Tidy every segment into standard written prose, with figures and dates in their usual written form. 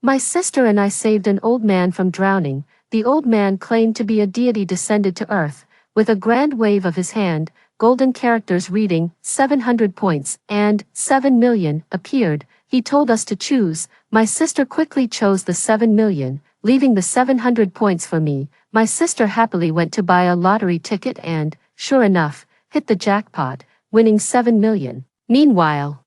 My sister and I saved an old man from drowning. The old man claimed to be a deity descended to earth. With a grand wave of his hand, golden characters reading 700 points and 7 million appeared. He told us to choose. My sister quickly chose the 7 million, leaving the 700 points for me. My sister happily went to buy a lottery ticket and, sure enough, hit the jackpot, winning 7 million. Meanwhile,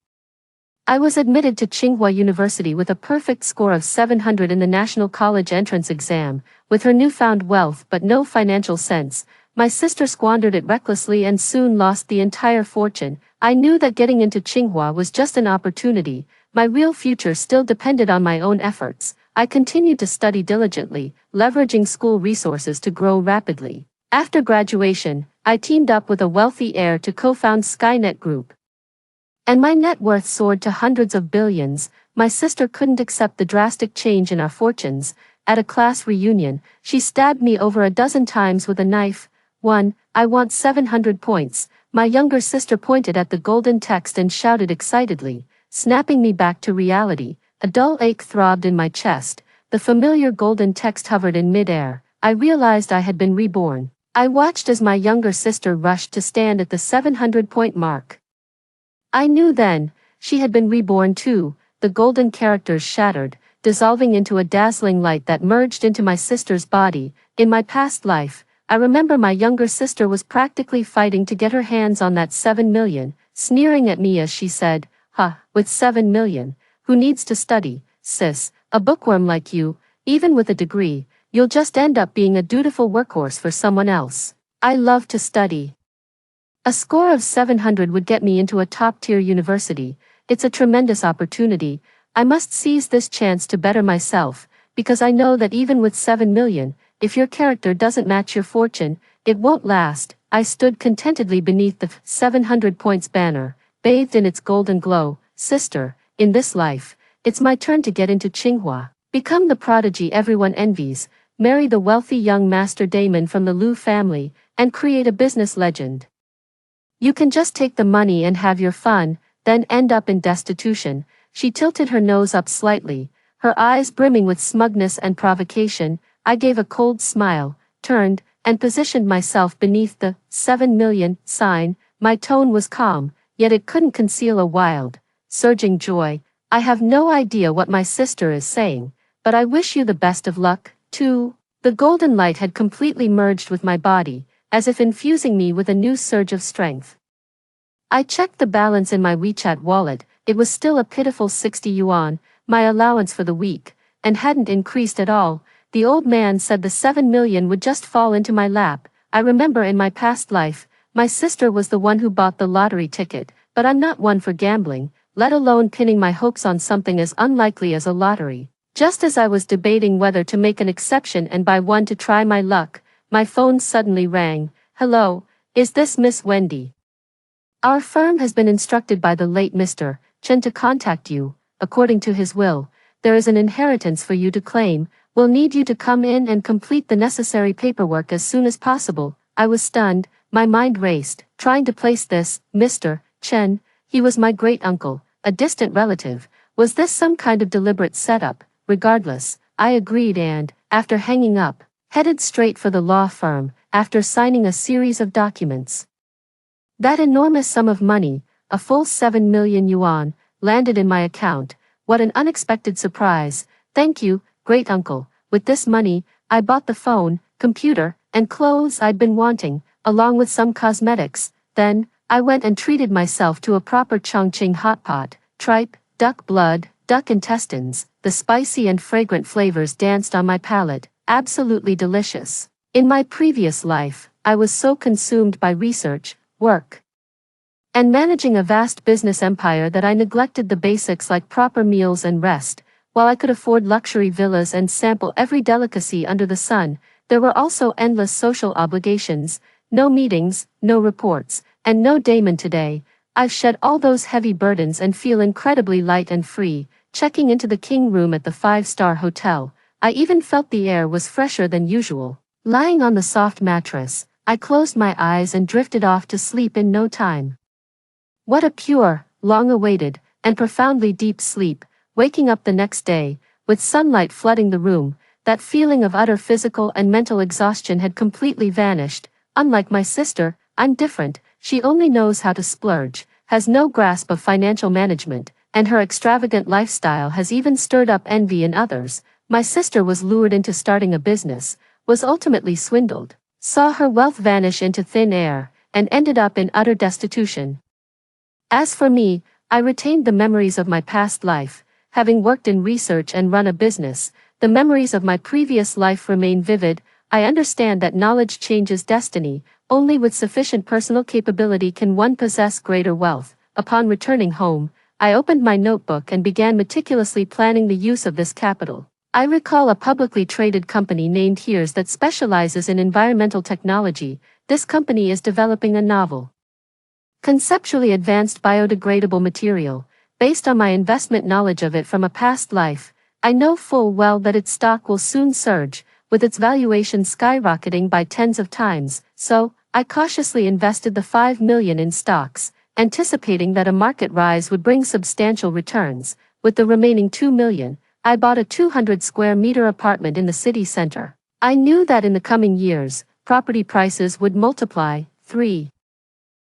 I was admitted to Tsinghua University with a perfect score of 700 in the National College entrance exam. With her newfound wealth but no financial sense, my sister squandered it recklessly and soon lost the entire fortune. I knew that getting into Tsinghua was just an opportunity. My real future still depended on my own efforts. I continued to study diligently, leveraging school resources to grow rapidly. After graduation, I teamed up with a wealthy heir to co-found Skynet Group, and my net worth soared to hundreds of billions. My sister couldn't accept the drastic change in our fortunes. At a class reunion, she stabbed me over a dozen times with a knife. I want 700 points. My younger sister pointed at the golden text and shouted excitedly, snapping me back to reality. A dull ache throbbed in my chest. The familiar golden text hovered in midair. I realized I had been reborn. I watched as my younger sister rushed to stand at the 700-point mark. I knew then, she had been reborn too. The golden characters shattered, dissolving into a dazzling light that merged into my sister's body. In my past life, I remember my younger sister was practically fighting to get her hands on that 7 million, sneering at me as she said, with 7 million, who needs to study, sis, a bookworm like you, even with a degree, you'll just end up being a dutiful workhorse for someone else. I love to study. A score of 700 would get me into a top-tier university. It's a tremendous opportunity. I must seize this chance to better myself, because I know that even with 7 million, if your character doesn't match your fortune, it won't last. I stood contentedly beneath the 700 points banner, bathed in its golden glow. Sister, in this life, it's my turn to get into Tsinghua, become the prodigy everyone envies, marry the wealthy young master Damon from the Liu family, and create a business legend. You can just take the money and have your fun, then end up in destitution. She tilted her nose up slightly, her eyes brimming with smugness and provocation. I gave a cold smile, turned, and positioned myself beneath the 7 million sign. My tone was calm, yet it couldn't conceal a wild, surging joy. I have no idea what my sister is saying, but I wish you the best of luck, too. The golden light had completely merged with my body, as if infusing me with a new surge of strength. I checked the balance in my WeChat wallet. It was still a pitiful 60 yuan, my allowance for the week, and hadn't increased at all. The old man said the 7 million would just fall into my lap. I remember in my past life, my sister was the one who bought the lottery ticket, but I'm not one for gambling, let alone pinning my hopes on something as unlikely as a lottery. Just as I was debating whether to make an exception and buy one to try my luck, my phone suddenly rang. Hello, is this Miss Wendy? Our firm has been instructed by the late Mr. Chen to contact you. According to his will, there is an inheritance for you to claim. We'll need you to come in and complete the necessary paperwork as soon as possible. I was stunned, my mind raced, trying to place this Mr. Chen. He was my great-uncle, a distant relative. Was this some kind of deliberate setup? Regardless, I agreed and, after hanging up, headed straight for the law firm. After signing a series of documents, that enormous sum of money, a full 7 million yuan, landed in my account. What an unexpected surprise. Thank you, great uncle. With this money, I bought the phone, computer, and clothes I'd been wanting, along with some cosmetics. Then, I went and treated myself to a proper Chongqing hot pot. Tripe, duck blood, duck intestines. The spicy and fragrant flavors danced on my palate. Absolutely delicious. In my previous life, I was so consumed by research, work, and managing a vast business empire that I neglected the basics like proper meals and rest. While I could afford luxury villas and sample every delicacy under the sun, there were also endless social obligations. No meetings, no reports, and no Damon today. I've shed all those heavy burdens and feel incredibly light and free. Checking into the king room at the 5-star hotel, I even felt the air was fresher than usual. Lying on the soft mattress, I closed my eyes and drifted off to sleep in no time. What a pure, long-awaited, and profoundly deep sleep. Waking up the next day, with sunlight flooding the room. That feeling of utter physical and mental exhaustion had completely vanished. Unlike my sister, I'm different. She only knows how to splurge, has no grasp of financial management, and her extravagant lifestyle has even stirred up envy in others. My sister was lured into starting a business, was ultimately swindled, saw her wealth vanish into thin air, and ended up in utter destitution. As for me, I retained the memories of my past life. Having worked in research and run a business, the memories of my previous life remain vivid. I understand that knowledge changes destiny. Only with sufficient personal capability can one possess greater wealth. Upon returning home, I opened my notebook and began meticulously planning the use of this capital. I recall a publicly traded company named Hears that specializes in environmental technology. This company is developing a novel, conceptually advanced biodegradable material. Based on my investment knowledge of it from a past life, I know full well that its stock will soon surge, with its valuation skyrocketing by tens of times. So, I cautiously invested the $5 million in stocks, anticipating that a market rise would bring substantial returns. With the remaining $2 million, I bought a 200 square meter apartment in the city center. I knew that in the coming years, property prices would multiply. 3.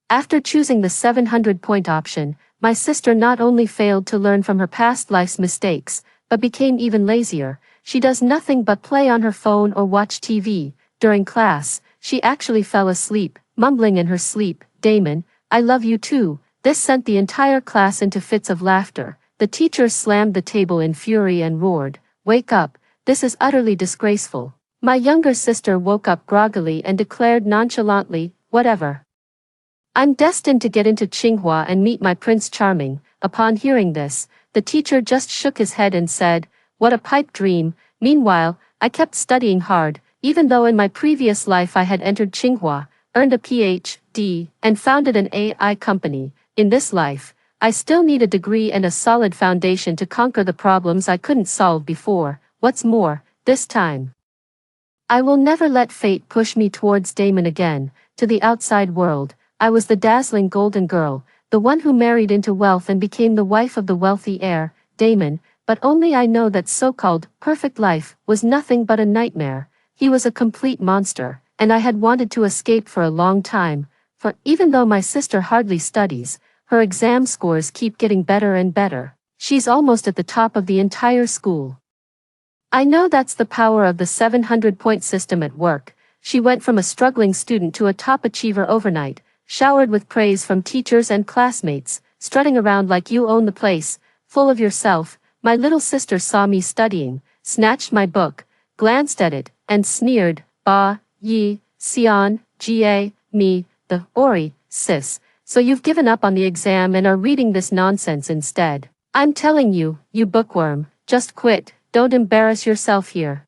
After choosing the 700-point option, my sister not only failed to learn from her past life's mistakes, but became even lazier. She does nothing but play on her phone or watch TV. During class, she actually fell asleep, mumbling in her sleep, "Damon, I love you too." This sent the entire class into fits of laughter. The teacher slammed the table in fury and roared, "Wake up, this is utterly disgraceful." My younger sister woke up groggily and declared nonchalantly, "Whatever. I'm destined to get into Tsinghua and meet my Prince Charming." Upon hearing this, the teacher just shook his head and said, "What a pipe dream." Meanwhile, I kept studying hard, even though in my previous life I had entered Tsinghua, earned a PhD, and founded an AI company. In this life, I still need a degree and a solid foundation to conquer the problems I couldn't solve before. What's more, this time, I will never let fate push me towards Damon again. To the outside world, I was the dazzling golden girl, the one who married into wealth and became the wife of the wealthy heir, Damon, but only I know that so-called perfect life was nothing but a nightmare. He was a complete monster, and I had wanted to escape for a long time, for even though my sister hardly studies, her exam scores keep getting better and better. She's almost at the top of the entire school. I know that's the power of the 700-point system at work. She went from a struggling student to a top achiever overnight, showered with praise from teachers and classmates, strutting around like you own the place, full of yourself. My little sister saw me studying, snatched my book, glanced at it, and sneered, "Bah, yi, Sion, ga, me, the, ori, sis, so you've given up on the exam and are reading this nonsense instead. I'm telling you, you bookworm, just quit, don't embarrass yourself here.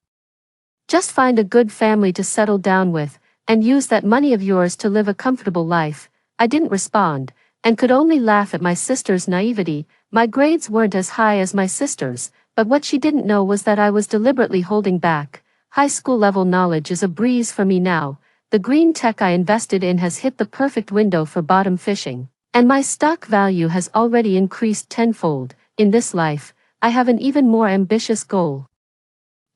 Just find a good family to settle down with, and use that money of yours to live a comfortable life." I didn't respond, and could only laugh at my sister's naivety. My grades weren't as high as my sister's, but what she didn't know was that I was deliberately holding back. High school level knowledge is a breeze for me now. The green tech I invested in has hit the perfect window for bottom fishing, and my stock value has already increased tenfold. In this life, I have an even more ambitious goal.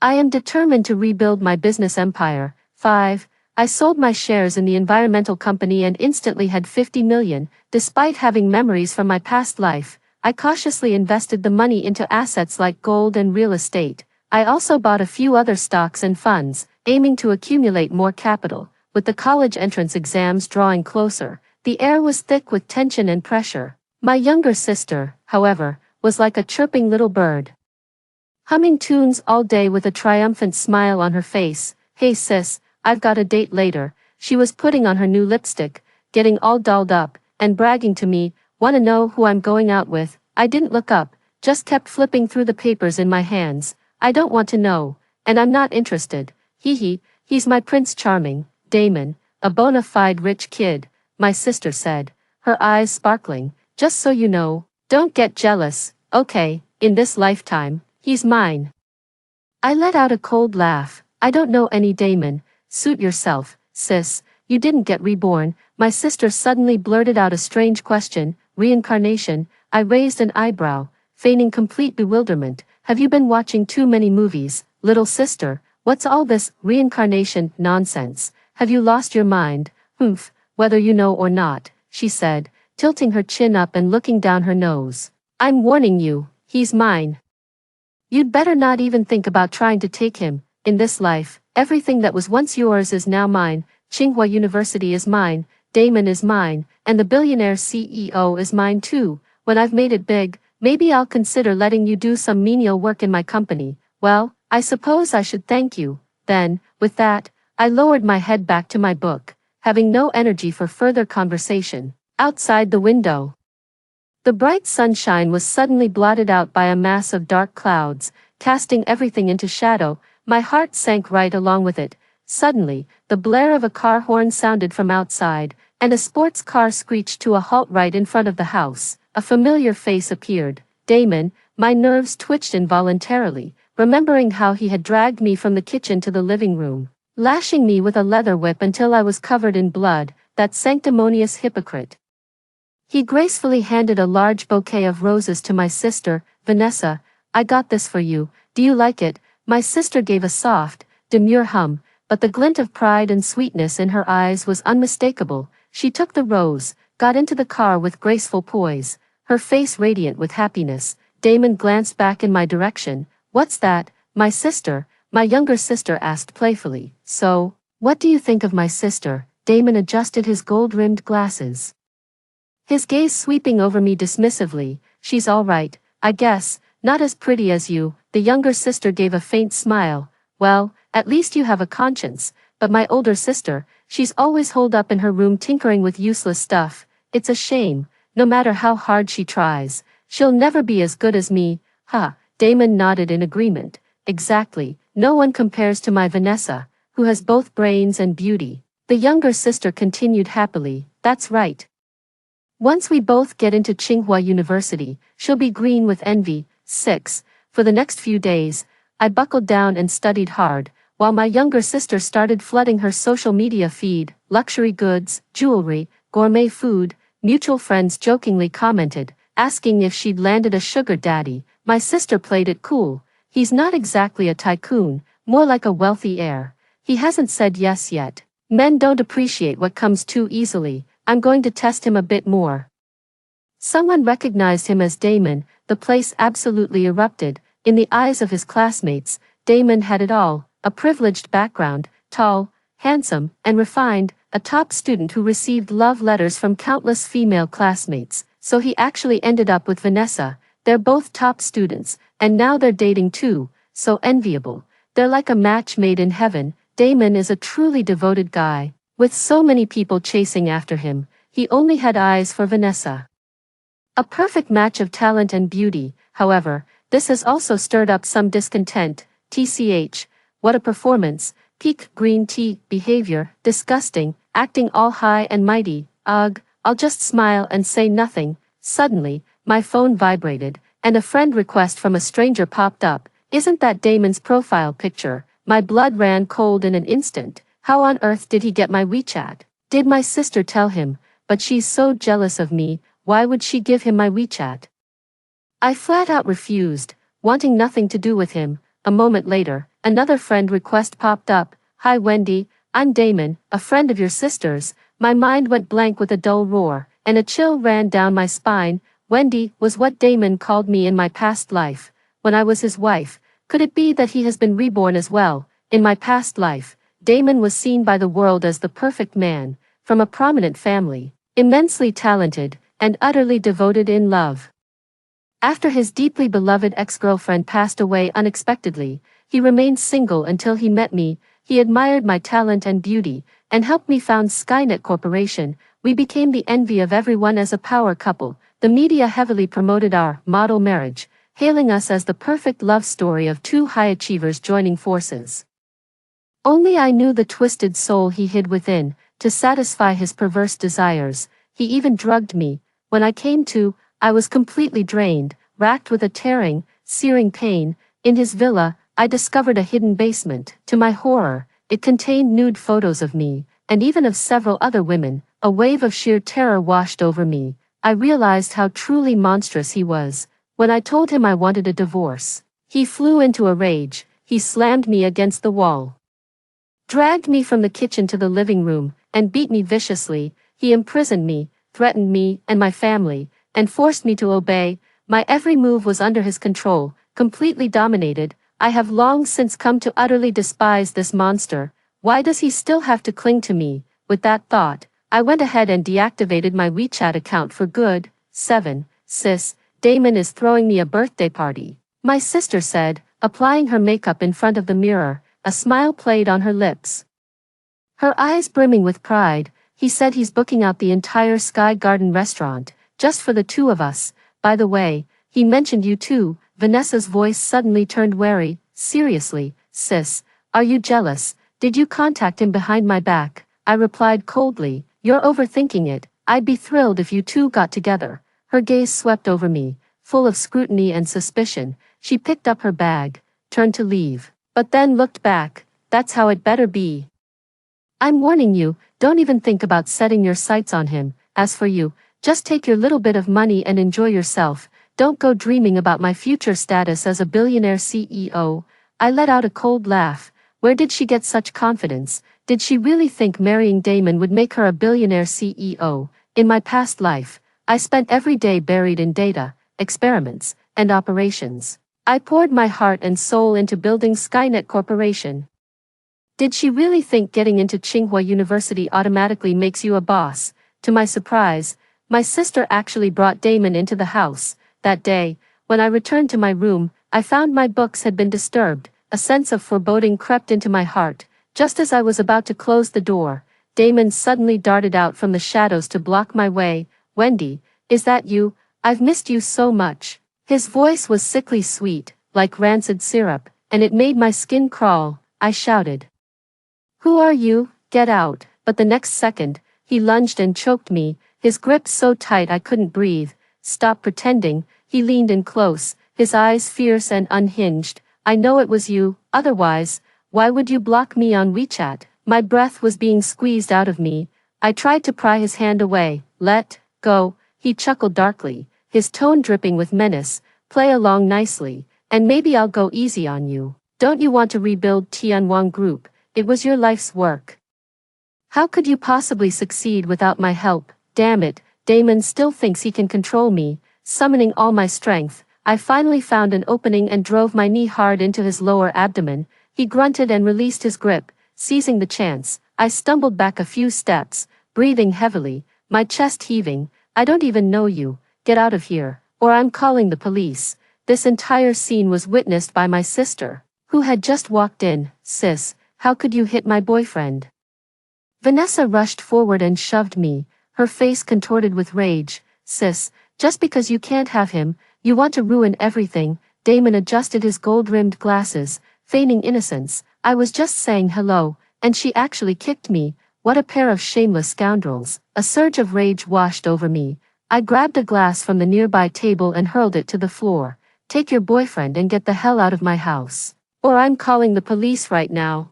I am determined to rebuild my business empire. 5. I sold my shares in the environmental company and instantly had 50 million. Despite having memories from my past life, I cautiously invested the money into assets like gold and real estate. I also bought a few other stocks and funds, aiming to accumulate more capital. With the college entrance exams drawing closer, the air was thick with tension and pressure. My younger sister, however, was like a chirping little bird, humming tunes all day with a triumphant smile on her face. "Hey sis, I've got a date later." She was putting on her new lipstick, getting all dolled up, and bragging to me, "Wanna know who I'm going out with?" I didn't look up, just kept flipping through the papers in my hands. "I don't want to know, and I'm not interested. Hee, he's my Prince Charming, Damon, a bona fide rich kid," my sister said, her eyes sparkling. "Just so you know, don't get jealous, okay? In this lifetime, he's mine." I let out a cold laugh. "I don't know any Damon. Suit yourself, sis, you didn't get reborn." My sister suddenly blurted out a strange question. "Reincarnation?" I raised an eyebrow, feigning complete bewilderment. have you been watching too many movies, little sister? What's all this reincarnation nonsense? Have you lost your mind? Humph, whether you know or not, she said, tilting her chin up and looking down her nose. I'm warning you, he's mine. You'd better not even think about trying to take him. In this life, everything that was once yours is now mine. Tsinghua University is mine, Damon is mine, and the billionaire CEO is mine too. When I've made it big, maybe I'll consider letting you do some menial work in my company. Well, I suppose I should thank you. Then, with that, I lowered my head back to my book, having no energy for further conversation. Outside the window, the bright sunshine was suddenly blotted out by a mass of dark clouds, casting everything into shadow. My heart sank right along with it. Suddenly, the blare of a car horn sounded from outside, and a sports car screeched to a halt right in front of the house. A familiar face appeared. Damon. My nerves twitched involuntarily, remembering how he had dragged me from the kitchen to the living room, lashing me with a leather whip until I was covered in blood. That sanctimonious hypocrite. He gracefully handed a large bouquet of roses to my sister. Vanessa, I got this for you. Do you like it? My sister gave a soft, demure hum, but the glint of pride and sweetness in her eyes was unmistakable. She took the rose, got into the car with graceful poise, her face radiant with happiness. Damon glanced back in my direction. What's that? My sister, my younger sister asked playfully. So, what do you think of my sister? Damon adjusted his gold-rimmed glasses, his gaze sweeping over me dismissively. She's all right, I guess, not as pretty as you. The younger sister gave a faint smile. Well, at least you have a conscience. But my older sister, she's always holed up in her room tinkering with useless stuff. It's a shame. No matter how hard she tries, she'll never be as good as me. Ha, Damon nodded in agreement. Exactly, no one compares to my Vanessa, who has both brains and beauty. The younger sister continued happily. That's right. Once we both get into Tsinghua University, she'll be green with envy. 6. For the next few days, I buckled down and studied hard, while my younger sister started flooding her social media feed. Luxury goods, jewelry, gourmet food. Mutual friends jokingly commented, asking if she'd landed a sugar daddy. My sister played it cool. He's not exactly a tycoon, more like a wealthy heir. He hasn't said yes yet. Men don't appreciate what comes too easily. I'm going to test him a bit more. Someone recognized him as Damon. The place absolutely erupted. In the eyes of his classmates, Damon had it all: a privileged background, tall, handsome, and refined, a top student who received love letters from countless female classmates. So he actually ended up with Vanessa. They're both top students, and now they're dating too. So enviable. They're like a match made in heaven. Damon is a truly devoted guy. With so many people chasing after him, he only had eyes for Vanessa. A perfect match of talent and beauty. However, this has also stirred up some discontent. TCH, what a performance. Peak green tea behavior, disgusting, acting all high and mighty. Ugh, I'll just smile and say nothing. Suddenly, my phone vibrated, and a friend request from a stranger popped up. Isn't that Damon's profile picture? My blood ran cold in an instant. How on earth did he get my WeChat? Did my sister tell him? But she's so jealous of me, why would she give him my WeChat? I flat out refused, wanting nothing to do with him. A moment later, another friend request popped up. Hi Wendy, I'm Damon, a friend of your sister's. My mind went blank with a dull roar, and a chill ran down my spine. Wendy was what Damon called me in my past life, when I was his wife. Could it be that he has been reborn as well? In my past life, Damon was seen by the world as the perfect man, from a prominent family, immensely talented, and utterly devoted in love. After his deeply beloved ex-girlfriend passed away unexpectedly, he remained single until he met me. He admired my talent and beauty, and helped me found Skynet Corporation. We became the envy of everyone as a power couple. The media heavily promoted our model marriage, hailing us as the perfect love story of two high achievers joining forces. Only I knew the twisted soul he hid within. To satisfy his perverse desires, he even drugged me. When I came to, I was completely drained, racked with a tearing, searing pain. In his villa, I discovered a hidden basement. To my horror, it contained nude photos of me, and even of several other women. A wave of sheer terror washed over me. I realized how truly monstrous he was. When I told him I wanted a divorce, He flew into a rage. He slammed me against the wall, dragged me from the kitchen to the living room, and beat me viciously. He imprisoned me, threatened me and my family, and forced me to obey. My every move was under his control, completely dominated. I have long since come to utterly despise this monster. Why does he still have to cling to me? With that thought, I went ahead and deactivated my WeChat account for good. 7. Sis, Damon is throwing me a birthday party, my sister said, applying her makeup in front of the mirror. A smile played on her lips, her eyes brimming with pride. He said he's booking out the entire Sky Garden restaurant, just for the two of us. By the way, he mentioned you too. Vanessa's voice suddenly turned wary. Seriously, sis, are you jealous? Did you contact him behind my back? I replied coldly, you're overthinking it. I'd be thrilled if you two got together. Her gaze swept over me, full of scrutiny and suspicion. She picked up her bag, turned to leave, but then looked back. That's how it better be. I'm warning you, don't even think about setting your sights on him. As for you, just take your little bit of money and enjoy yourself. Don't go dreaming about my future status as a billionaire CEO. I let out a cold laugh. Where did she get such confidence? Did she really think marrying Damon would make her a billionaire CEO? In my past life, I spent every day buried in data, experiments, and operations. I poured my heart and soul into building Skynet Corporation. Did she really think getting into Tsinghua University automatically makes you a boss? To my surprise, my sister actually brought Damon into the house. That day, when I returned to my room, I found my books had been disturbed. A sense of foreboding crept into my heart. Just as I was about to close the door, Damon suddenly darted out from the shadows to block my way. Wendy, is that you? I've missed you so much. His voice was sickly sweet, like rancid syrup, and it made my skin crawl. I shouted, who are you? Get out. But the next second, he lunged and choked me, his grip so tight I couldn't breathe. Stop pretending. He leaned in close, his eyes fierce and unhinged. I know it was you, otherwise, why would you block me on WeChat? My breath was being squeezed out of me. I tried to pry his hand away. Let go. He chuckled darkly, his tone dripping with menace. Play along nicely, and maybe I'll go easy on you. Don't you want to rebuild Tianwang Group? It was your life's work. How could you possibly succeed without my help? Damn it, Damon still thinks he can control me. Summoning all my strength, I finally found an opening and drove my knee hard into his lower abdomen. He grunted and released his grip. Seizing the chance, I stumbled back a few steps, breathing heavily, my chest heaving. I don't even know you. Get out of here, or I'm calling the police. This entire scene was witnessed by my sister, who had just walked in. Sis, how could you hit my boyfriend? Vanessa rushed forward and shoved me, her face contorted with rage. Sis, just because you can't have him, you want to ruin everything. Damon adjusted his gold-rimmed glasses, feigning innocence. I was just saying hello, and she actually kicked me. What a pair of shameless scoundrels. A surge of rage washed over me. I grabbed a glass from the nearby table and hurled it to the floor. Take your boyfriend and get the hell out of my house, or I'm calling the police right now.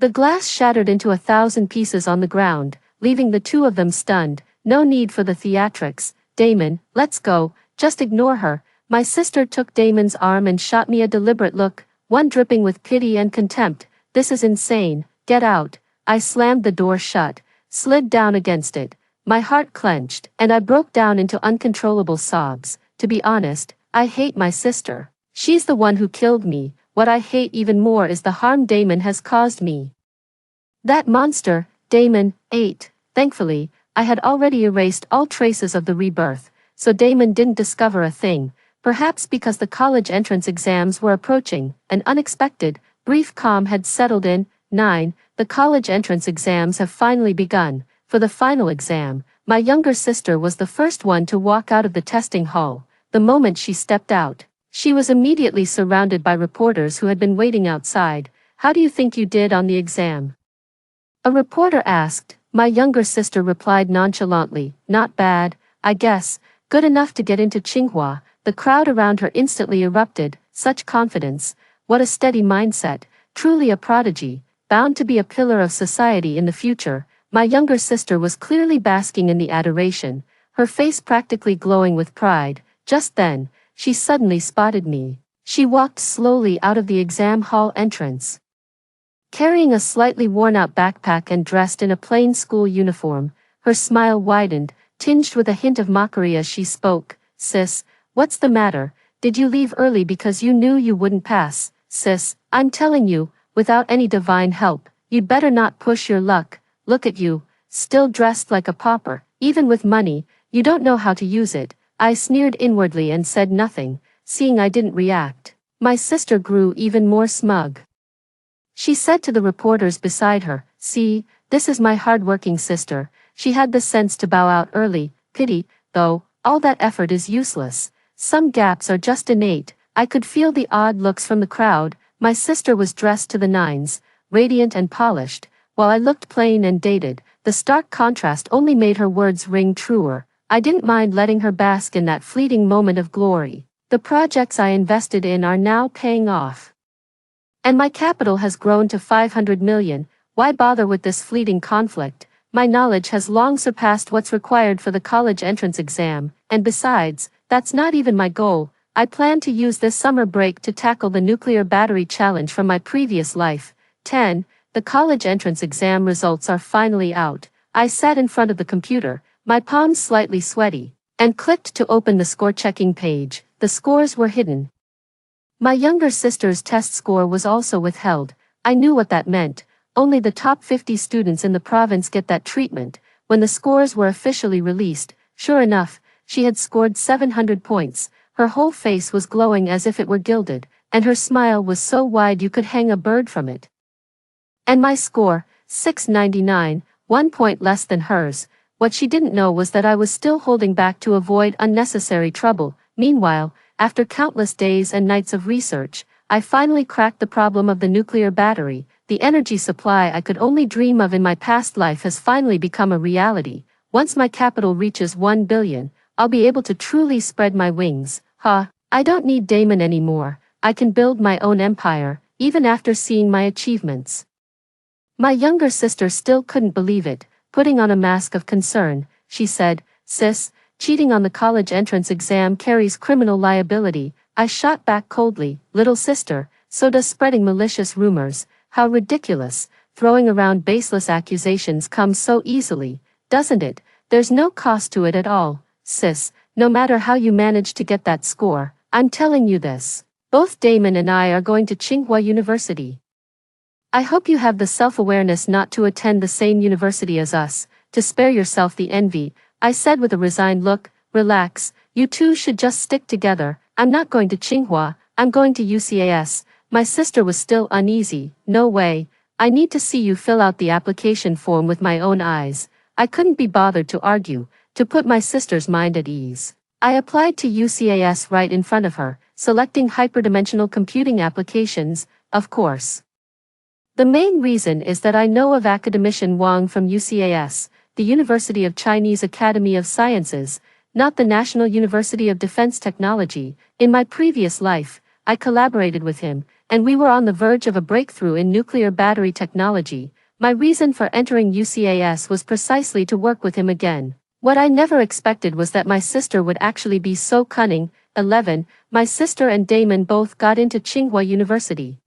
The glass shattered into 1,000 pieces on the ground, leaving the two of them stunned. No need for the theatrics. Damon, let's go. Just ignore her. My sister took Damon's arm and shot me a deliberate look, one dripping with pity and contempt. This is insane. Get out. I slammed the door shut, slid down against it. My heart clenched, and I broke down into uncontrollable sobs. To be honest, I hate my sister. She's the one who killed me. What I hate even more is the harm Damon has caused me. That monster, Damon, 8. Thankfully, I had already erased all traces of the rebirth, so Damon didn't discover a thing. Perhaps because the college entrance exams were approaching, an unexpected, brief calm had settled in. 9. The college entrance exams have finally begun. For the final exam, my younger sister was the first one to walk out of the testing hall. The moment she stepped out, she was immediately surrounded by reporters who had been waiting outside. How do you think you did on the exam? A reporter asked. My younger sister replied nonchalantly, not bad, I guess, good enough to get into Tsinghua. The crowd around her instantly erupted. Such confidence, what a steady mindset, truly a prodigy, bound to be a pillar of society in the future. My younger sister was clearly basking in the adoration, her face practically glowing with pride. Just then, she suddenly spotted me. She walked slowly out of the exam hall entrance. Carrying a slightly worn-out backpack and dressed in a plain school uniform, her smile widened, tinged with a hint of mockery as she spoke. "Sis, what's the matter? Did you leave early because you knew you wouldn't pass? Sis, I'm telling you, without any divine help, you'd better not push your luck. Look at you, still dressed like a pauper, even with money, you don't know how to use it." I sneered inwardly and said nothing, seeing I didn't react. My sister grew even more smug. She said to the reporters beside her, "See, this is my hard-working sister. She had the sense to bow out early. Pity, though, all that effort is useless. Some gaps are just innate." I could feel the odd looks from the crowd. My sister was dressed to the nines, radiant and polished, while I looked plain and dated. The stark contrast only made her words ring truer. I didn't mind letting her bask in that fleeting moment of glory. The projects I invested in are now paying off. And my capital has grown to 500 million, why bother with this fleeting conflict? My knowledge has long surpassed what's required for the college entrance exam, and besides, that's not even my goal. I plan to use this summer break to tackle the nuclear battery challenge from my previous life. 10. The college entrance exam results are finally out. I sat in front of the computer, my palms slightly sweaty, and clicked to open the score-checking page. The scores were hidden. My younger sister's test score was also withheld. I knew what that meant. Only the top 50 students in the province get that treatment. When the scores were officially released, sure enough, she had scored 700 points. Her whole face was glowing as if it were gilded, and her smile was so wide you could hang a bird from it. And my score, 699, 1 point less than hers. What she didn't know was that I was still holding back to avoid unnecessary trouble. Meanwhile, after countless days and nights of research, I finally cracked the problem of the nuclear battery. The energy supply I could only dream of in my past life has finally become a reality. Once my capital reaches 1 billion, I'll be able to truly spread my wings. I don't need Damon anymore. I can build my own empire, even after seeing my achievements. My younger sister still couldn't believe it. Putting on a mask of concern, she said, "Sis, cheating on the college entrance exam carries criminal liability." I shot back coldly, "Little sister, so does spreading malicious rumors. How ridiculous. Throwing around baseless accusations comes so easily, doesn't it? There's no cost to it at all. Sis, no matter how you manage to get that score, I'm telling you this. Both Damon and I are going to Tsinghua University. I hope you have the self-awareness not to attend the same university as us, to spare yourself the envy." I said with a resigned look. "Relax, you two should just stick together. I'm not going to Tsinghua, I'm going to UCAS. My sister was still uneasy. "No way. I need to see you fill out the application form with my own eyes." I couldn't be bothered to argue, to put my sister's mind at ease. I applied to UCAS right in front of her, selecting hyperdimensional computing applications, of course. The main reason is that I know of academician Wang from UCAS, the University of Chinese Academy of Sciences, not the National University of Defense Technology. In my previous life, I collaborated with him, and we were on the verge of a breakthrough in nuclear battery technology. My reason for entering UCAS was precisely to work with him again. What I never expected was that my sister would actually be so cunning. 11. My sister and Damon both got into Tsinghua University.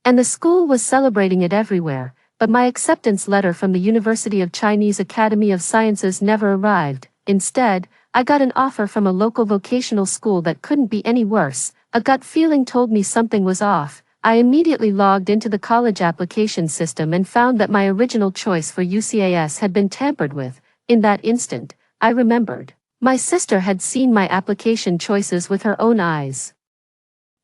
And the school was celebrating it everywhere, but my acceptance letter from the University of Chinese Academy of Sciences never arrived. Instead, I got an offer from a local vocational school that couldn't be any worse. A gut feeling told me something was off. I immediately logged into the college application system and found that my original choice for UCAS had been tampered with. In that instant, I remembered. My sister had seen my application choices with her own eyes.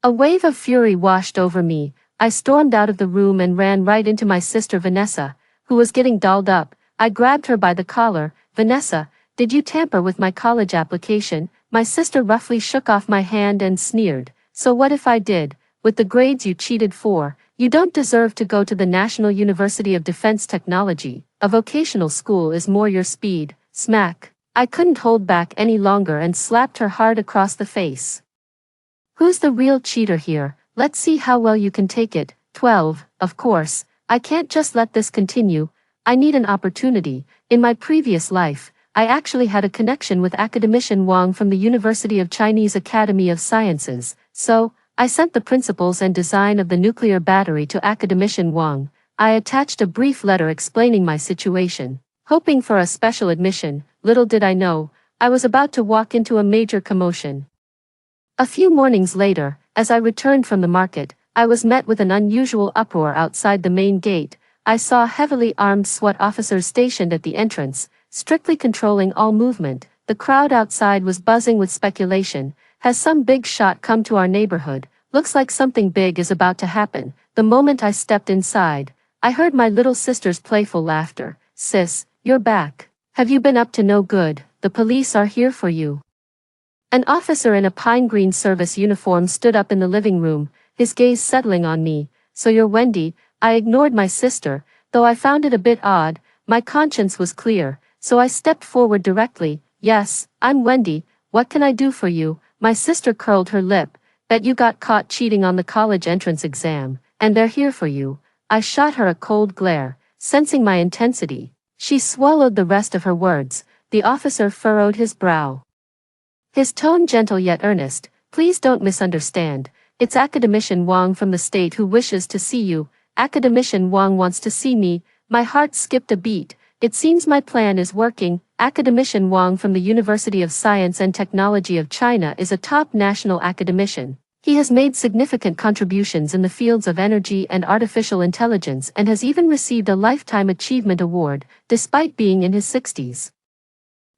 A wave of fury washed over me. I stormed out of the room and ran right into my sister Vanessa, who was getting dolled up. I grabbed her by the collar. "Vanessa, did you tamper with my college application?" My sister roughly shook off my hand and sneered. "So what if I did? With the grades you cheated for, you don't deserve to go to the National University of Defense Technology. A vocational school is more your speed." Smack. I couldn't hold back any longer and slapped her hard across the face. "Who's the real cheater here? Let's see how well you can take it." 12. Of course, I can't just let this continue. I need an opportunity. In my previous life, I actually had a connection with academician Wang from the University of Chinese Academy of Sciences, so I sent the principles and design of the nuclear battery to Academician Wang. I attached a brief letter explaining my situation, hoping for a special admission. Little did I know, I was about to walk into a major commotion. A few mornings later, as I returned from the market, I was met with an unusual uproar outside the main gate. I saw heavily armed SWAT officers stationed at the entrance, strictly controlling all movement. The crowd outside was buzzing with speculation. Has some big shot come to our neighborhood? Looks like something big is about to happen. The moment I stepped inside, I heard my little sister's playful laughter. Sis, you're back. Have you been up to no good? The police are here for you. An officer in a pine green service uniform stood up in the living room, his gaze settling on me. So you're Wendy. I ignored my sister, though I found it a bit odd. My conscience was clear, so I stepped forward directly. Yes, I'm Wendy. What can I do for you? My sister curled her lip. Bet you got caught cheating on the college entrance exam, and they're here for you. I shot her a cold glare, sensing my intensity. She swallowed the rest of her words. The officer furrowed his brow. His tone gentle yet earnest. Please don't misunderstand. It's Academician Wang from the state who wishes to see you. Academician Wang wants to see me. My heart skipped a beat. It seems my plan is working. Academician Wang from the University of Science and Technology of China is a top national academician. He has made significant contributions in the fields of energy and artificial intelligence and has even received a Lifetime Achievement Award, despite being in his 60s.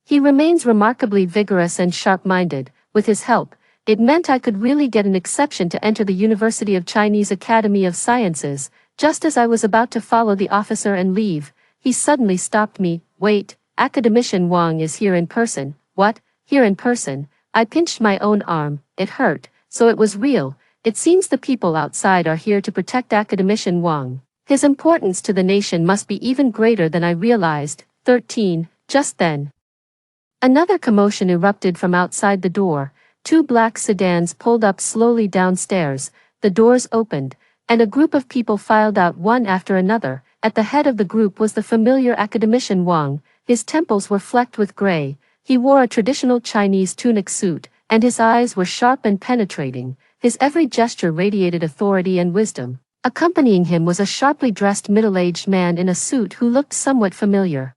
He remains remarkably vigorous and sharp-minded. With his help, it meant I could really get an exception to enter the University of Chinese Academy of Sciences. Just as I was about to follow the officer and leave, he suddenly stopped me. Wait, Academician Wang is here in person. What? Here in person? I pinched my own arm. It hurt. So it was real. It seems the people outside are here to protect Academician Wang. His importance to the nation must be even greater than I realized. 13. Just then, another commotion erupted from outside the door. Two black sedans pulled up slowly downstairs. The doors opened, and a group of people filed out one after another. At the head of the group was the familiar Academician Wang. His temples were flecked with gray. He wore a traditional Chinese tunic suit, and his eyes were sharp and penetrating. His every gesture radiated authority and wisdom. Accompanying him was a sharply dressed middle-aged man in a suit who looked somewhat familiar.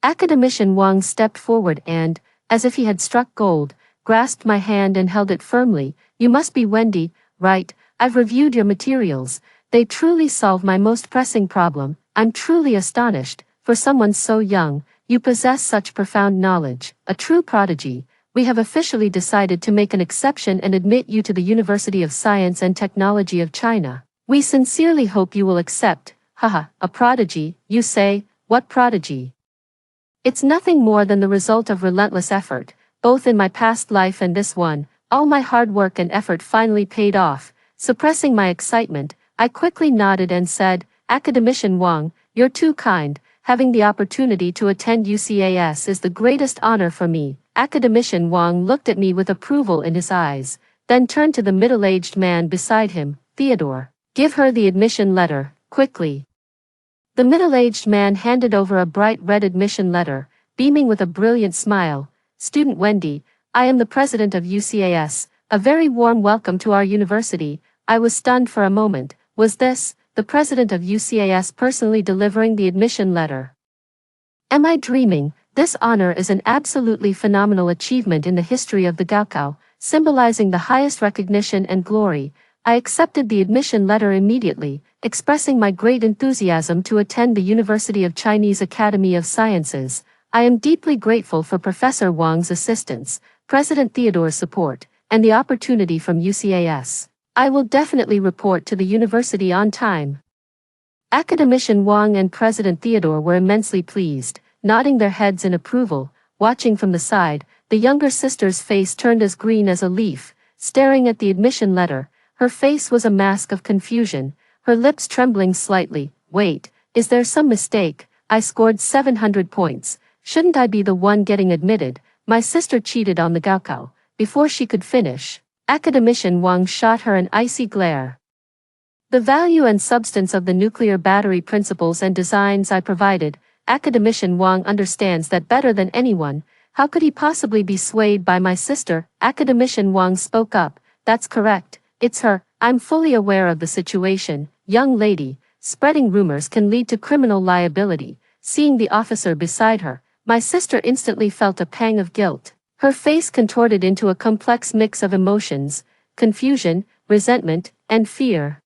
Academician Wang stepped forward and, as if he had struck gold, grasped my hand and held it firmly. You must be Wendy, right? I've reviewed your materials. They truly solve my most pressing problem. I'm truly astonished. For someone so young, you possess such profound knowledge. A true prodigy. We have officially decided to make an exception and admit you to the University of Science and Technology of China. We sincerely hope you will accept. Haha, a prodigy, you say? What prodigy? It's nothing more than the result of relentless effort, both in my past life and this one. All my hard work and effort finally paid off. Suppressing my excitement, I quickly nodded and said, Academician Wang, you're too kind. Having the opportunity to attend UCAS is the greatest honor for me. Academician Wang looked at me with approval in his eyes, then turned to the middle-aged man beside him. Theodore, give her the admission letter, quickly. The middle-aged man handed over a bright red admission letter, beaming with a brilliant smile. Student Wendy, I am the president of UCAS. A very warm welcome to our university. I was stunned for a moment. Was this, the president of UCAS personally delivering the admission letter? Am I dreaming? This honor is an absolutely phenomenal achievement in the history of the Gaokao, symbolizing the highest recognition and glory. I accepted the admission letter immediately, expressing my great enthusiasm to attend the University of Chinese Academy of Sciences. I am deeply grateful for Professor Wang's assistance, President Theodore's support, and the opportunity from UCAS. I will definitely report to the university on time. Academician Wang and President Theodore were immensely pleased, nodding their heads in approval. Watching from the side, the younger sister's face turned as green as a leaf, staring at the admission letter. Her face was a mask of confusion, her lips trembling slightly. Wait, is there some mistake? I scored 700 points. Shouldn't I be the one getting admitted? My sister cheated on the Gaokao. Before she could finish, Academician Wang shot her an icy glare. The value and substance of the nuclear battery principles and designs I provided, Academician Wang understands that better than anyone. How could he possibly be swayed by my sister? Academician Wang spoke up. That's correct. It's her. I'm fully aware of the situation, young lady. Spreading rumors can lead to criminal liability. Seeing the officer beside her, my sister instantly felt a pang of guilt. Her face contorted into a complex mix of emotions, confusion, resentment, and fear.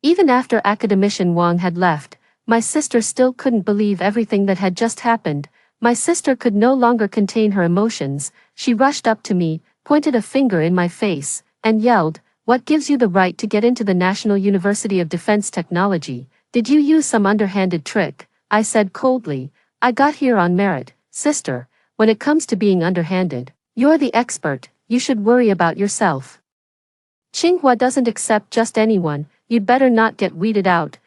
Even after Academician Wang had left, my sister still couldn't believe everything that had just happened. My sister could no longer contain her emotions. She rushed up to me, pointed a finger in my face, and yelled, "What gives you the right to get into the National University of Defense Technology? Did you use some underhanded trick?" I said coldly, "I got here on merit, sister. When it comes to being underhanded, you're the expert. You should worry about yourself. Tsinghua doesn't accept just anyone. You'd better not get weeded out."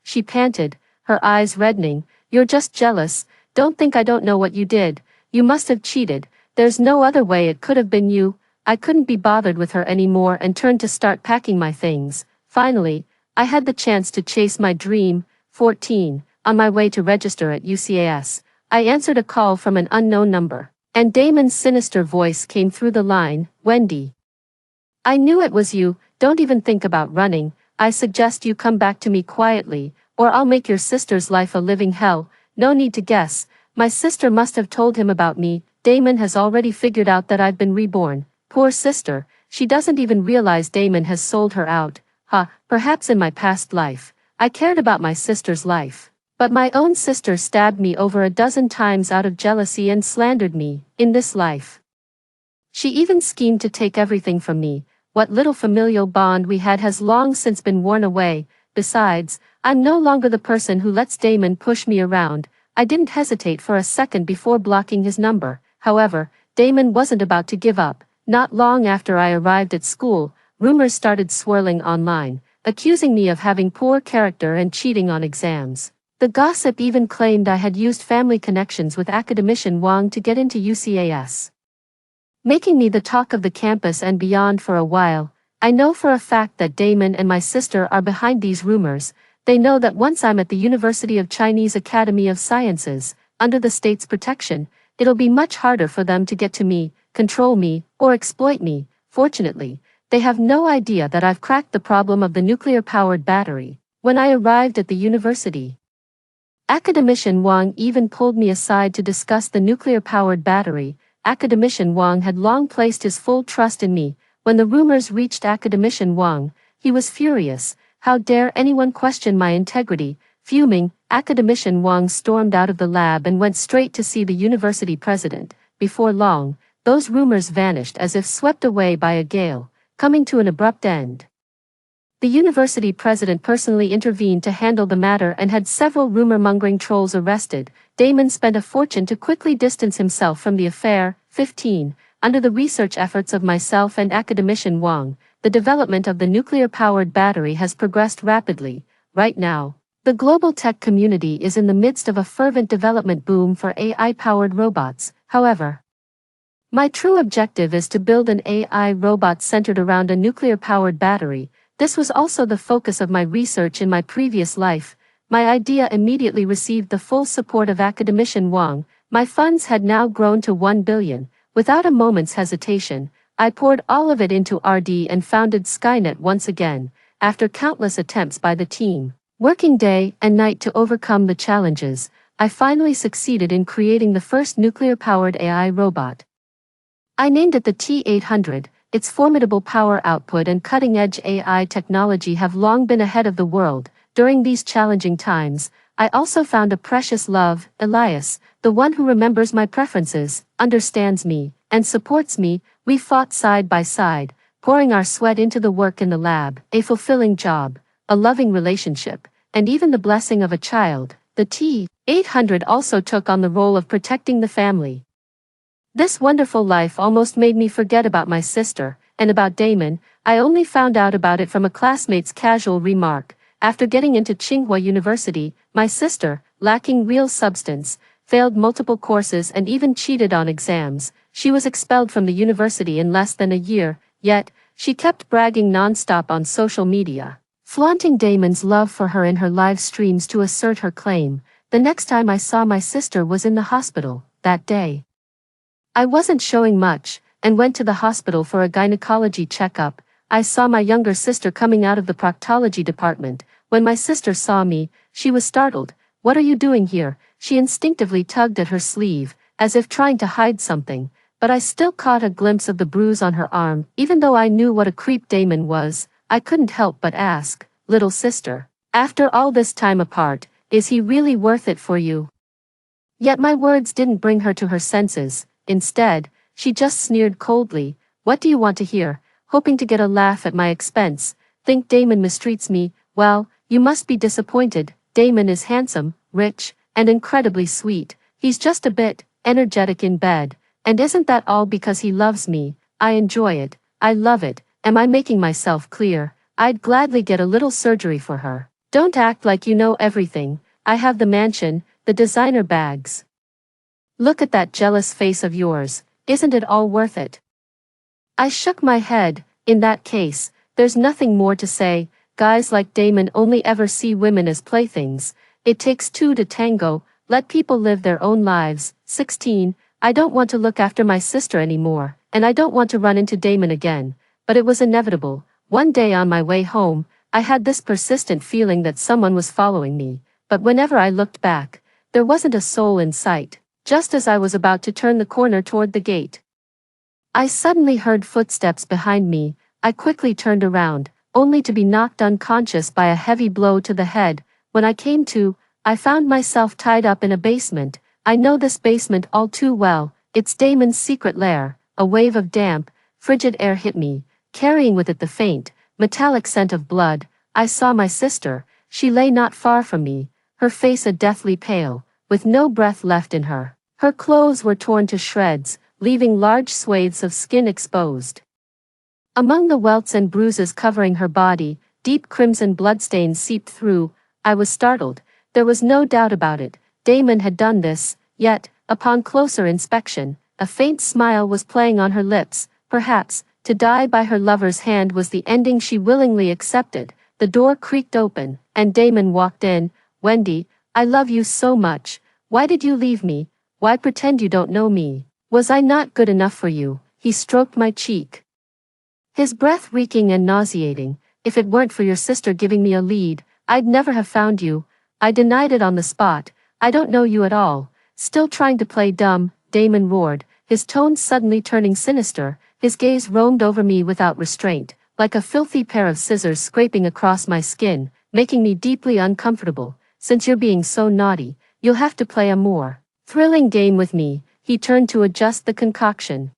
She panted, her eyes reddening. "You're just jealous. Don't think I don't know what you did. You must have cheated. There's no other way it could have been you." I couldn't be bothered with her anymore and turned to start packing my things. Finally, I had the chance to chase my dream. 14. On my way to register at UCAS, I answered a call from an unknown number, and Damon's sinister voice came through the line. "Wendy. I knew it was you. Don't even think about running. I suggest you come back to me quietly, or I'll make your sister's life a living hell." No need to guess. My sister must have told him about me. Damon has already figured out that I've been reborn. Poor sister, she doesn't even realize Damon has sold her out. Perhaps in my past life, I cared about my sister's life. But my own sister stabbed me over a dozen times out of jealousy and slandered me. In this life, she even schemed to take everything from me. What little familial bond we had has long since been worn away. Besides, I'm no longer the person who lets Damon push me around. I didn't hesitate for a second before blocking his number. However, Damon wasn't about to give up. Not long after I arrived at school, rumors started swirling online, accusing me of having poor character and cheating on exams. The gossip even claimed I had used family connections with Academician Wang to get into UCAS, making me the talk of the campus and beyond for a while. I know for a fact that Damon and my sister are behind these rumors. They know that once I'm at the University of Chinese Academy of Sciences, under the state's protection, it'll be much harder for them to get to me, control me, or exploit me. Fortunately, they have no idea that I've cracked the problem of the nuclear-powered battery. When I arrived at the university, Academician Wang even pulled me aside to discuss the nuclear-powered battery. Academician Wang had long placed his full trust in me. When the rumors reached Academician Wang, he was furious. How dare anyone question my integrity? Fuming, Academician Wang stormed out of the lab and went straight to see the university president. Before long, those rumors vanished as if swept away by a gale, coming to an abrupt end. The university president personally intervened to handle the matter and had several rumor-mongering trolls arrested. Damon spent a fortune to quickly distance himself from the affair. 15. Under the research efforts of myself and Academician Wang, the development of the nuclear-powered battery has progressed rapidly. Right now, the global tech community is in the midst of a fervent development boom for AI-powered robots. However, my true objective is to build an AI robot centered around a nuclear-powered battery. This was also the focus of my research in my previous life. My idea immediately received the full support of Academician Wang. My funds had now grown to 1 billion. Without a moment's hesitation, I poured all of it into RD and founded Skynet once again. After countless attempts by the team, working day and night to overcome the challenges, I finally succeeded in creating the first nuclear-powered AI robot. I named it the T-800. Its formidable power output and cutting-edge AI technology have long been ahead of the world. During these challenging times, I also found a precious love, Elias, the one who remembers my preferences, understands me, and supports me. We fought side by side, pouring our sweat into the work in the lab, a fulfilling job, a loving relationship, and even the blessing of a child. The T-800 also took on the role of protecting the family. This wonderful life almost made me forget about my sister, and about Damon. I only found out about it from a classmate's casual remark. After getting into Tsinghua University, my sister, lacking real substance, failed multiple courses and even cheated on exams. She was expelled from the university in less than a year, yet, she kept bragging non-stop on social media, flaunting Damon's love for her in her live streams to assert her claim. The next time I saw my sister was in the hospital. That day, I wasn't showing much, and went to the hospital for a gynecology checkup. I saw my younger sister coming out of the proctology department. When my sister saw me, she was startled. "What are you doing here?" She instinctively tugged at her sleeve, as if trying to hide something, but I still caught a glimpse of the bruise on her arm. Even though I knew what a creep Damon was, I couldn't help but ask, "Little sister, after all this time apart, is he really worth it for you?" Yet my words didn't bring her to her senses. Instead, she just sneered coldly. "What do you want to hear?" Hoping to get a laugh at my expense. "Think Damon mistreats me? Well, you must be disappointed. Damon is handsome, rich, and incredibly sweet. He's just a bit energetic in bed. And isn't that all because he loves me? I enjoy it. I love it. Am I making myself clear? I'd gladly get a little surgery for her. Don't act like you know everything. I have the mansion, the designer bags. Look at that jealous face of yours. Isn't it all worth it?" I shook my head. "In that case, there's nothing more to say. Guys like Damon only ever see women as playthings. It takes two to tango. Let people live their own lives." 16. I don't want to look after my sister anymore, and I don't want to run into Damon again. But it was inevitable. One day on my way home, I had this persistent feeling that someone was following me. But whenever I looked back, there wasn't a soul in sight. Just as I was about to turn the corner toward the gate, I suddenly heard footsteps behind me. I quickly turned around, only to be knocked unconscious by a heavy blow to the head. When I came to, I found myself tied up in a basement. I know this basement all too well. It's Damon's secret lair. A wave of damp, frigid air hit me, carrying with it the faint, metallic scent of blood. I saw my sister. She lay not far from me, her face a deathly pale, with no breath left in her. Her clothes were torn to shreds, leaving large swathes of skin exposed. Among the welts and bruises covering her body, deep crimson bloodstains seeped through. I was startled. There was no doubt about it. Damon had done this, yet, upon closer inspection, a faint smile was playing on her lips. Perhaps, to die by her lover's hand was the ending she willingly accepted. The door creaked open, and Damon walked in. "Wendy, I love you so much. Why did you leave me? Why pretend you don't know me? Was I not good enough for you?" He stroked my cheek, his breath reeking and nauseating. "If it weren't for your sister giving me a lead, I'd never have found you." I denied it on the spot. "I don't know you at all." Still trying to play dumb, Damon roared, his tone suddenly turning sinister. His gaze roamed over me without restraint, like a filthy pair of scissors scraping across my skin, making me deeply uncomfortable. "Since you're being so naughty, you'll have to play a more thrilling game with me." He turned to adjust the concoction,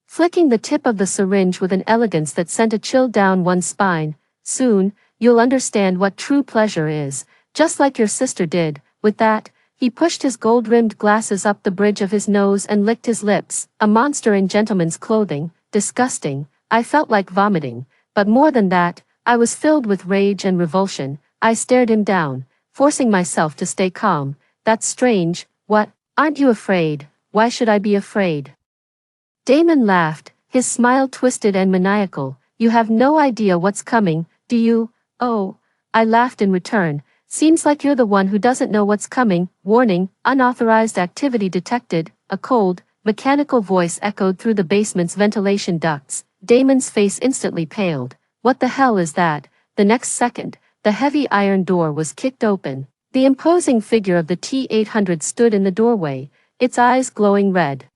flicking the tip of the syringe with an elegance that sent a chill down one's spine. "Soon, you'll understand what true pleasure is, just like your sister did." With that, he pushed his gold-rimmed glasses up the bridge of his nose and licked his lips. A monster in gentleman's clothing. Disgusting. I felt like vomiting. But more than that, I was filled with rage and revulsion. I stared him down, forcing myself to stay calm. "That's strange. What? Aren't you afraid?" "Why should I be afraid?" Damon laughed, his smile twisted and maniacal. "You have no idea what's coming, do you?" "Oh." I laughed in return. "Seems like you're the one who doesn't know what's coming." Warning, unauthorized activity detected. A cold, mechanical voice echoed through the basement's ventilation ducts. Damon's face instantly paled. "What the hell is that?" The next second, the heavy iron door was kicked open. The imposing figure of the T-800 stood in the doorway, its eyes glowing red,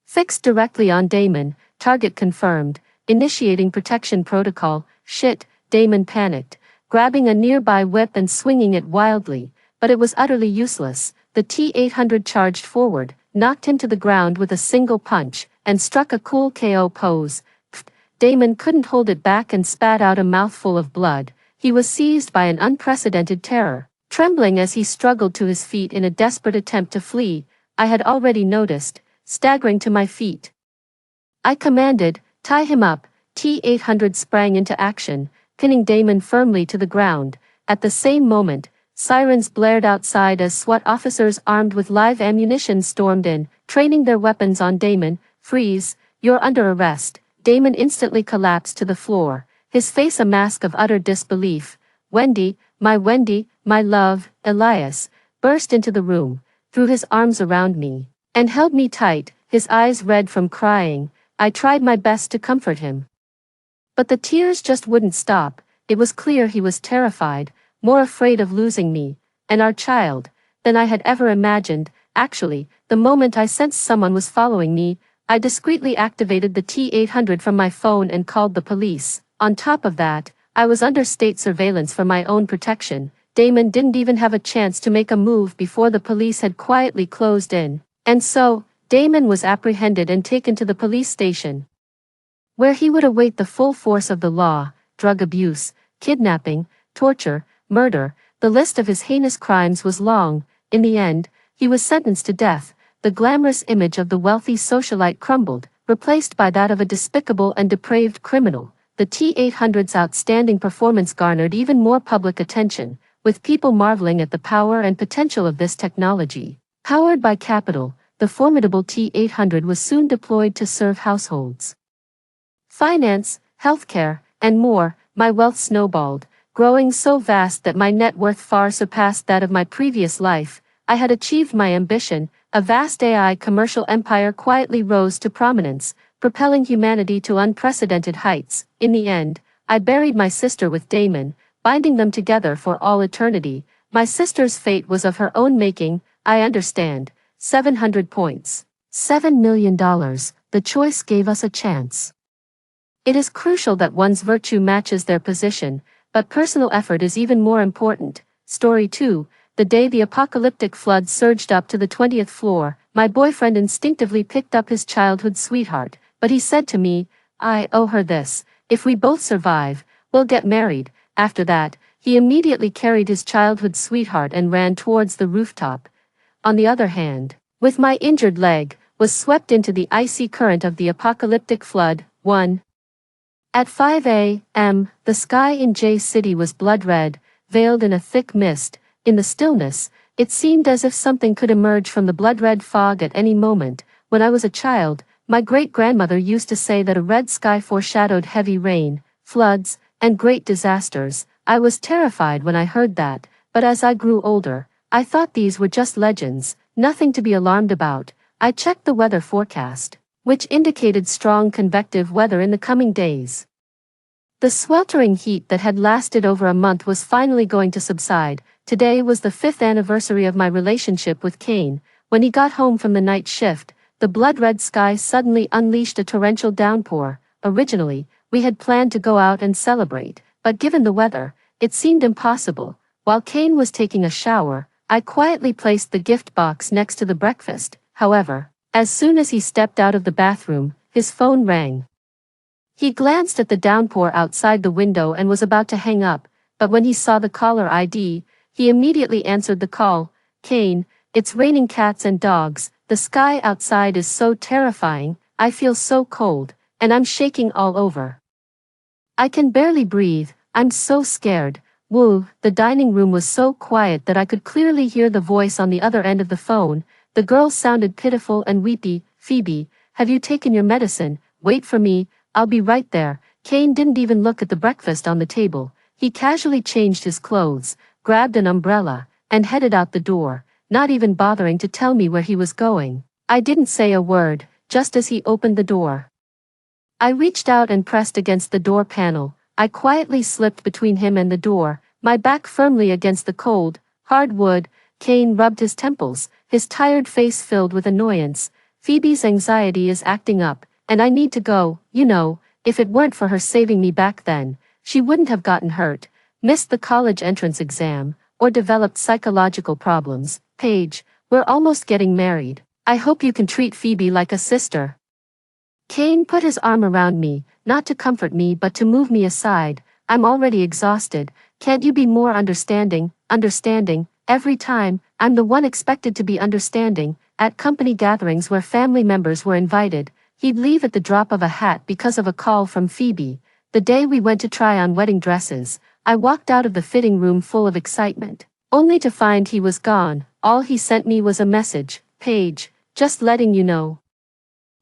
fixed directly on Damon. Target confirmed. Initiating protection protocol. "Shit," Damon panicked, grabbing a nearby whip and swinging it wildly, but it was utterly useless. The T-800 charged forward, knocked him to the ground with a single punch, and struck a cool KO pose. Pfft. Damon couldn't hold it back and spat out a mouthful of blood. He was seized by an unprecedented terror, trembling as he struggled to his feet in a desperate attempt to flee. I had already noticed. Staggering to my feet, I commanded, "Tie him up." T-800 sprang into action, pinning Damon firmly to the ground. At the same moment, sirens blared outside as SWAT officers armed with live ammunition stormed in, training their weapons on Damon. "Freeze, you're under arrest." Damon instantly collapsed to the floor, his face a mask of utter disbelief. Wendy, my love." Elias burst into the room, threw his arms around me, and held me tight, his eyes red from crying. I tried my best to comfort him, But the tears just wouldn't stop. It was clear he was terrified, more afraid of losing me, and our child, than I had ever imagined. Actually, the moment I sensed someone was following me, I discreetly activated the T-800 from my phone and called the police. On top of that, I was under state surveillance for my own protection. Damon didn't even have a chance to make a move before the police had quietly closed in. And so, Damon was apprehended and taken to the police station, where he would await the full force of the law: drug abuse, kidnapping, torture, murder. The list of his heinous crimes was long. In the end, he was sentenced to death. The glamorous image of the wealthy socialite crumbled, replaced by that of a despicable and depraved criminal. The T-800's outstanding performance garnered even more public attention, with people marveling at the power and potential of this technology. Powered by capital, the formidable T-800 was soon deployed to serve households, finance, healthcare, and more. My wealth snowballed, growing so vast that my net worth far surpassed that of my previous life. I had achieved my ambition. A vast AI commercial empire quietly rose to prominence, propelling humanity to unprecedented heights. In the end, I buried my sister with Damon, binding them together for all eternity. My sister's fate was of her own making. I understand. 700 points. $7 million. The choice gave us a chance. It is crucial that one's virtue matches their position, but personal effort is even more important. Story 2. The day the apocalyptic flood surged up to the 20th floor, my boyfriend instinctively picked up his childhood sweetheart, but he said to me, "I owe her this. If we both survive, we'll get married." After that, he immediately carried his childhood sweetheart and ran towards the rooftop. On the other hand, with my injured leg, was swept into the icy current of the apocalyptic flood. 1. At 5 a.m., the sky in J City was blood red, veiled in a thick mist. In the stillness, it seemed as if something could emerge from the blood-red fog at any moment. When I was a child, my great-grandmother used to say that a red sky foreshadowed heavy rain, floods, and great disasters. I was terrified when I heard that, but as I grew older, I thought these were just legends, nothing to be alarmed about. I checked the weather forecast, which indicated strong convective weather in the coming days. The sweltering heat that had lasted over a month was finally going to subside. Today was the 5th anniversary of my relationship with Kane. When he got home from the night shift, the blood-red sky suddenly unleashed a torrential downpour. Originally, we had planned to go out and celebrate, but given the weather, it seemed impossible. While Kane was taking a shower, I quietly placed the gift box next to the breakfast. However, as soon as he stepped out of the bathroom, his phone rang. He glanced at the downpour outside the window and was about to hang up, but when he saw the caller ID, he immediately answered the call. "Kane, it's raining cats and dogs. The sky outside is so terrifying. I feel so cold, and I'm shaking all over. I can barely breathe. I'm so scared." Woo. The dining room was so quiet that I could clearly hear the voice on the other end of the phone. The girl sounded pitiful and weepy. "Phoebe, have you taken your medicine? Wait for me. I'll be right there." Kane didn't even look at the breakfast on the table. He casually changed his clothes, grabbed an umbrella, and headed out the door, not even bothering to tell me where he was going. I didn't say a word. Just as he opened the door, I reached out and pressed against the door panel. I quietly slipped between him and the door, my back firmly against the cold, hard wood. Kane rubbed his temples, his tired face filled with annoyance. "Phoebe's anxiety is acting up, and I need to go. You know, if it weren't for her saving me back then, she wouldn't have gotten hurt, missed the college entrance exam, or developed psychological problems. Paige, we're almost getting married. I hope you can treat Phoebe like a sister." Kane put his arm around me, not to comfort me but to move me aside. "I'm already exhausted. Can't you be more understanding?" "Understanding? Every time, I'm the one expected to be understanding." At company gatherings where family members were invited, he'd leave at the drop of a hat because of a call from Phoebe. The day we went to try on wedding dresses, I walked out of the fitting room full of excitement, only to find he was gone. All he sent me was a message: "Paige, just letting you know,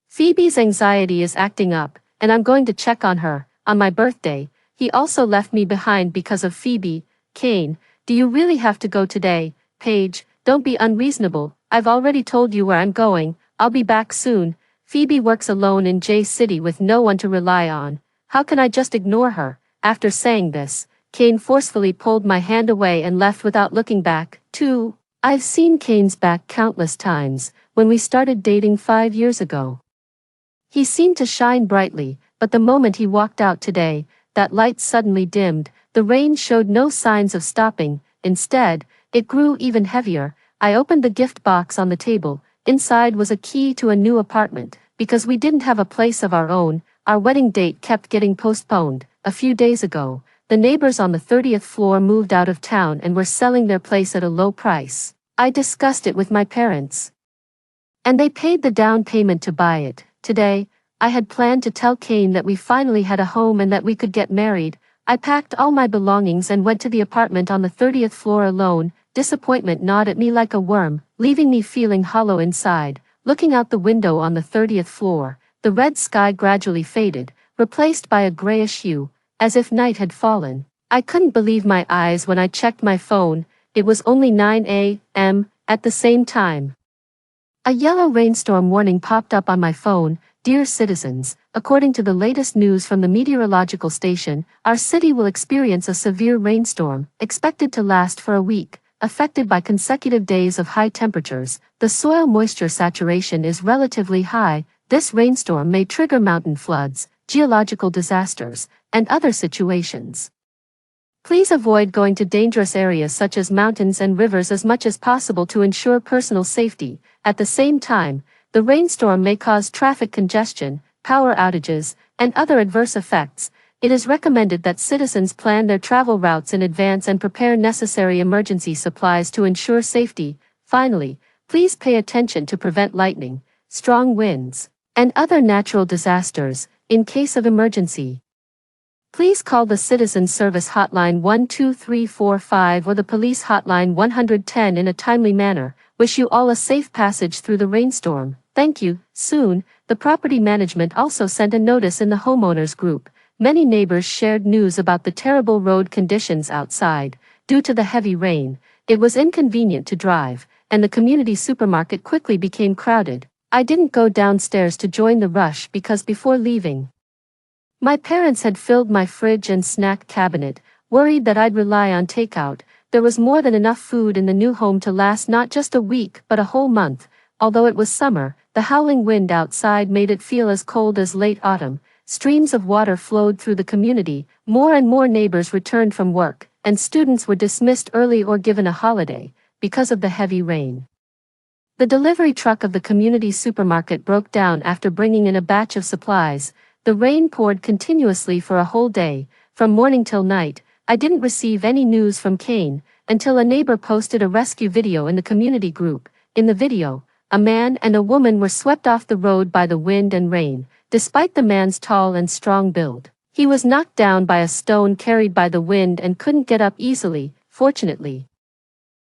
Phoebe's anxiety is acting up, and I'm going to check on her." On my birthday, he also left me behind because of Phoebe. "Kane, do you really have to go today?" "Paige, don't be unreasonable. I've already told you where I'm going. I'll be back soon." Phoebe works alone in J City with no one to rely on. How can I just ignore her? After saying this, Kane forcefully pulled my hand away and left without looking back. 2. I've seen Kane's back countless times, when we started dating 5 years ago. He seemed to shine brightly, but the moment he walked out today, that light suddenly dimmed. The rain showed no signs of stopping. Instead, it grew even heavier. I opened the gift box on the table. Inside was a key to a new apartment. Because we didn't have a place of our own, our wedding date kept getting postponed. A few days ago, the neighbors on the 30th floor moved out of town and were selling their place at a low price. I discussed it with my parents, and they paid the down payment to buy it. Today, I had planned to tell Kane that we finally had a home and that we could get married. I packed all my belongings and went to the apartment on the 30th floor alone. Disappointment gnawed at me like a worm, leaving me feeling hollow inside. Looking out the window on the 30th floor, the red sky gradually faded, replaced by a grayish hue, as if night had fallen. I couldn't believe my eyes when I checked my phone. It was only 9 a.m. At the same time, a yellow rainstorm warning popped up on my phone. Dear citizens, according to the latest news from the meteorological station, our city will experience a severe rainstorm, expected to last for a week. Affected by consecutive days of high temperatures, the soil moisture saturation is relatively high. This rainstorm may trigger mountain floods, geological disasters, and other situations. Please avoid going to dangerous areas such as mountains and rivers as much as possible to ensure personal safety. At the same time, the rainstorm may cause traffic congestion, power outages, and other adverse effects. It is recommended that citizens plan their travel routes in advance and prepare necessary emergency supplies to ensure safety. Finally, please pay attention to prevent lightning, strong winds, and other natural disasters, in case of emergency. Please call the Citizen Service Hotline 12345 or the Police Hotline 110 in a timely manner. Wish you all a safe passage through the rainstorm. Thank you. Soon, the property management also sent a notice in the homeowners group. Many neighbors shared news about the terrible road conditions outside. Due to the heavy rain, it was inconvenient to drive, and the community supermarket quickly became crowded. I didn't go downstairs to join the rush because before leaving, my parents had filled my fridge and snack cabinet, worried that I'd rely on takeout. There was more than enough food in the new home to last not just a week but a whole month. Although it was summer, the howling wind outside made it feel as cold as late autumn. Streams of water flowed through the community. More and more neighbors returned from work, and students were dismissed early or given a holiday because of the heavy rain. The delivery truck of the community supermarket broke down after bringing in a batch of supplies. The rain poured continuously for a whole day, from morning till night. I didn't receive any news from Kane until a neighbor posted a rescue video in the community group. In the video, a man and a woman were swept off the road by the wind and rain. Despite the man's tall and strong build, he was knocked down by a stone carried by the wind and couldn't get up easily. Fortunately,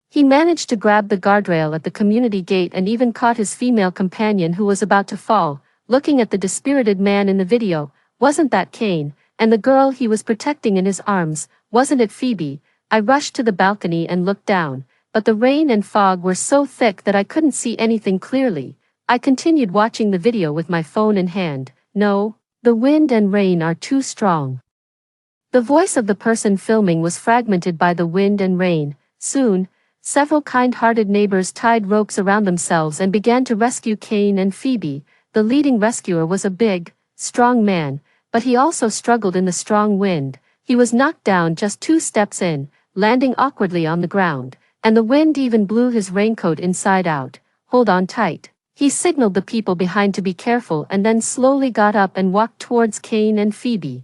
he managed to grab the guardrail at the community gate and even caught his female companion who was about to fall. Looking at the dispirited man in the video, wasn't that Kane? And the girl he was protecting in his arms, wasn't it Phoebe? I rushed to the balcony and looked down, but the rain and fog were so thick that I couldn't see anything clearly. I continued watching the video with my phone in hand. No, the wind and rain are too strong. The voice of the person filming was fragmented by the wind and rain. Soon, several kind-hearted neighbors tied ropes around themselves and began to rescue Kane and Phoebe. The leading rescuer was a big, strong man, but he also struggled in the strong wind. He was knocked down just 2 steps in, landing awkwardly on the ground, and the wind even blew his raincoat inside out. Hold on tight. He signaled the people behind to be careful and then slowly got up and walked towards Kane and Phoebe.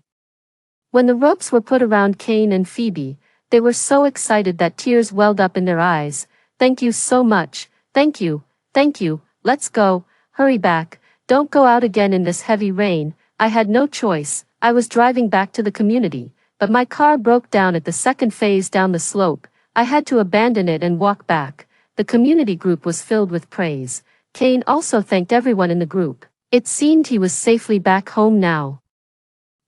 When the ropes were put around Kane and Phoebe, they were so excited that tears welled up in their eyes. Thank you so much. Thank you. Thank you. Let's go. Hurry back. Don't go out again in this heavy rain. I had no choice. I was driving back to the community, but my car broke down at the second phase down the slope. I had to abandon it and walk back. The community group was filled with praise. Kane also thanked everyone in the group. It seemed he was safely back home now.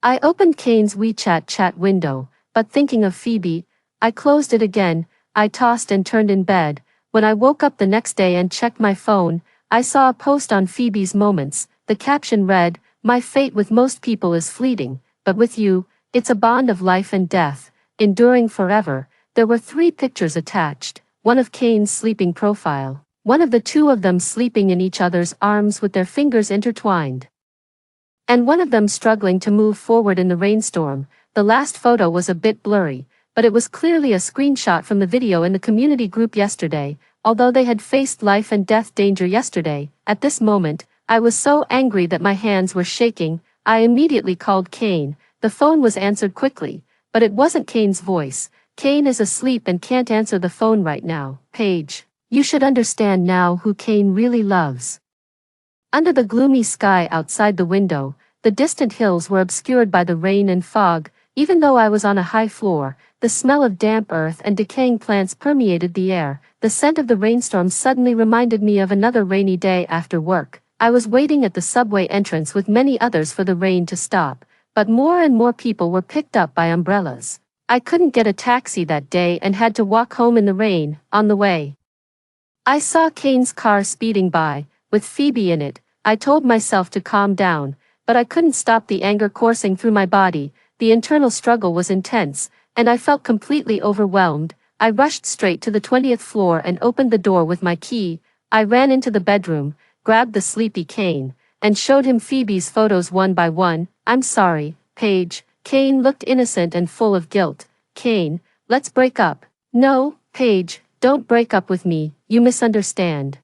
I opened Kane's WeChat chat window, but thinking of Phoebe, I closed it again. I tossed and turned in bed. When I woke up the next day and checked my phone, I saw a post on Phoebe's moments. The caption read, "My fate with most people is fleeting, but but with you, it's a bond of life and death, enduring forever. There were 3 pictures attached, one of Kane's sleeping profile, one of the 2 of them sleeping in each other's arms with their fingers intertwined, and one of them struggling to move forward in the rainstorm. The last photo was a bit blurry, but it was clearly a screenshot from the video in the community group yesterday. Although they had faced life and death danger yesterday, at this moment, I was so angry that my hands were shaking. I immediately called Kane. The phone was answered quickly, but it wasn't Kane's voice. Kane is asleep and can't answer the phone right now. Paige, you should understand now who Kane really loves. Under the gloomy sky outside the window, the distant hills were obscured by the rain and fog. Even though I was on a high floor, the smell of damp earth and decaying plants permeated the air. The scent of the rainstorm suddenly reminded me of another rainy day after work. I was waiting at the subway entrance with many others for the rain to stop, but more and more people were picked up by umbrellas. I couldn't get a taxi that day and had to walk home in the rain. On the way, I saw Kane's car speeding by, with Phoebe in it. I told myself to calm down, but I couldn't stop the anger coursing through my body. The internal struggle was intense, and I felt completely overwhelmed. I rushed straight to the 20th floor and opened the door with my key. I ran into the bedroom, grabbed the sleepy Kane, and showed him Phoebe's photos one by one. I'm sorry, Paige. Kane looked innocent and full of guilt. Kane, let's break up. No, Paige, don't break up with me, you misunderstand.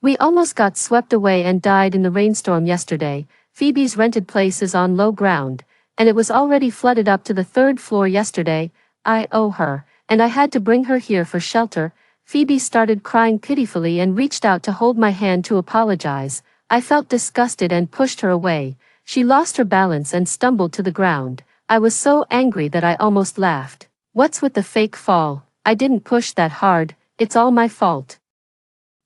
We almost got swept away and died in the rainstorm yesterday. Phoebe's rented place is on low ground, and it was already flooded up to the 3rd floor yesterday. I owe her, and I had to bring her here for shelter. Phoebe started crying pitifully and reached out to hold my hand to apologize. I felt disgusted and pushed her away. She lost her balance and stumbled to the ground. I was so angry that I almost laughed. What's with the fake fall? I didn't push that hard, it's all my fault.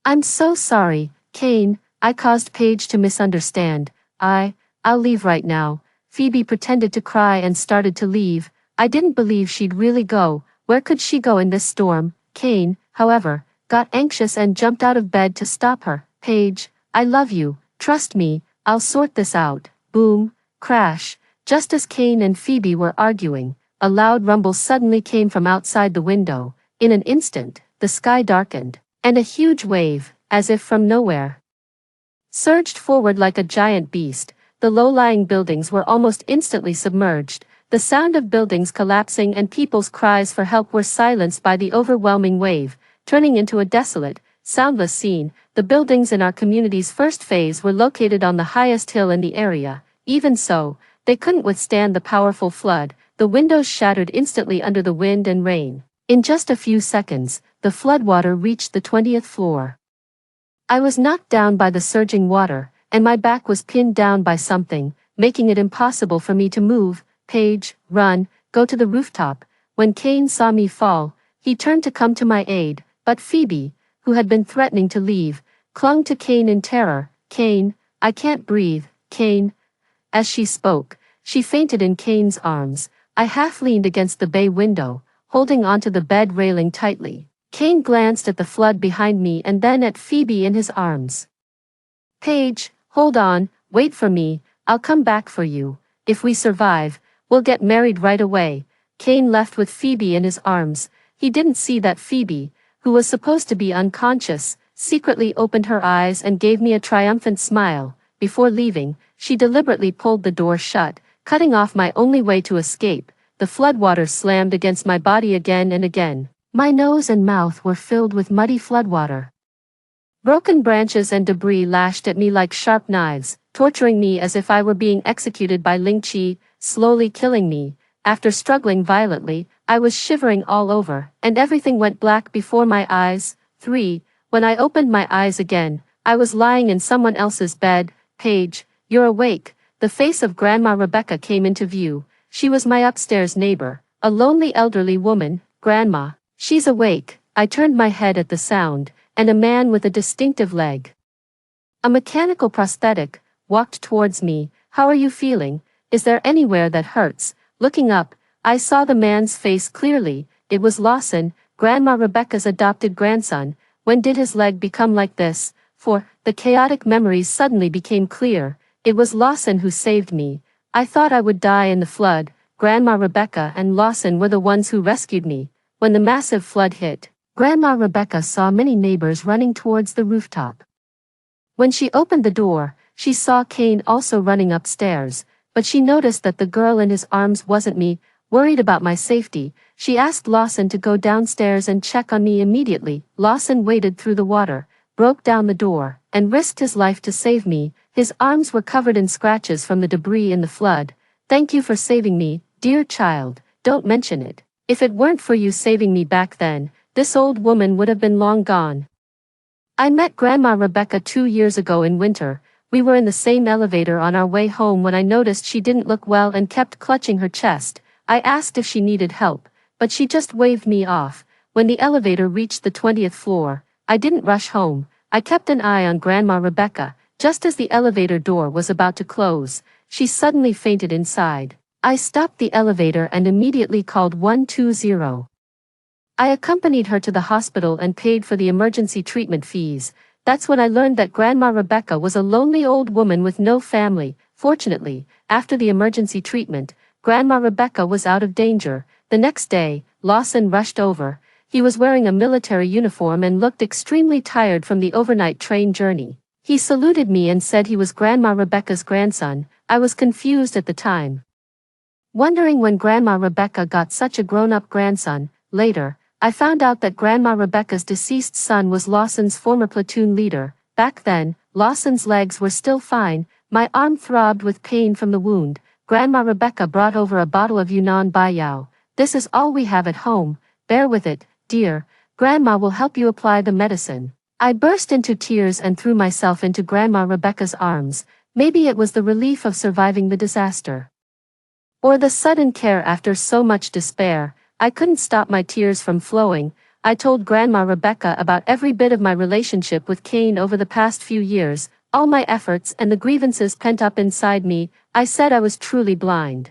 I'm so sorry, Kane, I caused Paige to misunderstand. I'll leave right now. Phoebe pretended to cry and started to leave. I didn't believe she'd really go. Where could she go in this storm? Kane, however, got anxious and jumped out of bed to stop her. Paige, I love you, trust me, I'll sort this out. Boom, crash. Just as Kane and Phoebe were arguing, a loud rumble suddenly came from outside the window. In an instant, the sky darkened, and a huge wave, as if from nowhere, surged forward like a giant beast. The low-lying buildings were almost instantly submerged. The sound of buildings collapsing and people's cries for help were silenced by the overwhelming wave, turning into a desolate, soundless scene. The buildings in our community's first phase were located on the highest hill in the area. Even so, they couldn't withstand the powerful flood. The windows shattered instantly under the wind and rain. In just a few seconds, the floodwater reached the 20th floor. I was knocked down by the surging water, and my back was pinned down by something, making it impossible for me to move. Paige, run, go to the rooftop. When Kane saw me fall, he turned to come to my aid, but Phoebe, who had been threatening to leave, clung to Kane in terror. Kane, I can't breathe, Kane. As she spoke, she fainted in Kane's arms. I half leaned against the bay window, holding onto the bed railing tightly. Kane glanced at the flood behind me and then at Phoebe in his arms. Paige, hold on, wait for me, I'll come back for you. If we survive, we'll get married right away. Kane left with Phoebe in his arms. He didn't see that Phoebe, who was supposed to be unconscious, secretly opened her eyes and gave me a triumphant smile. Before leaving, she deliberately pulled the door shut, cutting off my only way to escape. The floodwater slammed against my body again and again. My nose and mouth were filled with muddy floodwater. Broken branches and debris lashed at me like sharp knives, torturing me as if I were being executed by Ling Chi, slowly killing me. After struggling violently, I was shivering all over, and everything went black before my eyes. 3. When I opened my eyes again, I was lying in someone else's bed. Paige, you're awake. The face of Grandma Rebecca came into view. She was my upstairs neighbor, a lonely elderly woman. Grandma, she's awake. I turned my head at the sound, and a man with a distinctive leg, a mechanical prosthetic, walked towards me. How are you feeling? Is there anywhere that hurts? Looking up, I saw the man's face clearly. It was Lawson, Grandma Rebecca's adopted grandson. When did his leg become like this? For the chaotic memories suddenly became clear. It was Lawson who saved me. I thought I would die in the flood. Grandma Rebecca and Lawson were the ones who rescued me. When the massive flood hit, Grandma Rebecca saw many neighbors running towards the rooftop. When she opened the door, she saw Kane also running upstairs, but she noticed that the girl in his arms wasn't me. Worried about my safety, she asked Lawson to go downstairs and check on me immediately. Lawson waded through the water, broke down the door, and risked his life to save me. His arms were covered in scratches from the debris in the flood. Thank you for saving me, dear child, don't mention it. If it weren't for you saving me back then, this old woman would have been long gone. I met Grandma Rebecca 2 years ago in winter. We were in the same elevator on our way home when I noticed she didn't look well and kept clutching her chest. I asked if she needed help, but she just waved me off. When the elevator reached the 20th floor, I didn't rush home. I kept an eye on Grandma Rebecca. Just as the elevator door was about to close, she suddenly fainted inside. I stopped the elevator and immediately called 120. I accompanied her to the hospital and paid for the emergency treatment fees. That's when I learned that Grandma Rebecca was a lonely old woman with no family. Fortunately, after the emergency treatment, Grandma Rebecca was out of danger. The next day, Lawson rushed over. He was wearing a military uniform and looked extremely tired from the overnight train journey. He saluted me and said he was Grandma Rebecca's grandson. I was confused at the time, wondering when Grandma Rebecca got such a grown-up grandson. Later, I found out that Grandma Rebecca's deceased son was Lawson's former platoon leader. Back then, Lawson's legs were still fine. My arm throbbed with pain from the wound. Grandma Rebecca brought over a bottle of Yunnan Baiyao. This is all we have at home. Bear with it, dear. Grandma will help you apply the medicine. I burst into tears and threw myself into Grandma Rebecca's arms. Maybe it was the relief of surviving the disaster, or the sudden care after so much despair. I couldn't stop my tears from flowing. I told Grandma Rebecca about every bit of my relationship with Kane over the past few years, all my efforts and the grievances pent up inside me. I said I was truly blind.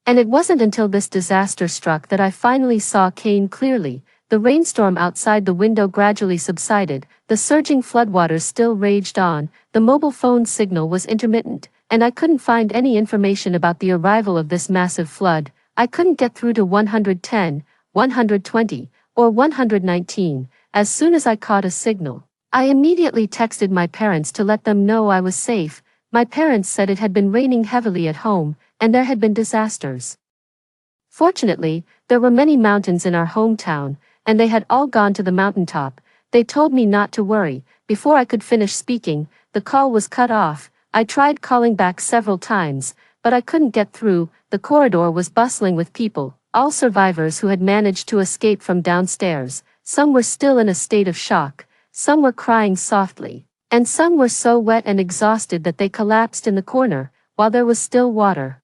And it wasn't until this disaster struck that I finally saw Kane clearly. The rainstorm outside the window gradually subsided, the surging floodwaters still raged on, the mobile phone signal was intermittent, and I couldn't find any information about the arrival of this massive flood. I couldn't get through to 110, 120, or 119. As soon as I caught a signal, I immediately texted my parents to let them know I was safe. My parents said it had been raining heavily at home, and there had been disasters. Fortunately, there were many mountains in our hometown, and they had all gone to the mountaintop. They told me not to worry. Before I could finish speaking, the call was cut off. I tried calling back several times, but I couldn't get through. The corridor was bustling with people, all survivors who had managed to escape from downstairs. Some were still in a state of shock, some were crying softly, and some were so wet and exhausted that they collapsed in the corner, while there was still water.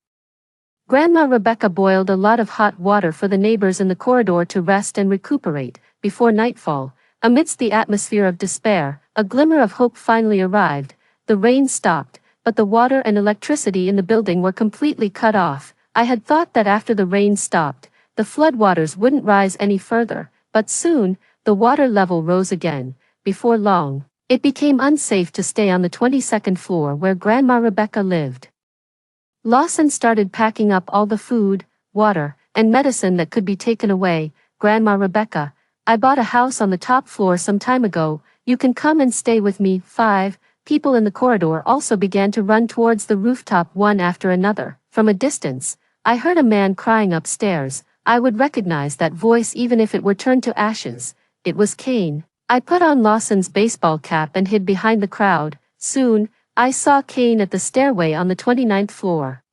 Grandma Rebecca boiled a lot of hot water for the neighbors in the corridor to rest and recuperate. Before nightfall, amidst the atmosphere of despair, a glimmer of hope finally arrived. The rain stopped, but the water and electricity in the building were completely cut off. I had thought that after the rain stopped, the floodwaters wouldn't rise any further, but soon, the water level rose again. Before long, it became unsafe to stay on the 22nd floor where Grandma Rebecca lived. Lawson started packing up all the food, water, and medicine that could be taken away. Grandma Rebecca, I bought a house on the top floor some time ago. You can come and stay with me. 5 people in the corridor also began to run towards the rooftop one after another. From a distance, I heard a man crying upstairs. I would recognize that voice even if it were turned to ashes. It was Kane. I put on Lawson's baseball cap and hid behind the crowd. Soon, I saw Kane at the stairway on the 29th floor.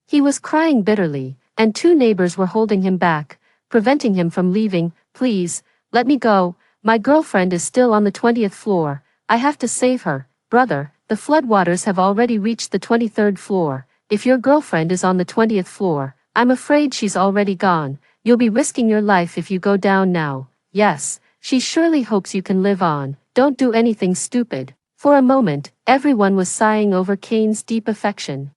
He was crying bitterly, and 2 neighbors were holding him back, preventing him from leaving. Please, let me go. My girlfriend is still on the 20th floor. I have to save her. Brother, the floodwaters have already reached the 23rd floor. If your girlfriend is on the 20th floor, I'm afraid she's already gone. You'll be risking your life if you go down now. Yes, she surely hopes you can live on. Don't do anything stupid. For a moment, everyone was sighing over Kane's deep affection.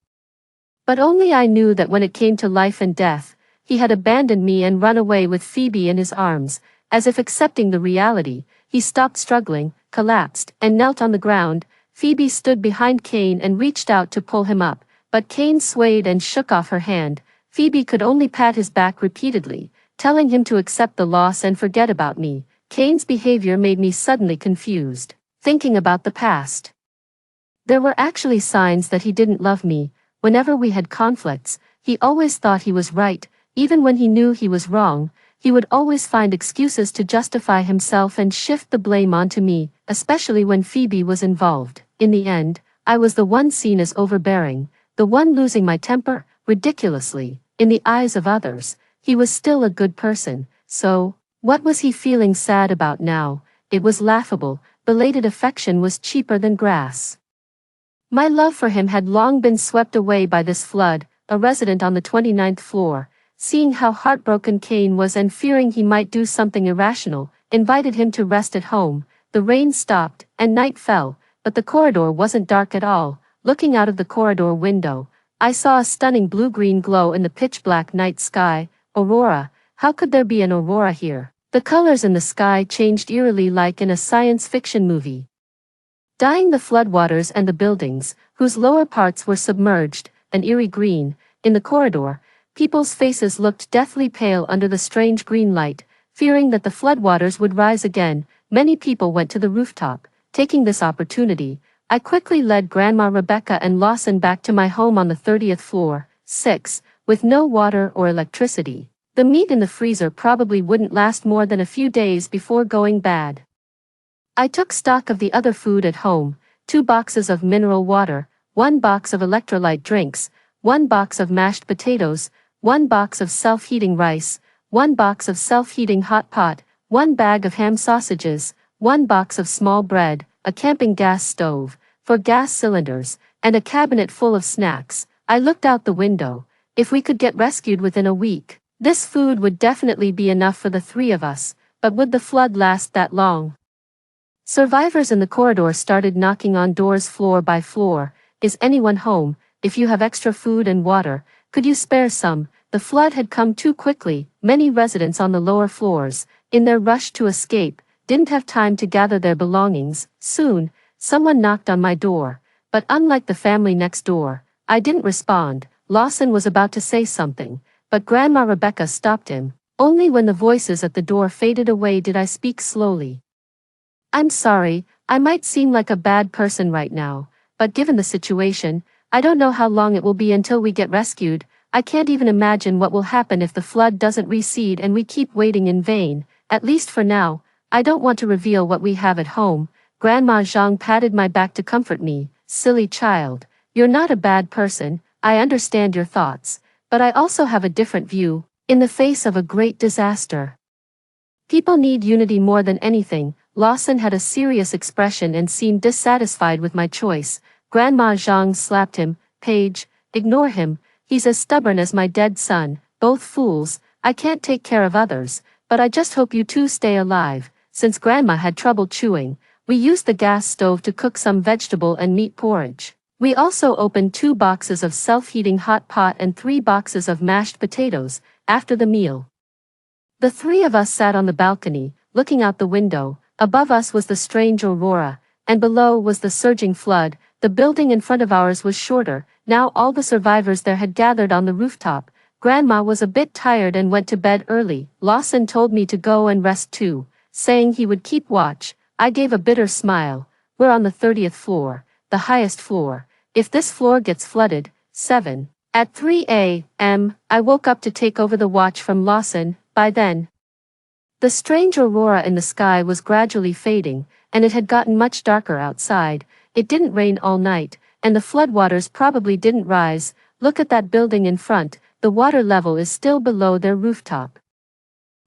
But only I knew that when it came to life and death, he had abandoned me and run away with Phoebe in his arms. As if accepting the reality, he stopped struggling, collapsed, and knelt on the ground. Phoebe stood behind Kane and reached out to pull him up, but Cain swayed and shook off her hand. Phoebe could only pat his back repeatedly, telling him to accept the loss and forget about me. Cain's behavior made me suddenly confused, thinking about the past. There were actually signs that he didn't love me. Whenever we had conflicts, he always thought he was right, even when he knew he was wrong. He would always find excuses to justify himself and shift the blame onto me, especially when Phoebe was involved. In the end, I was the one seen as overbearing, the one losing my temper, ridiculously. In the eyes of others, he was still a good person, so, what was he feeling sad about now? It was laughable. Belated affection was cheaper than grass. My love for him had long been swept away by this flood. A resident on the 29th floor, seeing how heartbroken Cain was and fearing he might do something irrational, invited him to rest at home. The rain stopped, and night fell, but the corridor wasn't dark at all. Looking out of the corridor window, I saw a stunning blue-green glow in the pitch-black night sky. Aurora. How could there be an aurora here? The colors in the sky changed eerily like in a science fiction movie, dyeing the floodwaters and the buildings, whose lower parts were submerged, an eerie green. In the corridor, people's faces looked deathly pale under the strange green light, fearing that the floodwaters would rise again. Many people went to the rooftop. Taking this opportunity, I quickly led Grandma Rebecca and Lawson back to my home on the 30th floor, 6, with no water or electricity. The meat in the freezer probably wouldn't last more than a few days before going bad. I took stock of the other food at home: 2 boxes of mineral water, 1 box of electrolyte drinks, 1 box of mashed potatoes, 1 box of self-heating rice, 1 box of self-heating hot pot, 1 bag of ham sausages, 1 box of small bread, a camping gas stove, 4 gas cylinders, and a cabinet full of snacks. I looked out the window. If we could get rescued within a week, this food would definitely be enough for the 3 of us, but would the flood last that long? Survivors in the corridor started knocking on doors floor by floor. Is anyone home? If you have extra food and water, could you spare some? The flood had come too quickly. Many residents on the lower floors, in their rush to escape, didn't have time to gather their belongings. Soon, someone knocked on my door, but unlike the family next door, I didn't respond. Lawson was about to say something, but Grandma Rebecca stopped him. Only when the voices at the door faded away did I speak slowly. I'm sorry, I might seem like a bad person right now, but given the situation, I don't know how long it will be until we get rescued. I can't even imagine what will happen if the flood doesn't recede and we keep waiting in vain. At least for now, I don't want to reveal what we have at home. Grandma Zhang patted my back to comfort me. Silly child, you're not a bad person. I understand your thoughts, but I also have a different view. In the face of a great disaster, people need unity more than anything. Lawson had a serious expression and seemed dissatisfied with my choice. Grandma Zhang slapped him. Paige, ignore him. He's as stubborn as my dead son. Both fools. I can't take care of others, but I just hope you two stay alive. Since Grandma had trouble chewing, we used the gas stove to cook some vegetable and meat porridge. We also opened 2 boxes of self-heating hot pot and 3 boxes of mashed potatoes. After the meal, the 3 of us sat on the balcony, looking out the window. Above us was the strange aurora, and below was the surging flood. The building in front of ours was shorter. Now all the survivors there had gathered on the rooftop. Grandma was a bit tired and went to bed early. Lawson told me to go and rest too, saying he would keep watch. I gave a bitter smile. We're on the 30th floor, the highest floor. If this floor gets flooded, 7. At 3 a.m., I woke up to take over the watch from Lawson. By then, the strange aurora in the sky was gradually fading, and it had gotten much darker outside. It didn't rain all night, and the floodwaters probably didn't rise. Look at that building in front. The water level is still below their rooftop,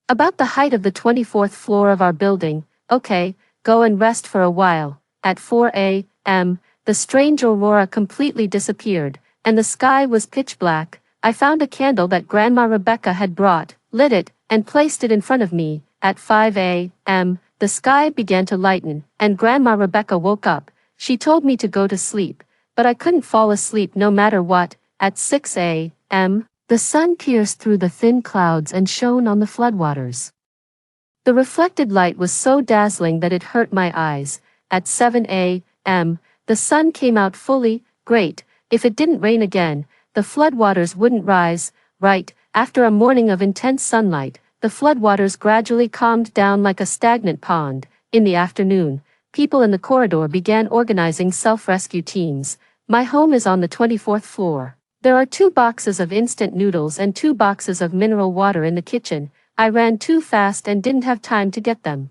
about the height of the 24th floor of our building. Okay, go and rest for a while. At 4 a.m., the strange aurora completely disappeared, and the sky was pitch black. I found a candle that Grandma Rebecca had brought, lit it, and placed it in front of me. At 5 a.m., the sky began to lighten, and Grandma Rebecca woke up. She told me to go to sleep, but I couldn't fall asleep no matter what. At 6 a.m., the sun pierced through the thin clouds and shone on the floodwaters. The reflected light was so dazzling that it hurt my eyes. At 7 a.m., the sun came out fully. Great, If it didn't rain again, the floodwaters wouldn't rise, right? After a morning of intense sunlight, the floodwaters gradually calmed down like a stagnant pond. In the afternoon, people in the corridor began organizing self-rescue teams. My home is on the 24th floor. There are 2 boxes of instant noodles and 2 boxes of mineral water in the kitchen. I ran too fast and didn't have time to get them.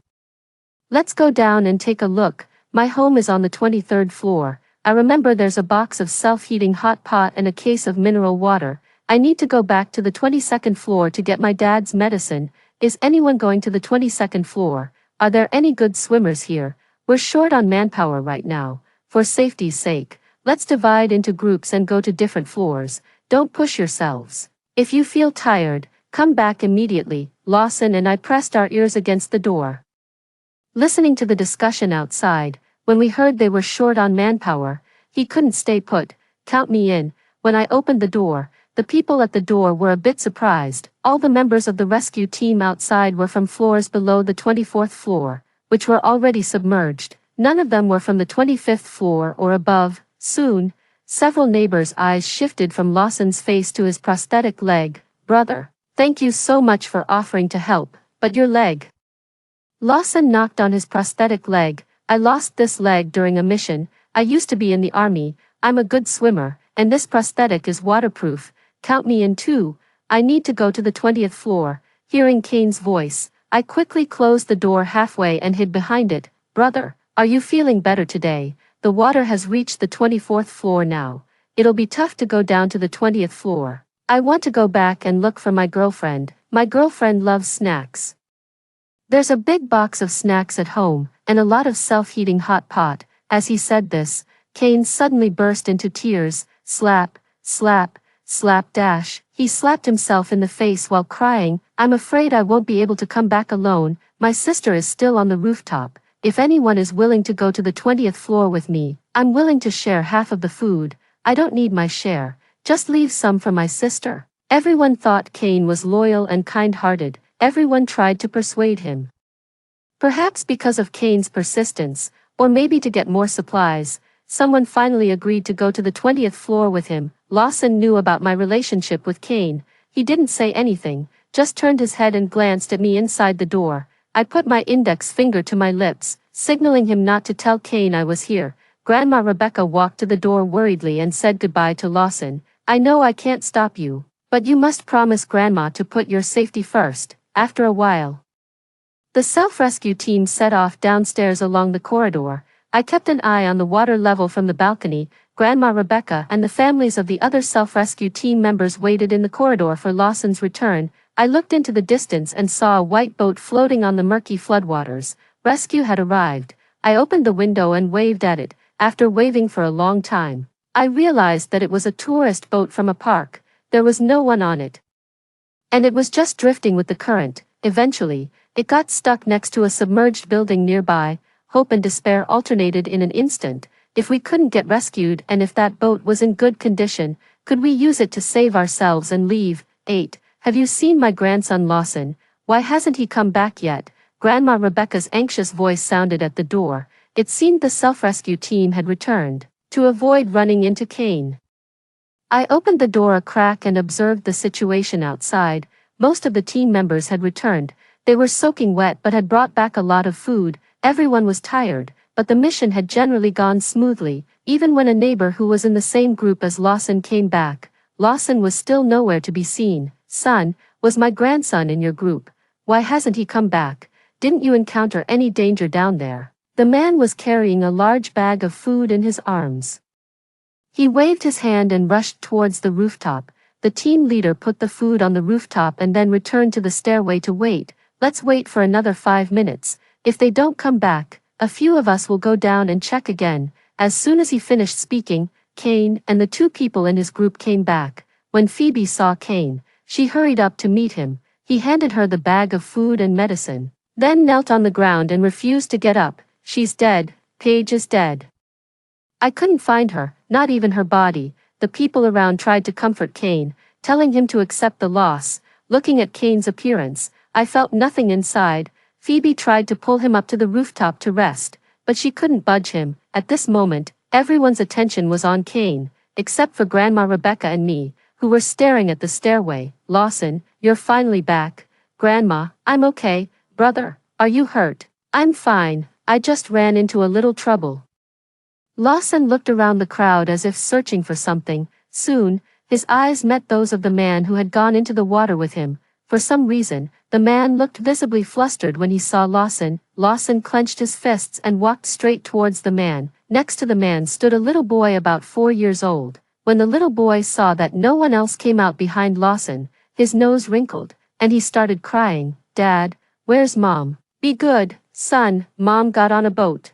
Let's go down and take a look. My home is on the 23rd floor. I remember there's a box of self-heating hot pot and a case of mineral water. I need to go back to the 22nd floor to get my dad's medicine. Is anyone going to the 22nd floor? Are there any good swimmers here? We're short on manpower right now. For safety's sake, let's divide into groups and go to different floors. Don't push yourselves. If you feel tired, come back immediately. Lawson and I pressed our ears against the door, listening to the discussion outside. When we heard they were short on manpower, he couldn't stay put. Count me in. When I opened the door, the people at the door were a bit surprised. All the members of the rescue team outside were from floors below the 24th floor, which were already submerged. None of them were from the 25th floor or above. Soon, several neighbors' eyes shifted from Lawson's face to his prosthetic leg. Brother, thank you so much for offering to help, but your leg. Lawson knocked on his prosthetic leg. I lost this leg during a mission. I used to be in the army. I'm a good swimmer, and this prosthetic is waterproof. Count me in too. I need to go to the 20th floor. Hearing Kane's voice, I quickly closed the door halfway and hid behind it. Brother, are you feeling better today? The water has reached the 24th floor now. It'll be tough to go down to the 20th floor. I want to go back and look for my girlfriend. My girlfriend loves snacks. There's a big box of snacks at home, and a lot of self-heating hot pot. As he said this, Kane suddenly burst into tears. Slap, slap, slap dash. He slapped himself in the face while crying. I'm afraid I won't be able to come back alone. My sister is still on the rooftop. If anyone is willing to go to the 20th floor with me, I'm willing to share half of the food. I don't need my share. Just leave some for my sister. Everyone thought Kane was loyal and kind-hearted. Everyone tried to persuade him. Perhaps because of Kane's persistence, or maybe to get more supplies, someone finally agreed to go to the 20th floor with him. Lawson knew about my relationship with Kane. He didn't say anything, just turned his head and glanced at me inside the door. I put my index finger to my lips, signaling him not to tell Kane I was here. Grandma Rebecca walked to the door worriedly and said goodbye to Lawson. I know I can't stop you, but you must promise Grandma to put your safety first. After a while, the self-rescue team set off downstairs along the corridor. I kept an eye on the water level from the balcony. Grandma Rebecca and the families of the other self-rescue team members waited in the corridor for Lawson's return. I looked into the distance and saw a white boat floating on the murky floodwaters. Rescue had arrived. I opened the window and waved at it. After waving for a long time, I realized that it was a tourist boat from a park. There was no one on it, and it was just drifting with the current. Eventually, it got stuck next to a submerged building nearby. Hope and despair alternated in an instant. If we couldn't get rescued and if that boat was in good condition, could we use it to save ourselves and leave? 8. Have you seen my grandson Lawson? Why hasn't he come back yet? Grandma Rebecca's anxious voice sounded at the door. It seemed the self-rescue team had returned, to avoid running into Kane. I opened the door a crack and observed the situation outside. Most of the team members had returned. They were soaking wet but had brought back a lot of food. Everyone was tired, but the mission had generally gone smoothly. Even when a neighbor who was in the same group as Lawson came back, Lawson was still nowhere to be seen. Son, was my grandson in your group? Why hasn't he come back? Didn't you encounter any danger down there? The man was carrying a large bag of food in his arms. He waved his hand and rushed towards the rooftop. The team leader put the food on the rooftop and then returned to the stairway to wait. Let's wait for another 5 minutes. If they don't come back, a few of us will go down and check again. As soon as he finished speaking, Kane and the 2 people in his group came back. When Phoebe saw Kane, she hurried up to meet him. He handed her the bag of food and medicine, then knelt on the ground and refused to get up. She's dead. Paige is dead. I couldn't find her, not even her body. The people around tried to comfort Kane, telling him to accept the loss. Looking at Kane's appearance, I felt nothing inside. Phoebe tried to pull him up to the rooftop to rest, but she couldn't budge him. At this moment, everyone's attention was on Kane. except for Grandma Rebecca and me, who were staring at the stairway. Lawson, you're finally back. Grandma, I'm okay. Brother, are you hurt? I'm fine, I just ran into a little trouble. Lawson looked around the crowd as if searching for something. Soon, his eyes met those of the man who had gone into the water with him. For some reason, the man looked visibly flustered when he saw Lawson. Lawson clenched his fists and walked straight towards the man. Next to the man stood a little boy about 4 years old. When the little boy saw that no one else came out behind Lawson, his nose wrinkled, and he started crying. Dad, where's Mom? Be good, son, Mom got on a boat.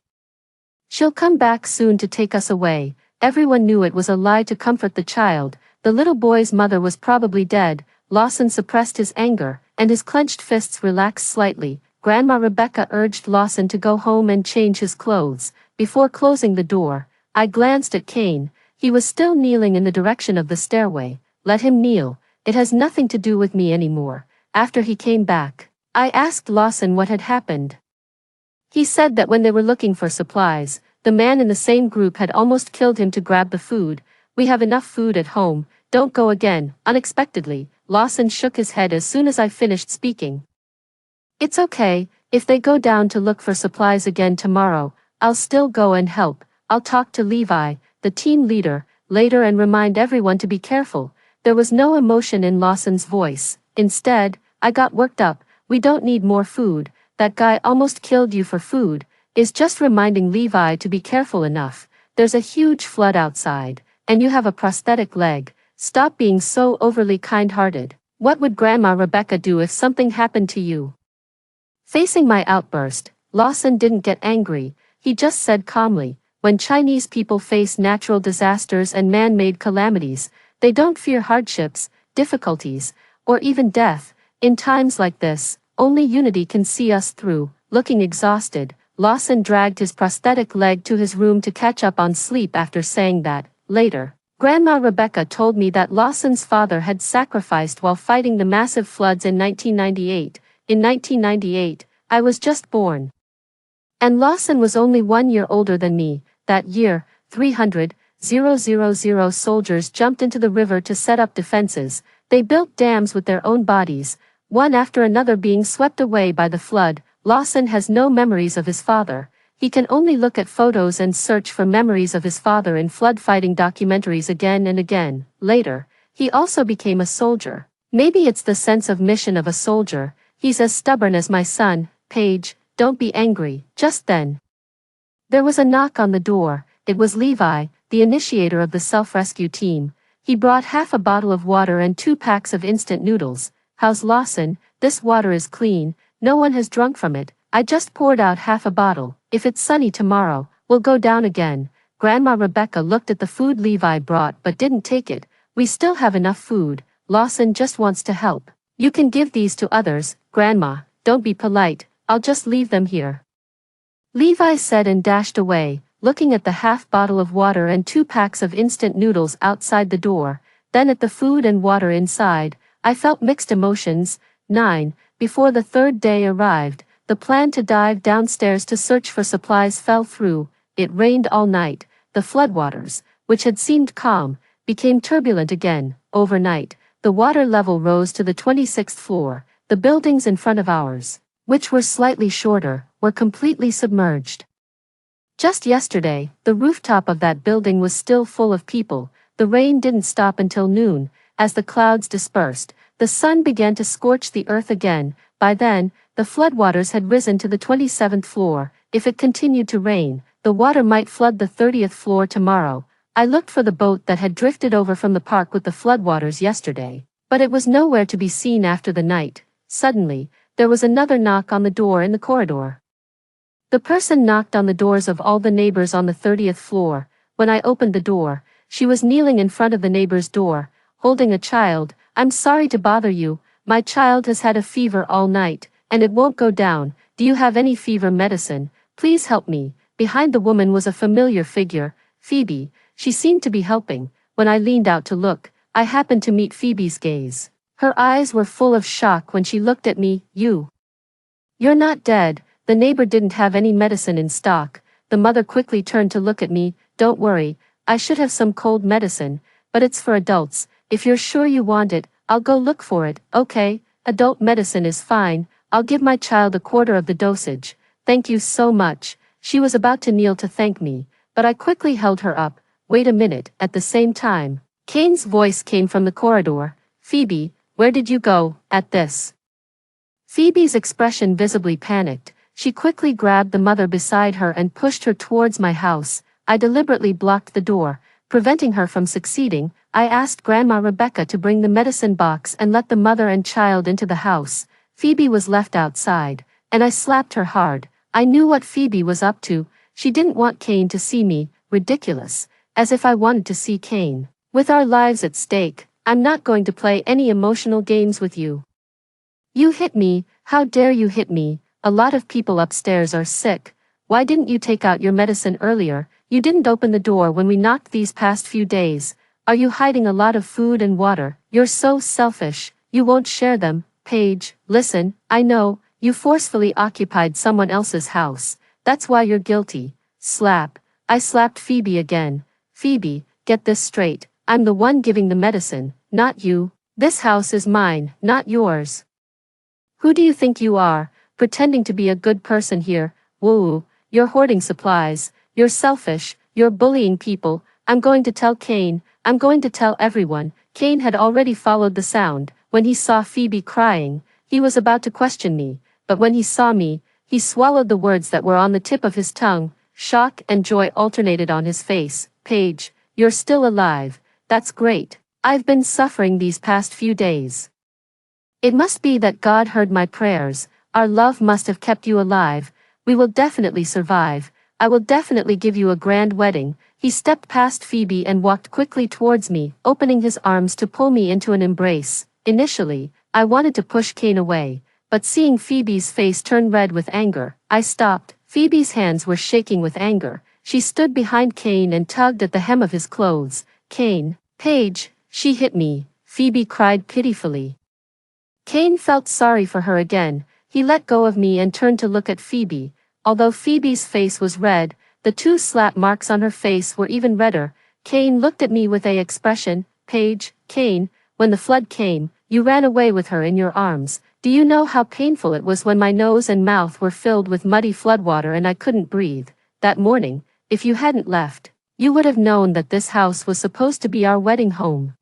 She'll come back soon to take us away. Everyone knew it was a lie to comfort the child. The little boy's mother was probably dead. Lawson suppressed his anger, and his clenched fists relaxed slightly. Grandma Rebecca urged Lawson to go home and change his clothes. Before closing the door, I glanced at Kane. He was still kneeling in the direction of the stairway. Let him kneel. It has nothing to do with me anymore. After he came back, I asked Lawson what had happened. He said that when they were looking for supplies, the man in the same group had almost killed him to grab the food. We have enough food at home, don't go again. Unexpectedly, Lawson shook his head as soon as I finished speaking. It's okay, if they go down to look for supplies again tomorrow, I'll still go and help. I'll talk to Levi, the team leader, later and remind everyone to be careful. There was no emotion in Lawson's voice. Instead, I got worked up. We don't need more food. That guy almost killed you for food, is just reminding Levi to be careful enough. There's a huge flood outside, and you have a prosthetic leg. Stop being so overly kind-hearted. What would Grandma Rebecca do if something happened to you? Facing my outburst, Lawson didn't get angry. He just said calmly, when Chinese people face natural disasters and man-made calamities, they don't fear hardships, difficulties, or even death. In times like this, only unity can see us through. Looking exhausted, Lawson dragged his prosthetic leg to his room to catch up on sleep after saying that. Later, Grandma Rebecca told me that Lawson's father had sacrificed while fighting the massive floods in 1998. In 1998, I was just born. And Lawson was only 1 year older than me. That year, 300,000 soldiers jumped into the river to set up defenses. They built dams with their own bodies, one after another being swept away by the flood. Lawson has no memories of his father. He can only look at photos and search for memories of his father in flood-fighting documentaries again and again. Later, he also became a soldier. Maybe it's the sense of mission of a soldier. He's as stubborn as my son. Paige, don't be angry. Just then, there was a knock on the door. It was Levi, the initiator of the self-rescue team. He brought half a bottle of water and 2 packs of instant noodles. How's Lawson? This water is clean. No one has drunk from it. I just poured out half a bottle. If it's sunny tomorrow, we'll go down again. Grandma Rebecca looked at the food Levi brought but didn't take it. We still have enough food. Lawson just wants to help. You can give these to others, Grandma. Don't be polite. I'll just leave them here. Levi said and dashed away, looking at the half bottle of water and 2 packs of instant noodles outside the door, then at the food and water inside. I felt mixed emotions. 9. Before the 3rd day arrived, the plan to dive downstairs to search for supplies fell through. It rained all night. The floodwaters, which had seemed calm, became turbulent again. Overnight, the water level rose to the 26th floor. The buildings in front of ours, which were slightly shorter, were completely submerged. Just yesterday, the rooftop of that building was still full of people. The rain didn't stop until noon. As the clouds dispersed, the sun began to scorch the earth again. By then, the floodwaters had risen to the 27th floor. If it continued to rain, the water might flood the 30th floor tomorrow. I looked for the boat that had drifted over from the park with the floodwaters yesterday, but it was nowhere to be seen after the night. Suddenly, there was another knock on the door in the corridor. The person knocked on the doors of all the neighbors on the 30th floor. When I opened the door, she was kneeling in front of the neighbor's door, holding a child. I'm sorry to bother you. My child has had a fever all night, and it won't go down. Do you have any fever medicine? Please help me. Behind the woman was a familiar figure, Phoebe. She seemed to be helping. When I leaned out to look, I happened to meet Phoebe's gaze. Her eyes were full of shock when she looked at me. You're not dead. The neighbor didn't have any medicine in stock. The mother quickly turned to look at me. Don't worry, I should have some cold medicine, but it's for adults. If you're sure you want it, I'll go look for it. Okay, adult medicine is fine. I'll give my child a quarter of the dosage. Thank you so much. She was about to kneel to thank me, but I quickly held her up. Wait a minute. At the same time, Kane's voice came from the corridor. Phoebe, where did you go? At this, Phoebe's expression visibly panicked. She quickly grabbed the mother beside her and pushed her towards my house. I deliberately blocked the door, preventing her from succeeding. I asked Grandma Rebecca to bring the medicine box and let the mother and child into the house. Phoebe was left outside, and I slapped her hard. I knew what Phoebe was up to. She didn't want Kane to see me. Ridiculous. As if I wanted to see Kane. With our lives at stake, I'm not going to play any emotional games with you. You hit me. How dare you hit me? A lot of people upstairs are sick. Why didn't you take out your medicine earlier? You didn't open the door when we knocked these past few days. Are you hiding a lot of food and water? You're so selfish. You won't share them. Paige, listen, I know, you forcefully occupied someone else's house. That's why you're guilty. Slap. I slapped Phoebe again. Phoebe, get this straight. I'm the one giving the medicine, not you. This house is mine, not yours. Who do you think you are, pretending to be a good person here? Woo, you're hoarding supplies, you're selfish, you're bullying people. I'm going to tell Kane, I'm going to tell everyone. Kane had already followed the sound. When he saw Phoebe crying, he was about to question me, but when he saw me, he swallowed the words that were on the tip of his tongue. Shock and joy alternated on his face. Paige, you're still alive. That's great. I've been suffering these past few days. It must be that God heard my prayers. Our love must have kept you alive. We will definitely survive. I will definitely give you a grand wedding. He stepped past Phoebe and walked quickly towards me, opening his arms to pull me into an embrace. Initially, I wanted to push Kane away, but seeing Phoebe's face turn red with anger, I stopped. Phoebe's hands were shaking with anger. She stood behind Kane and tugged at the hem of his clothes. Kane, Paige, she hit me, Phoebe cried pitifully. Kane felt sorry for her again. He let go of me and turned to look at Phoebe. Although Phoebe's face was red, the 2 slap marks on her face were even redder. Kane looked at me with an expression. Paige, Kane, when the flood came, you ran away with her in your arms. Do you know how painful it was when my nose and mouth were filled with muddy floodwater and I couldn't breathe? That morning, if you hadn't left, you would have known that this house was supposed to be our wedding home.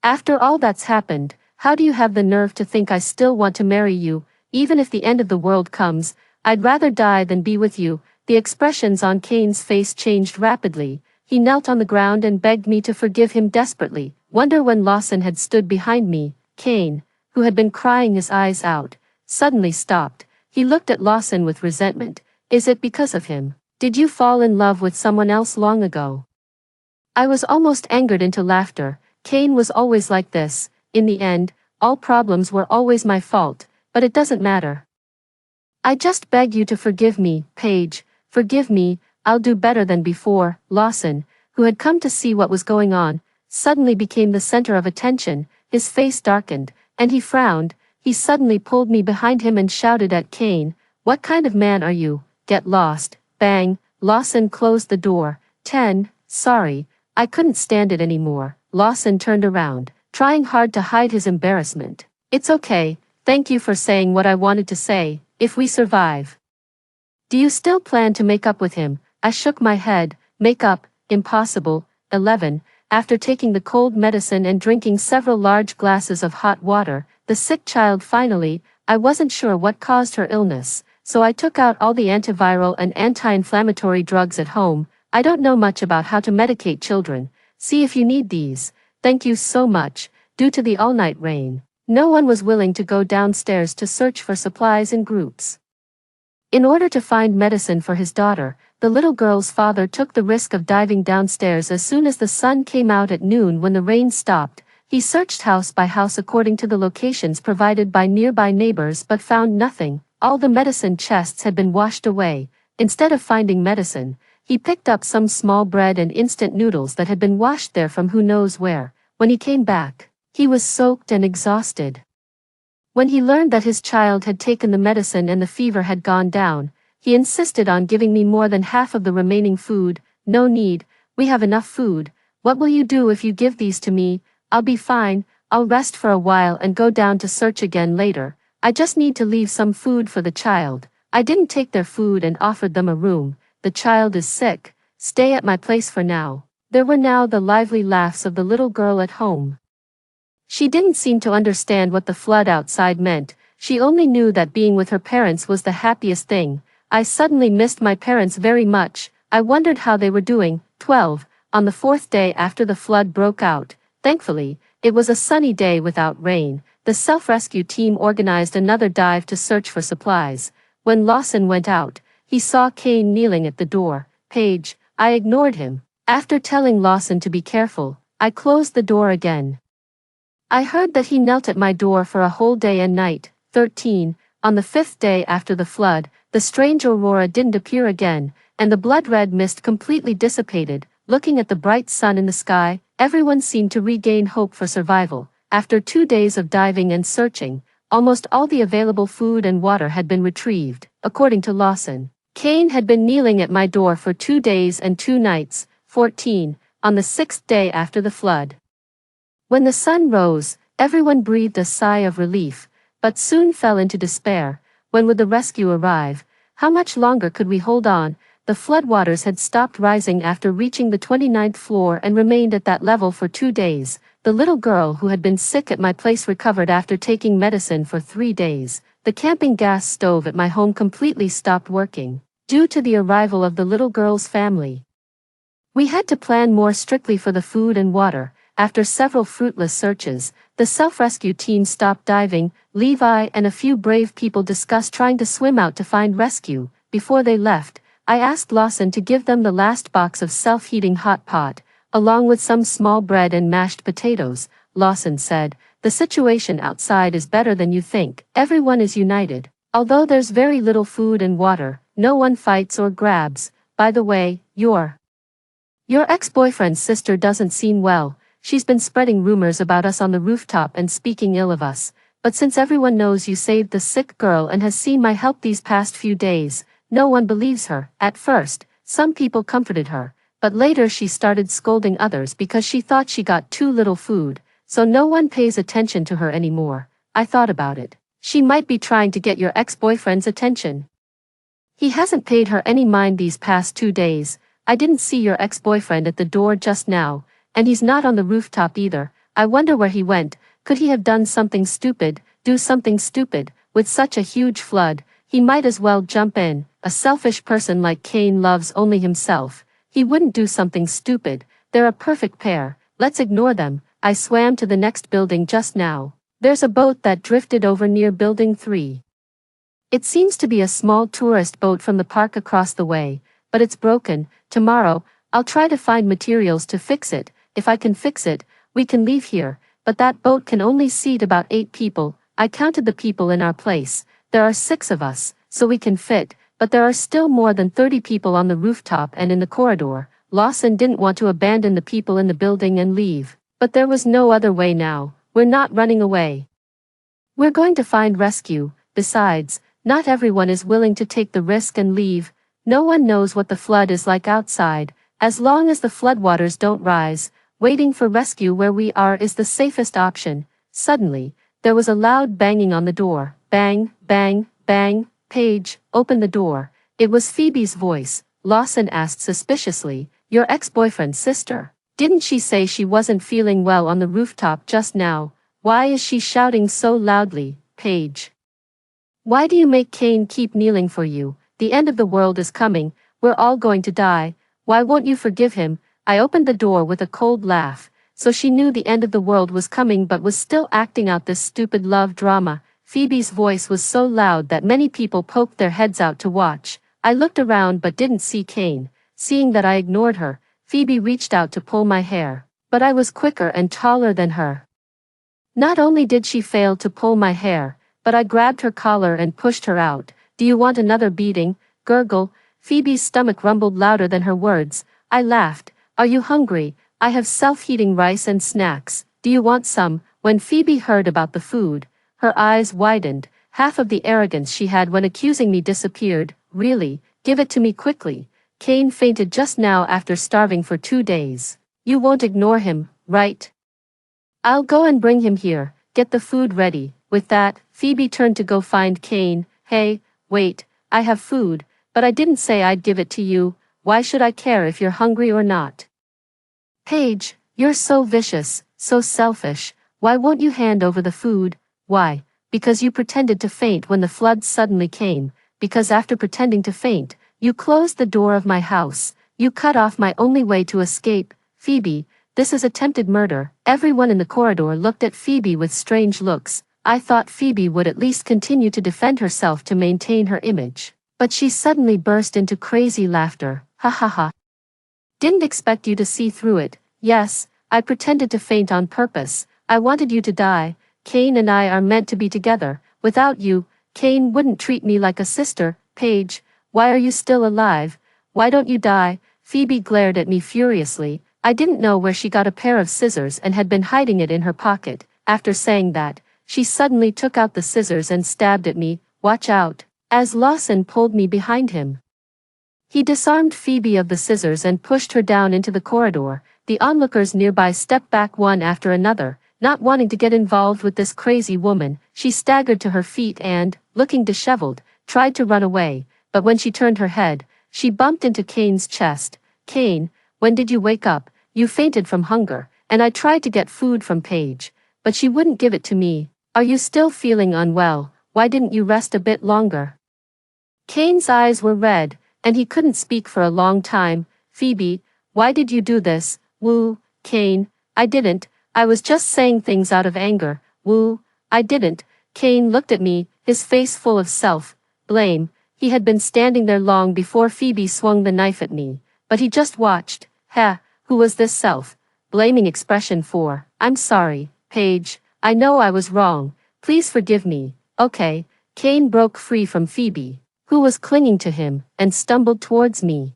After all that's happened, how do you have the nerve to think I still want to marry you? Even if the end of the world comes, I'd rather die than be with you. The expressions on Kane's face changed rapidly. He knelt on the ground and begged me to forgive him desperately. Wonder when Lawson had stood behind me. Kane, who had been crying his eyes out, suddenly stopped. He looked at Lawson with resentment. Is it because of him? Did you fall in love with someone else long ago? I was almost angered into laughter. Kane was always like this. In the end, all problems were always my fault, but it doesn't matter. I just beg you to forgive me, Paige. Forgive me, I'll do better than before. Lawson, who had come to see what was going on, suddenly became the center of attention. His face darkened, and he frowned. He suddenly pulled me behind him and shouted at Kane, "What kind of man are you? Get lost." Bang, Lawson closed the door. 10, sorry, I couldn't stand it anymore. Lawson turned around, trying hard to hide his embarrassment. It's okay, thank you for saying what I wanted to say. If we survive, do you still plan to make up with him? I shook my head. Make up? Impossible. 11. After taking the cold medicine and drinking several large glasses of hot water, the sick child finally, I wasn't sure what caused her illness, so I took out all the antiviral and anti-inflammatory drugs at home. I don't know much about how to medicate children. See if you need these. Thank you so much. Due to the all-night rain, no one was willing to go downstairs to search for supplies in groups. In order to find medicine for his daughter, the little girl's father took the risk of diving downstairs as soon as the sun came out at noon. When the rain stopped, he searched house by house according to the locations provided by nearby neighbors but found nothing. All the medicine chests had been washed away. Instead of finding medicine, he picked up some small bread and instant noodles that had been washed there from who knows where. When he came back, he was soaked and exhausted. When he learned that his child had taken the medicine and the fever had gone down, he insisted on giving me more than half of the remaining food. No need, We have enough food. What will you do if you give these to me? I'll be fine. I'll rest for a while and go down to search again later. I just need to leave some food for the child. I didn't take their food and offered them a room. The child is sick. Stay at my place for now. There were now the lively laughs of the little girl at home. She didn't seem to understand what the flood outside meant. She only knew that being with her parents was the happiest thing. I suddenly missed my parents very much. I wondered how they were doing. 12. On the 4th day after the flood broke out. Thankfully, it was a sunny day without rain. The self-rescue team organized another dive to search for supplies. When Lawson went out, he saw Kane kneeling at the door. Page, I ignored him. After telling Lawson to be careful, I closed the door again. I heard that he knelt at my door for a whole day and night. 13. On the 5th day after the flood, the strange aurora didn't appear again, and the blood-red mist completely dissipated. Looking at the bright sun in the sky, everyone seemed to regain hope for survival. After 2 days of diving and searching, almost all the available food and water had been retrieved, according to Lawson. Kane had been kneeling at my door for 2 days and 2 nights. 14. On the 6th day after the flood. When the sun rose, everyone breathed a sigh of relief, but soon fell into despair. When would the rescue arrive? How much longer could we hold on? The floodwaters had stopped rising after reaching the 29th floor and remained at that level for 2 days. The little girl who had been sick at my place recovered after taking medicine for 3 days. The camping gas stove at my home completely stopped working, due to the arrival of the little girl's family. We had to plan more strictly for the food and water. After several fruitless searches, the self-rescue team stopped diving. Levi and a few brave people discussed trying to swim out to find rescue. Before they left, I asked Lawson to give them the last box of self-heating hot pot, along with some small bread and mashed potatoes. Lawson said, "The situation outside is better than you think. Everyone is united. Although there's very little food and water, no one fights or grabs. By the way, your ex-boyfriend's sister doesn't seem well. She's been spreading rumors about us on the rooftop and speaking ill of us. But since everyone knows you saved the sick girl and has seen my help these past few days, no one believes her." At first, some people comforted her, but later she started scolding others because she thought she got too little food, so no one pays attention to her anymore. I thought about it. She might be trying to get your ex-boyfriend's attention. He hasn't paid her any mind these past 2 days. I didn't see your ex-boyfriend at the door just now, and he's not on the rooftop either. I wonder where he went. Could he have done something stupid? Do something stupid? With such a huge flood, he might as well jump in. A selfish person like Kane loves only himself. He wouldn't do something stupid. They're a perfect pair. Let's ignore them. I swam to the next building just now. There's a boat that drifted over near building 3. It seems to be a small tourist boat from the park across the way, but it's broken. Tomorrow, I'll try to find materials to fix it. If I can fix it, we can leave here, but that boat can only seat about 8 people. I counted the people in our place. There are 6 of us, so we can fit, but there are still more than 30 people on the rooftop and in the corridor. Lawson didn't want to abandon the people in the building and leave, but there was no other way now. We're not running away. We're going to find rescue. Besides, not everyone is willing to take the risk and leave. No one knows what the flood is like outside. As long as the floodwaters don't rise, waiting for rescue where we are is the safest option. Suddenly, there was a loud banging on the door. Bang, bang, bang. Paige, open the door. It was Phoebe's voice. Lawson asked suspiciously, "Your ex-boyfriend's sister? Didn't she say she wasn't feeling well on the rooftop just now? Why is she shouting so loudly?" Paige. "Why do you make Kane keep kneeling for you? The end of the world is coming. We're all going to die. Why won't you forgive him?" I opened the door with a cold laugh. So she knew the end of the world was coming but was still acting out this stupid love drama. Phoebe's voice was so loud that many people poked their heads out to watch. I looked around but didn't see Kane. Seeing that I ignored her, Phoebe reached out to pull my hair. But I was quicker and taller than her. Not only did she fail to pull my hair, but I grabbed her collar and pushed her out. "Do you want another beating?" Gurgle. Phoebe's stomach rumbled louder than her words. I laughed. "Are you hungry? I have self-heating rice and snacks. Do you want some?" When Phoebe heard about the food, her eyes widened. Half of the arrogance she had when accusing me disappeared. "Really? Give it to me quickly." Cain fainted just now after starving for 2 days. You won't ignore him, right? I'll go and bring him here, get the food ready." With that, Phoebe turned to go find Cain. "Hey, wait, I have food, but I didn't say I'd give it to you. Why should I care if you're hungry or not?" "Paige, you're so vicious, so selfish. Why won't you hand over the food?" "Why? Because you pretended to faint when the flood suddenly came. Because after pretending to faint, you closed the door of my house. You cut off my only way to escape." "Phoebe, this is attempted murder." Everyone in the corridor looked at Phoebe with strange looks. I thought Phoebe would at least continue to defend herself to maintain her image. But she suddenly burst into crazy laughter. "Ha ha ha. Didn't expect you to see through it. Yes, I pretended to faint on purpose. I wanted you to die. Cain and I are meant to be together. Without you, Cain wouldn't treat me like a sister." "Paige, why are you still alive? Why don't you die?" Phoebe glared at me furiously. I didn't know where she got a pair of scissors and had been hiding it in her pocket. After saying that, she suddenly took out the scissors and stabbed at me. "Watch out," as Lawson pulled me behind him. He disarmed Phoebe of the scissors and pushed her down into the corridor. The onlookers nearby stepped back one after another, not wanting to get involved with this crazy woman. She staggered to her feet and, looking disheveled, tried to run away, but when she turned her head, she bumped into Cain's chest. "Cain, when did you wake up? You fainted from hunger, and I tried to get food from Paige, but she wouldn't give it to me. Are you still feeling unwell? Why didn't you rest a bit longer?" Cain's eyes were red, and he couldn't speak for a long time. "Phoebe, why did you do this?" "Woo, Cain, I didn't. I was just saying things out of anger." "Woo, I didn't." Cain looked at me, his face full of self-blame. He had been standing there long before Phoebe swung the knife at me, but he just watched. Who was this self-blaming expression for? "I'm sorry, Paige. I know I was wrong. Please forgive me." "Okay." Cain broke free from Phoebe, who was clinging to him, and stumbled towards me.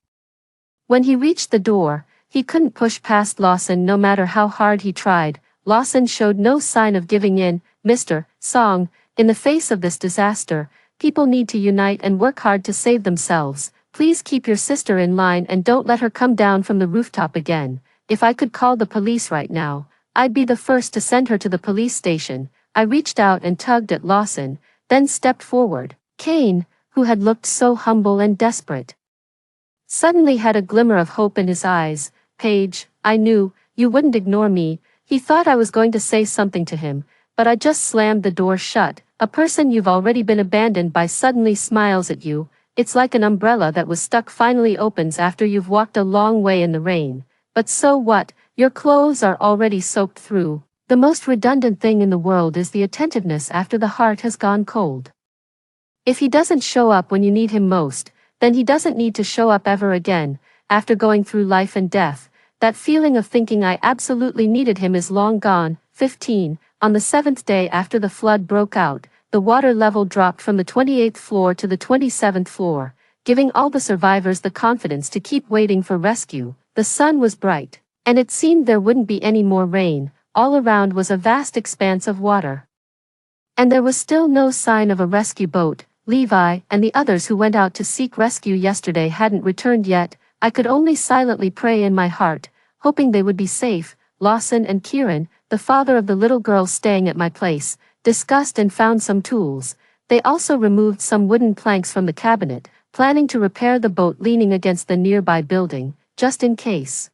When he reached the door, he couldn't push past Lawson no matter how hard he tried. Lawson showed no sign of giving in. "Mr. Song, in the face of this disaster, people need to unite and work hard to save themselves. Please keep your sister in line and don't let her come down from the rooftop again. If I could call the police right now, I'd be the first to send her to the police station." I reached out and tugged at Lawson, then stepped forward. Cain, who had looked so humble and desperate, suddenly had a glimmer of hope in his eyes. "Paige, I knew you wouldn't ignore me." He thought I was going to say something to him, but I just slammed the door shut. A person you've already been abandoned by suddenly smiles at you. It's like an umbrella that was stuck finally opens after you've walked a long way in the rain. But so what? Your clothes are already soaked through. The most redundant thing in the world is the attentiveness after the heart has gone cold. If he doesn't show up when you need him most, then he doesn't need to show up ever again. After going through life and death, that feeling of thinking I absolutely needed him is long gone. 15. On the 7th day after the flood broke out, the water level dropped from the 28th floor to the 27th floor, giving all the survivors the confidence to keep waiting for rescue. The sun was bright, and it seemed there wouldn't be any more rain. All around was a vast expanse of water. And there was still no sign of a rescue boat. Levi and the others who went out to seek rescue yesterday hadn't returned yet. I could only silently pray in my heart, hoping they would be safe. Lawson and Kieran, the father of the little girl staying at my place, discussed and found some tools. They also removed some wooden planks from the cabinet, planning to repair the boat leaning against the nearby building, just in case.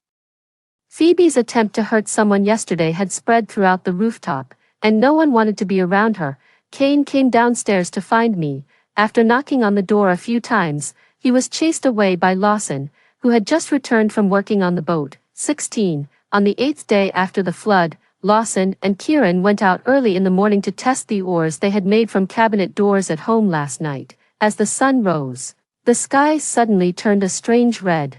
Phoebe's attempt to hurt someone yesterday had spread throughout the rooftop, and no one wanted to be around her. Cain came downstairs to find me. After knocking on the door a few times, he was chased away by Lawson, who had just returned from working on the boat. 16. On the 8th day after the flood, Lawson and Kieran went out early in the morning to test the oars they had made from cabinet doors at home last night. As the sun rose, the sky suddenly turned a strange red.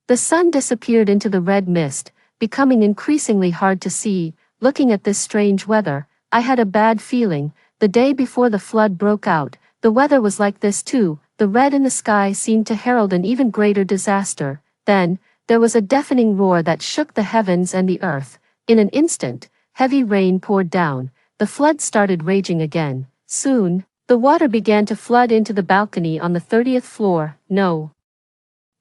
The sun disappeared into the red mist, becoming increasingly hard to see. Looking at this strange weather, I had a bad feeling. The day before the flood broke out, the weather was like this too. The red in the sky seemed to herald an even greater disaster. Then, there was a deafening roar that shook the heavens and the earth. In an instant, heavy rain poured down. The flood started raging again. Soon, the water began to flood into the balcony on the 30th floor. No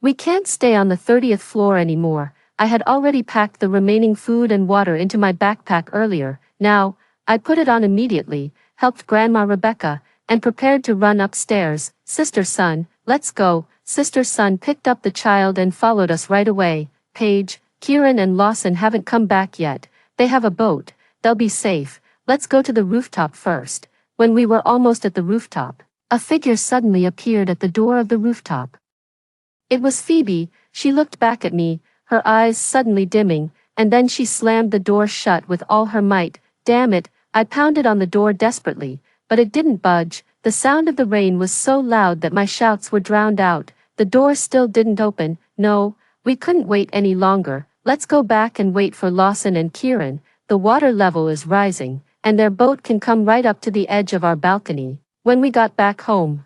We can't stay on the 30th floor anymore. I had already packed the remaining food and water into my backpack earlier. Now, I put it on immediately, helped Grandma Rebecca, and prepared to run upstairs. Sister Sun, let's go. Sister Sun picked up the child and followed us right away. Paige, Kieran and Lawson haven't come back yet. They have a boat. They'll be safe. Let's go to the rooftop first. When we were almost at the rooftop, a figure suddenly appeared at the door of the rooftop. It was Phoebe. She looked back at me, her eyes suddenly dimming, and then she slammed the door shut with all her might. Damn it, I pounded on the door desperately, but it didn't budge. The sound of the rain was so loud that my shouts were drowned out. The door still didn't open. No, we couldn't wait any longer. Let's go back and wait for Lawson and Kieran. The water level is rising, and their boat can come right up to the edge of our balcony. When we got back home,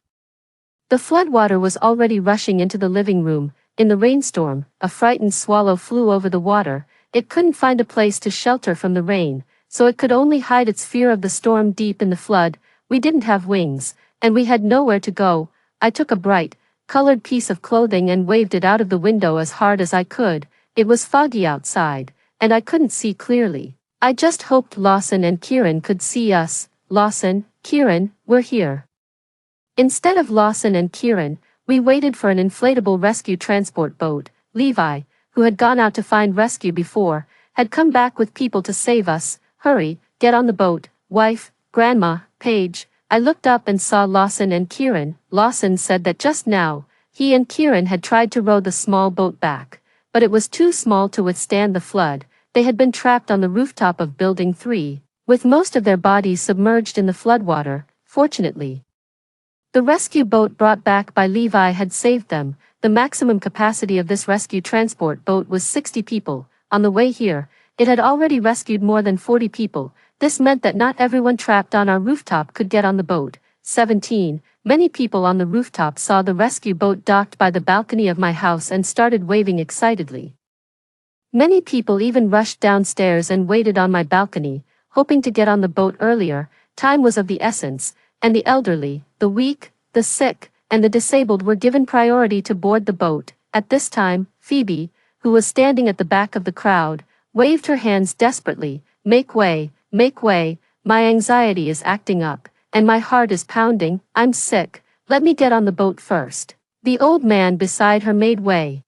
the floodwater was already rushing into the living room. In the rainstorm, a frightened swallow flew over the water. It couldn't find a place to shelter from the rain, so it could only hide its fear of the storm deep in the flood. We didn't have wings, and we had nowhere to go. I took a bright, colored piece of clothing and waved it out of the window as hard as I could. It was foggy outside, and I couldn't see clearly. I just hoped Lawson and Kieran could see us. Lawson, Kieran, we're here. Instead of Lawson and Kieran, we waited for an inflatable rescue transport boat. Levi, who had gone out to find rescue before, had come back with people to save us. Hurry, get on the boat, wife, Grandma, Paige. I looked up and saw Lawson and Kieran. Lawson said that just now, he and Kieran had tried to row the small boat back, but it was too small to withstand the flood. They had been trapped on the rooftop of Building 3, with most of their bodies submerged in the floodwater. Fortunately, the rescue boat brought back by Levi had saved them. The maximum capacity of this rescue transport boat was 60 people. On the way here, it had already rescued more than 40 people. This meant that not everyone trapped on our rooftop could get on the boat. 17. Many people on the rooftop saw the rescue boat docked by the balcony of my house and started waving excitedly. Many people even rushed downstairs and waited on my balcony, hoping to get on the boat earlier. Time was of the essence, and the elderly, the weak, the sick, and the disabled were given priority to board the boat. At this time, Phoebe, who was standing at the back of the crowd, waved her hands desperately. Make way, my anxiety is acting up, and my heart is pounding. I'm sick, let me get on the boat first. The old man beside her made way,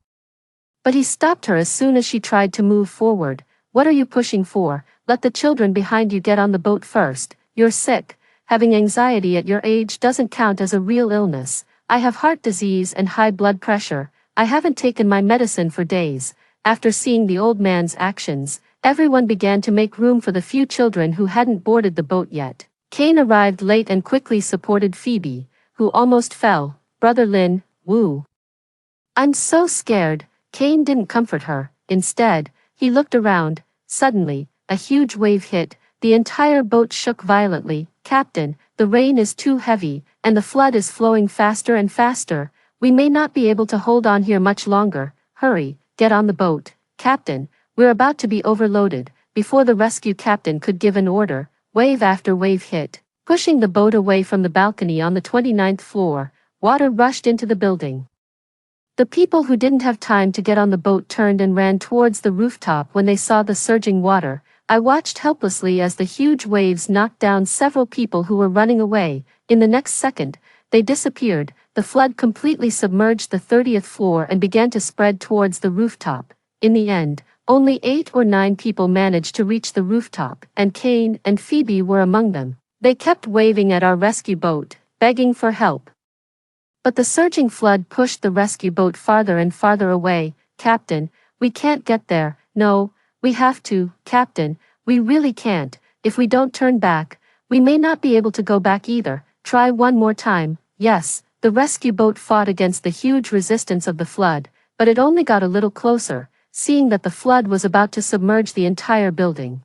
but he stopped her as soon as she tried to move forward. What are you pushing for? Let the children behind you get on the boat first. You're sick. Having anxiety at your age doesn't count as a real illness. I have heart disease and high blood pressure. I haven't taken my medicine for days. After seeing the old man's actions, everyone began to make room for the few children who hadn't boarded the boat yet. Kane arrived late and quickly supported Phoebe, who almost fell. Brother Lin, woo. I'm so scared. Kane didn't comfort her. Instead, he looked around. Suddenly, a huge wave hit. The entire boat shook violently. Captain, the rain is too heavy, and the flood is flowing faster and faster. We may not be able to hold on here much longer. Hurry, get on the boat. Captain, we're about to be overloaded. Before the rescue captain could give an order, wave after wave hit, pushing the boat away from the balcony on the 29th floor. Water rushed into the building. The people who didn't have time to get on the boat turned and ran towards the rooftop when they saw the surging water. I watched helplessly as the huge waves knocked down several people who were running away. In the next second, they disappeared. The flood completely submerged the 30th floor and began to spread towards the rooftop. In the end, only 8 or 9 people managed to reach the rooftop, and Kane and Phoebe were among them. They kept waving at our rescue boat, begging for help. But the surging flood pushed the rescue boat farther and farther away. Captain, we can't get there. No, we have to. Captain, we really can't. If we don't turn back, we may not be able to go back either. Try one more time. Yes, the rescue boat fought against the huge resistance of the flood, but it only got a little closer, seeing that the flood was about to submerge the entire building.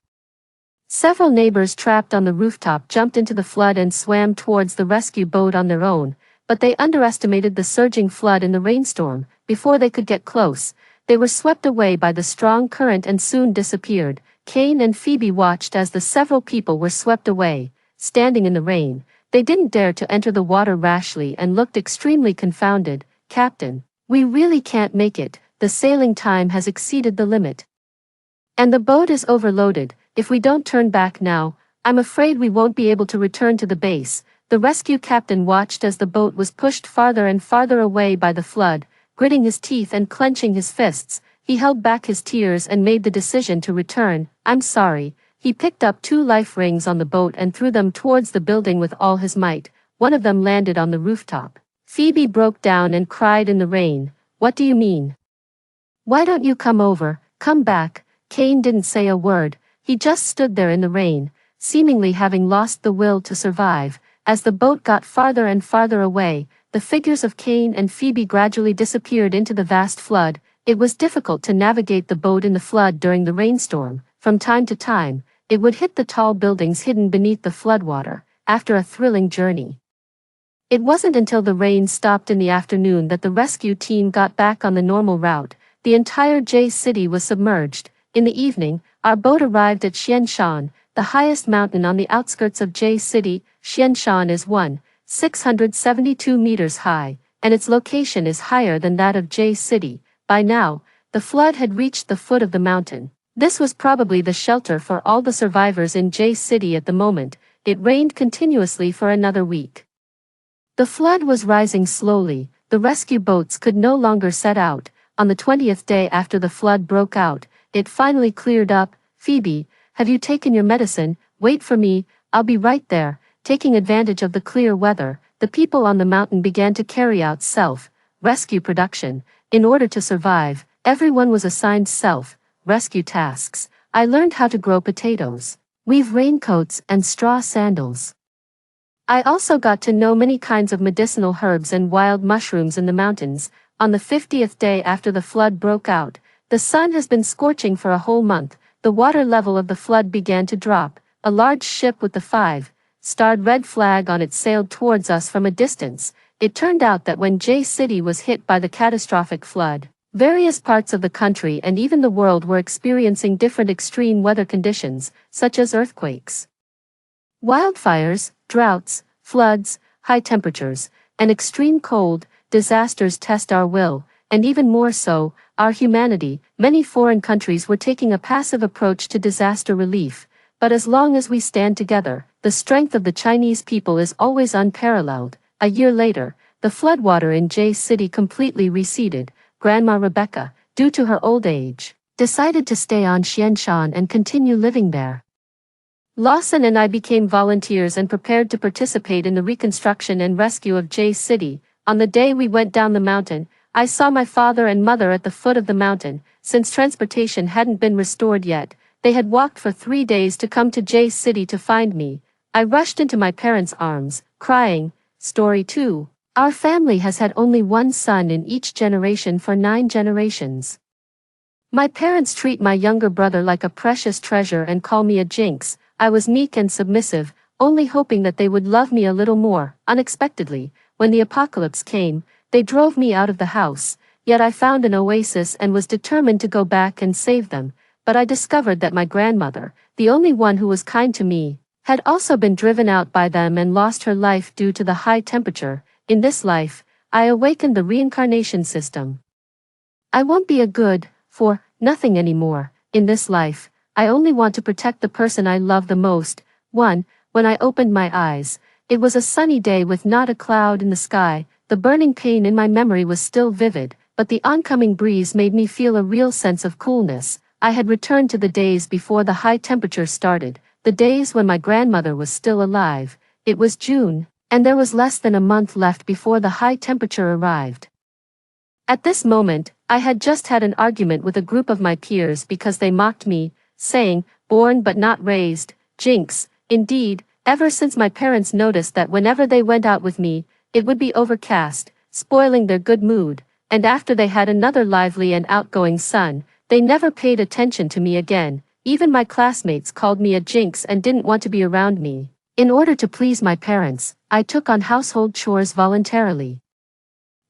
Several neighbors trapped on the rooftop jumped into the flood and swam towards the rescue boat on their own, but they underestimated the surging flood in the rainstorm. Before they could get close, they were swept away by the strong current and soon disappeared. Kane and Phoebe watched as the several people were swept away. Standing in the rain, they didn't dare to enter the water rashly and looked extremely confounded. Captain, We really can't make it, the sailing time has exceeded the limit. And the boat is overloaded. If we don't turn back now, I'm afraid we won't be able to return to the base. The rescue captain watched as the boat was pushed farther and farther away by the flood. Gritting his teeth and clenching his fists, he held back his tears and made the decision to return. I'm sorry. He picked up 2 life rings on the boat and threw them towards the building with all his might. One of them landed on the rooftop. Phoebe broke down and cried in the rain. What do you mean? Why don't you come over? Come back. Kane didn't say a word. He just stood there in the rain, seemingly having lost the will to survive. As the boat got farther and farther away, the figures of Kane and Phoebe gradually disappeared into the vast flood. It was difficult to navigate the boat in the flood during the rainstorm. From time to time, it would hit the tall buildings hidden beneath the floodwater. After a thrilling journey, it wasn't until the rain stopped in the afternoon that the rescue team got back on the normal route. The entire J City was submerged. In the evening, our boat arrived at Xianshan, the highest mountain on the outskirts of J City. Xianshan is 1,672 meters high, and its location is higher than that of J City. By now, the flood had reached the foot of the mountain. This was probably the shelter for all the survivors in J City at the moment. It rained continuously for another week. The flood was rising slowly. The rescue boats could no longer set out. On the 20th day after the flood broke out, it finally cleared up. Phoebe, have you taken your medicine? Wait for me, I'll be right there. Taking advantage of the clear weather, the people on the mountain began to carry out self-rescue production. In order to survive, everyone was assigned self-rescue tasks. I learned how to grow potatoes, weave raincoats and straw sandals. I also got to know many kinds of medicinal herbs and wild mushrooms in the mountains. On the 50th day after the flood broke out, the sun has been scorching for a whole month. The water level of the flood began to drop. A large ship with the 5-starred red flag on it sailed towards us from a distance. It turned out that when J City was hit by the catastrophic flood, various parts of the country and even the world were experiencing different extreme weather conditions, such as earthquakes, wildfires, droughts, floods, high temperatures, and extreme cold. Disasters test our will, and even more so, our humanity. Many foreign countries were taking a passive approach to disaster relief, but as long as we stand together, the strength of the Chinese people is always unparalleled. A year later, the floodwater in J City completely receded. Grandma Rebecca, due to her old age, decided to stay on Xianshan and continue living there. Lawson and I became volunteers and prepared to participate in the reconstruction and rescue of J City. On the day we went down the mountain, I saw my father and mother at the foot of the mountain. Since transportation hadn't been restored yet, they had walked for 3 days to come to J City to find me. I rushed into my parents' arms, crying. Story 2. Our family has had only one son in each generation for 9 generations. My parents treat my younger brother like a precious treasure and call me a jinx. I was meek and submissive, only hoping that they would love me a little more. Unexpectedly, when the apocalypse came, they drove me out of the house, yet I found an oasis and was determined to go back and save them. But I discovered that my grandmother, the only one who was kind to me, had also been driven out by them and lost her life due to the high temperature. In this life, I awakened the reincarnation system. I won't be a good for nothing anymore. In this life, I only want to protect the person I love the most. When I opened my eyes, it was a sunny day with not a cloud in the sky. The burning pain in my memory was still vivid, but the oncoming breeze made me feel a real sense of coolness. I had returned to the days before the high temperature started, the days when my grandmother was still alive. It was June, and there was less than a month left before the high temperature arrived. At this moment, I had just had an argument with a group of my peers because they mocked me, saying, "Born but not raised, jinx." Indeed, ever since my parents noticed that whenever they went out with me, it would be overcast, spoiling their good mood, and after they had another lively and outgoing son, they never paid attention to me again. Even my classmates called me a jinx and didn't want to be around me. In order to please my parents, I took on household chores voluntarily,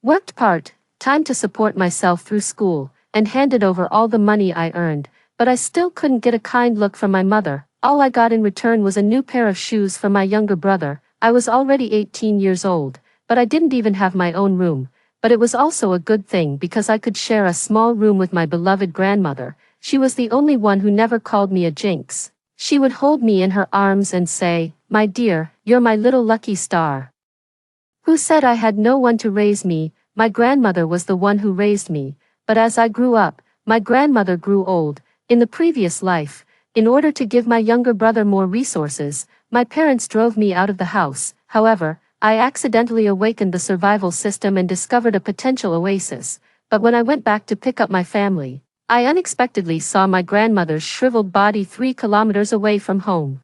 worked part-time to support myself through school, and handed over all the money I earned, but I still couldn't get a kind look from my mother. All I got in return was a new pair of shoes for my younger brother. I was already 18 years old, but I didn't even have my own room. but it was also a good thing because I could share a small room with my beloved grandmother. She was the only one who never called me a jinx. She would hold me in her arms and say, "My dear, you're my little lucky star." Who said I had no one to raise me? My grandmother was the one who raised me, but as I grew up, my grandmother grew old. In the previous life, in order to give my younger brother more resources, my parents drove me out of the house. However, I accidentally awakened the survival system and discovered a potential oasis, but when I went back to pick up my family, I unexpectedly saw my grandmother's shriveled body 3 kilometers away from home.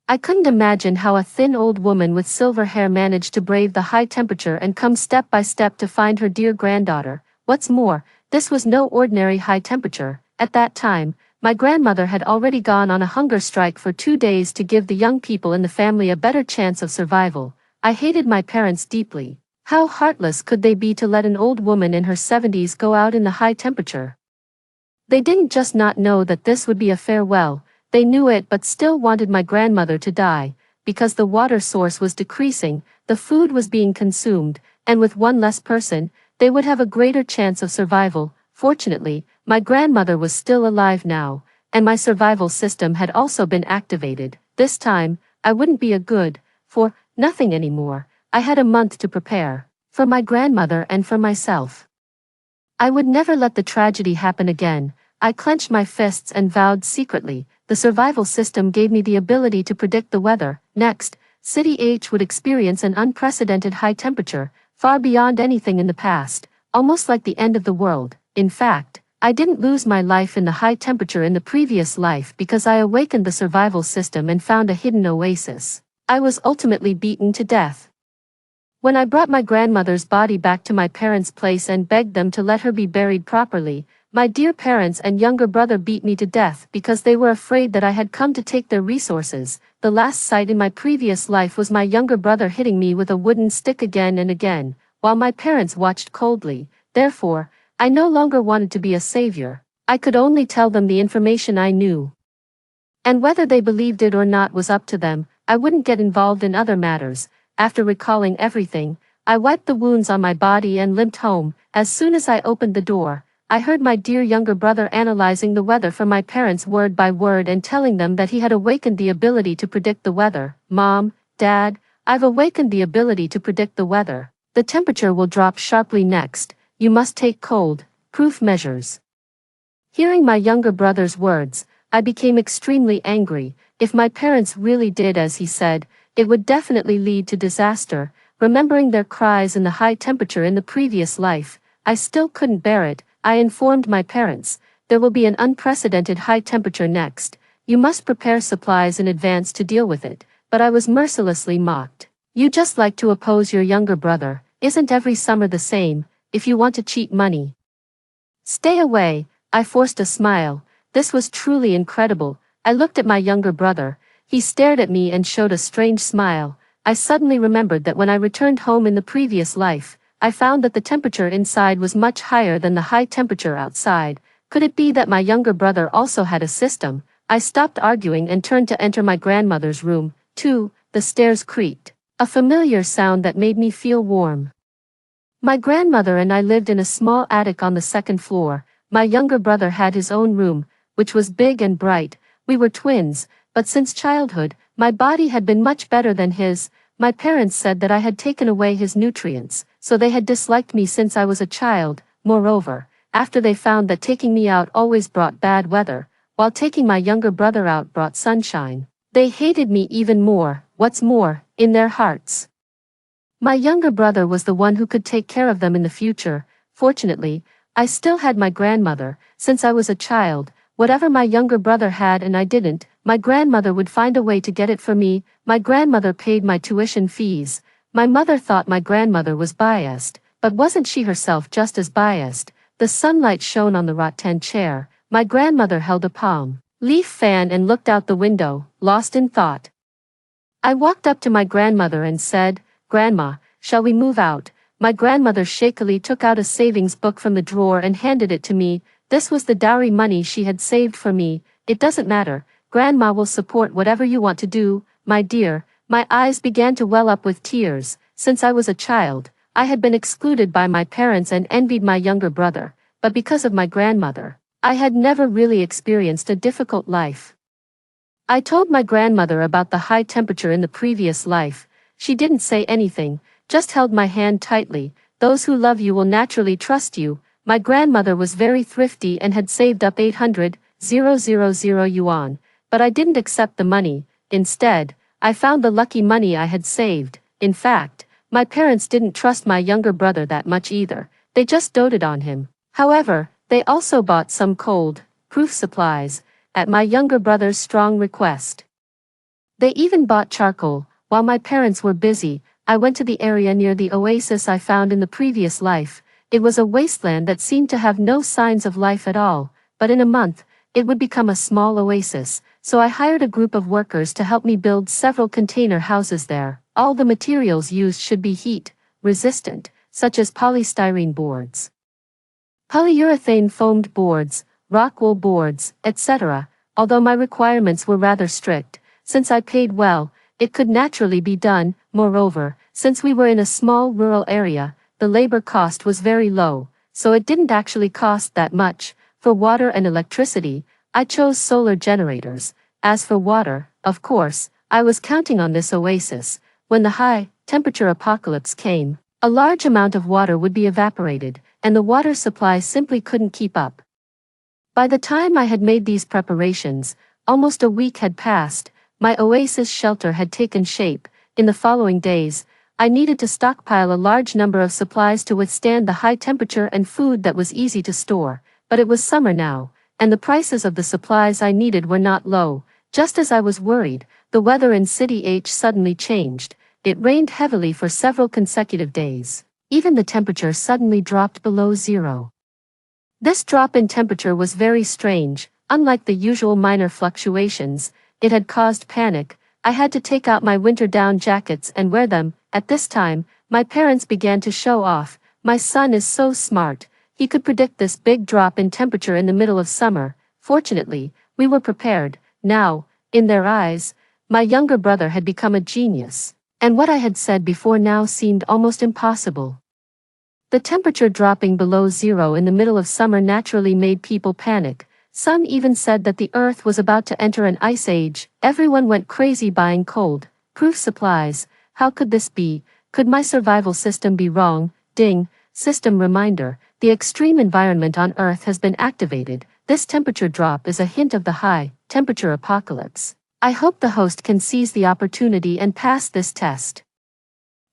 I couldn't imagine how a thin old woman with silver hair managed to brave the high temperature and come step by step to find her dear granddaughter. What's more, this was no ordinary high temperature. At that time, my grandmother had already gone on a hunger strike for 2 days to give the young people in the family a better chance of survival. I hated my parents deeply. How heartless could they be to let an old woman in her 70s go out in the high temperature? They didn't just not know that this would be a farewell, they knew it but still wanted my grandmother to die, because the water source was decreasing, the food was being consumed, and with one less person, they would have a greater chance of survival. Fortunately, my grandmother was still alive now, and my survival system had also been activated. This time, I wouldn't be a good for nothing anymore. I had a month to prepare, for my grandmother and for myself. I would never let the tragedy happen again. I clenched my fists and vowed secretly. The survival system gave me the ability to predict the weather. Next, City H would experience an unprecedented high temperature, far beyond anything in the past, almost like the end of the world. In fact, I didn't lose my life in the high temperature in the previous life because I awakened the survival system and found a hidden oasis. I was ultimately beaten to death. When I brought my grandmother's body back to my parents' place and begged them to let her be buried properly, my dear parents and younger brother beat me to death because they were afraid that I had come to take their resources. The last sight in my previous life was my younger brother hitting me with a wooden stick again and again, while my parents watched coldly. Therefore, I no longer wanted to be a savior. I could only tell them the information I knew. And whether they believed it or not was up to them. I wouldn't get involved in other matters. After recalling everything, I wiped the wounds on my body and limped home. As soon as I opened the door, I heard my dear younger brother analyzing the weather for my parents word by word and telling them that he had awakened the ability to predict the weather. "Mom, Dad, I've awakened the ability to predict the weather. The temperature will drop sharply next. You must take cold-proof measures." Hearing my younger brother's words, I became extremely angry. If my parents really did as he said, it would definitely lead to disaster. Remembering their cries in the high temperature in the previous life, I still couldn't bear it. I informed my parents, "There will be an unprecedented high temperature next. You must prepare supplies in advance to deal with it." But I was mercilessly mocked. "You just like to oppose your younger brother. Isn't every summer the same, if you want to cheat money? Stay away." I forced a smile. This was truly incredible. I looked at my younger brother. He stared at me and showed a strange smile. I suddenly remembered that when I returned home in the previous life, I found that the temperature inside was much higher than the high temperature outside. Could it be that my younger brother also had a system? I stopped arguing and turned to enter my grandmother's room. The stairs creaked, a familiar sound that made me feel warm. My grandmother and I lived in a small attic on the second floor. My younger brother had his own room, which was big and bright. We were twins, but since childhood, my body had been much better than his. My parents said that I had taken away his nutrients, so they had disliked me since I was a child. Moreover, after they found that taking me out always brought bad weather, while taking my younger brother out brought sunshine, they hated me even more. What's more, in their hearts, my younger brother was the one who could take care of them in the future. Fortunately, I still had my grandmother. Since I was a child, whatever my younger brother had and I didn't, my grandmother would find a way to get it for me. My grandmother paid my tuition fees. My mother thought my grandmother was biased, but wasn't she herself just as biased? The sunlight shone on the rattan chair. My grandmother held a palm leaf fan and looked out the window, lost in thought. I walked up to my grandmother and said, "Grandma, shall we move out?" My grandmother shakily took out a savings book from the drawer and handed it to me. This was the dowry money she had saved for me. "It doesn't matter. Grandma will support whatever you want to do, my dear." My eyes began to well up with tears. Since I was a child, I had been excluded by my parents and envied my younger brother, but because of my grandmother, I had never really experienced a difficult life. I told my grandmother about the high temperature in the previous life. She didn't say anything, just held my hand tightly. Those who love you will naturally trust you. My grandmother was very thrifty and had saved up 800,000 yuan, but I didn't accept the money. Instead, I found the lucky money I had saved. In fact, my parents didn't trust my younger brother that much either. They just doted on him. However, they also bought some cold-proof supplies, at my younger brother's strong request. They even bought charcoal. While my parents were busy, I went to the area near the oasis I found in the previous life. It was a wasteland that seemed to have no signs of life at all, but in a month, it would become a small oasis, so I hired a group of workers to help me build several container houses there. All the materials used should be heat-resistant, such as polystyrene boards, polyurethane foamed boards, rock wool boards, etc. Although my requirements were rather strict, since I paid well, it could naturally be done. Moreover, since we were in a small rural area, the labor cost was very low, so it didn't actually cost that much. For water and electricity, I chose solar generators. As for water, of course, I was counting on this oasis. When the high temperature apocalypse came, a large amount of water would be evaporated, and the water supply simply couldn't keep up. By the time I had made these preparations, almost a week had passed. My oasis shelter had taken shape. In the following days, I needed to stockpile a large number of supplies to withstand the high temperature and food that was easy to store. But it was summer now, and the prices of the supplies I needed were not low. Just as I was worried, the weather in City H suddenly changed. It rained heavily for several consecutive days. Even the temperature suddenly dropped below zero. This drop in temperature was very strange. Unlike the usual minor fluctuations, it had caused panic. I had to take out my winter down jackets and wear them. At this time, my parents began to show off. My son is so smart. He could predict this big drop in temperature in the middle of summer. Fortunately, we were prepared. Now, in their eyes, my younger brother had become a genius, and what I had said before now seemed almost impossible. The temperature dropping below zero in the middle of summer naturally made people panic. Some even said that the Earth was about to enter an ice age. Everyone went crazy buying cold-proof supplies. How could this be? Could my survival system be wrong? Ding, system reminder. The extreme environment on Earth has been activated. This temperature drop is a hint of the high temperature apocalypse. I hope the host can seize the opportunity and pass this test.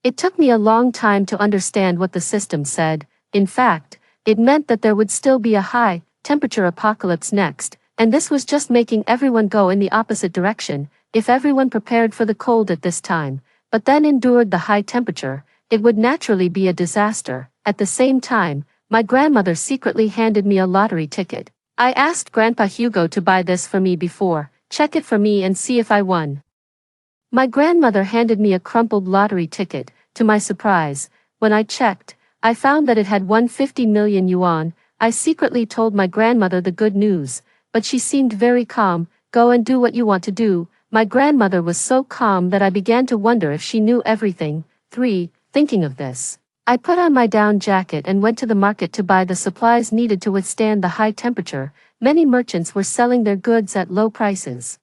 It took me a long time to understand what the system said. In fact, it meant that there would still be a high temperature apocalypse next, and this was just making everyone go in the opposite direction. If everyone prepared for the cold at this time, but then endured the high temperature, it would naturally be a disaster. At the same time, my grandmother secretly handed me a lottery ticket. I asked Grandpa Hugo to buy this for me before, check it for me and see if I won. My grandmother handed me a crumpled lottery ticket. To my surprise, when I checked, I found that it had won 50 million yuan. I secretly told my grandmother the good news, but she seemed very calm. Go and do what you want to do. My grandmother was so calm that I began to wonder if she knew everything. 3. Thinking of this, I put on my down jacket and went to the market to buy the supplies needed to withstand the high temperature. Many merchants were selling their goods at low prices,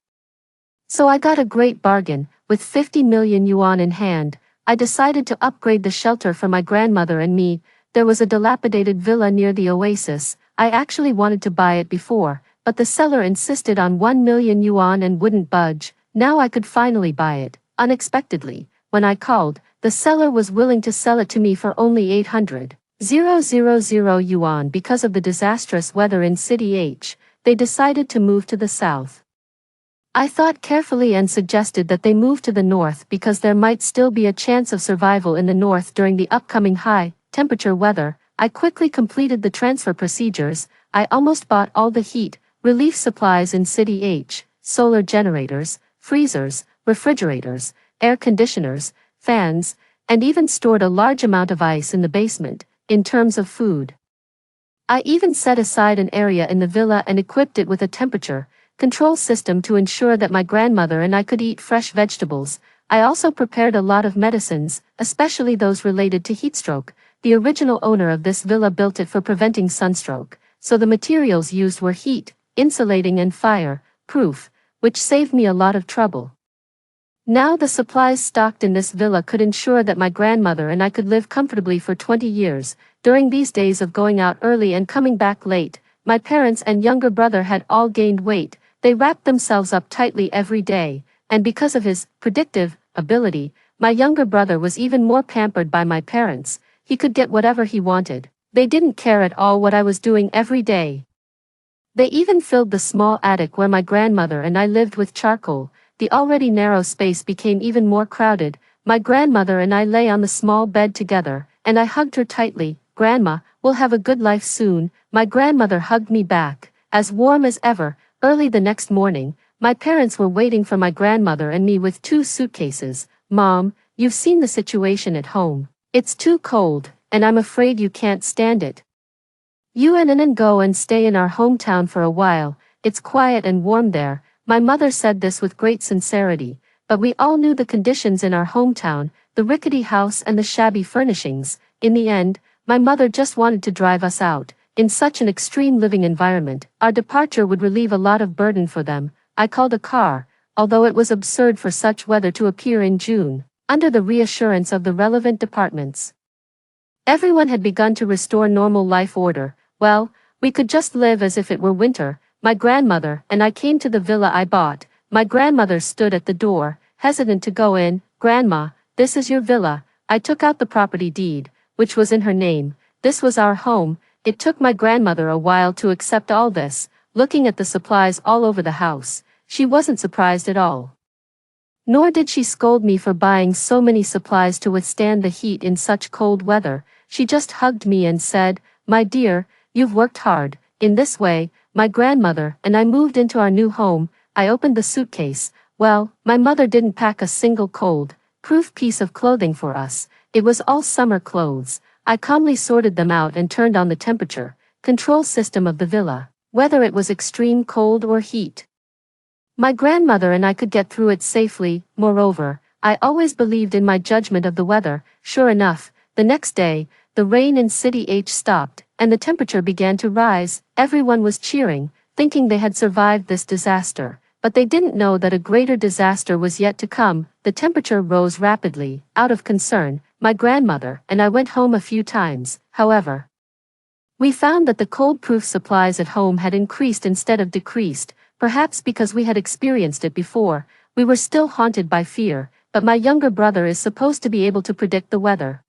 so I got a great bargain. With 50 million yuan in hand, I decided to upgrade the shelter for my grandmother and me. There was a dilapidated villa near the oasis. I actually wanted to buy it before, but the seller insisted on 1 million yuan and wouldn't budge. Now I could finally buy it. Unexpectedly, when I called, the seller was willing to sell it to me for only 800,000 yuan. Because of the disastrous weather in City H, they decided to move to the south. I thought carefully and suggested that they move to the north because there might still be a chance of survival in the north during the upcoming high temperature weather. I quickly completed the transfer procedures. I almost bought all the heat relief supplies in City H, solar generators, freezers, refrigerators, air conditioners, fans, and even stored a large amount of ice in the basement. In terms of food, I even set aside an area in the villa and equipped it with a temperature control system to ensure that my grandmother and I could eat fresh vegetables. I also prepared a lot of medicines, especially those related to heatstroke. The original owner of this villa built it for preventing sunstroke, so the materials used were heat, insulating and fire-proof, which saved me a lot of trouble. Now the supplies stocked in this villa could ensure that my grandmother and I could live comfortably for 20 years. During these days of going out early and coming back late, my parents and younger brother had all gained weight. They wrapped themselves up tightly every day, and because of his predictive ability, my younger brother was even more pampered by my parents. He could get whatever he wanted. They didn't care at all what I was doing every day. They even filled the small attic where my grandmother and I lived with charcoal. The already narrow space became even more crowded. My grandmother and I lay on the small bed together, and I hugged her tightly. "Grandma, we'll have a good life soon." My grandmother hugged me back, as warm as ever. Early the next morning, my parents were waiting for my grandmother and me with 2 suitcases. "Mom, you've seen the situation at home. It's too cold, and I'm afraid you can't stand it. You and go and stay in our hometown for a while. It's quiet and warm there." My mother said this with great sincerity, but we all knew the conditions in our hometown, the rickety house and the shabby furnishings. In the end, my mother just wanted to drive us out. In such an extreme living environment, our departure would relieve a lot of burden for them. I called a car, although it was absurd for such weather to appear in June, under the reassurance of the relevant departments. Everyone had begun to restore normal life order. Well, we could just live as if it were winter. My grandmother and I came to the villa I bought. My grandmother stood at the door, hesitant to go in. "Grandma, this is your villa." I took out the property deed, which was in her name. This was our home. It took my grandmother a while to accept all this. Looking at the supplies all over the house, she wasn't surprised at all. Nor did she scold me for buying so many supplies to withstand the heat in such cold weather. She just hugged me and said, "My dear, you've worked hard." In this way, my grandmother and I moved into our new home. I opened the suitcase. Well, my mother didn't pack a single cold-proof piece of clothing for us. It was all summer clothes. I calmly sorted them out and turned on the temperature control system of the villa, whether it was extreme cold or heat. My grandmother and I could get through it safely. Moreover, I always believed in my judgment of the weather. Sure enough, the next day, the rain in City H stopped, and the temperature began to rise. Everyone was cheering, thinking they had survived this disaster, but they didn't know that a greater disaster was yet to come. The temperature rose rapidly. Out of concern, my grandmother and I went home a few times. However, we found that the cold-proof supplies at home had increased instead of decreased, perhaps because we had experienced it before. We were still haunted by fear, but my younger brother is supposed to be able to predict the weather.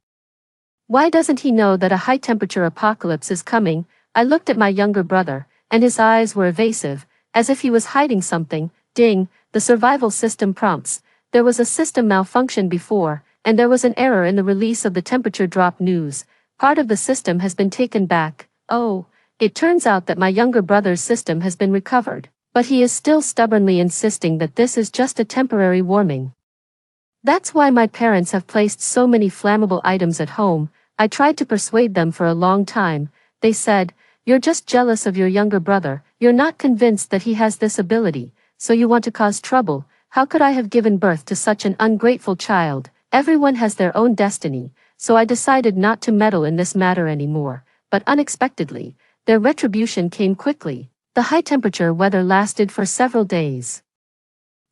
Why doesn't he know that a high-temperature apocalypse is coming? I looked at my younger brother, and his eyes were evasive, as if he was hiding something. Ding, the survival system prompts. There was a system malfunction before, and there was an error in the release of the temperature drop news. Part of the system has been taken back. Oh, it turns out that my younger brother's system has been recovered, but he is still stubbornly insisting that this is just a temporary warming. That's why my parents have placed so many flammable items at home. I tried to persuade them for a long time. They said, "You're just jealous of your younger brother. You're not convinced that he has this ability, so you want to cause trouble." How could I have given birth to such an ungrateful child? Everyone has their own destiny, so I decided not to meddle in this matter anymore. But unexpectedly, their retribution came quickly. The high-temperature weather lasted for several days,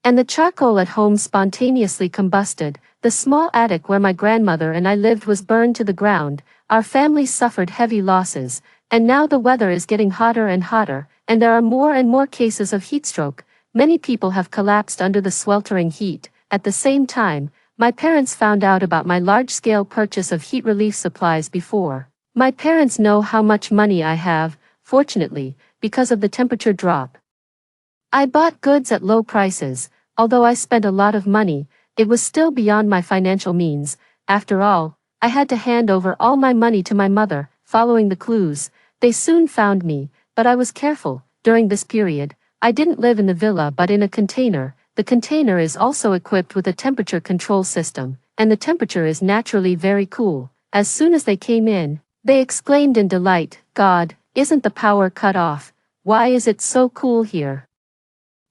and the charcoal at home spontaneously combusted. The small attic where my grandmother and I lived was burned to the ground. Our family suffered heavy losses, and now the weather is getting hotter and hotter, and there are more and more cases of heatstroke. Many people have collapsed under the sweltering heat. At the same time, my parents found out about my large-scale purchase of heat relief supplies before. My parents know how much money I have, fortunately, because of the temperature drop. I bought goods at low prices. Although I spent a lot of money, it was still beyond my financial means. After all, I had to hand over all my money to my mother. Following the clues, they soon found me, but I was careful. During this period, I didn't live in the villa but in a container. The container is also equipped with a temperature control system, and the temperature is naturally very cool. As soon as they came in, they exclaimed in delight, "God, isn't the power cut off? Why is it so cool here?"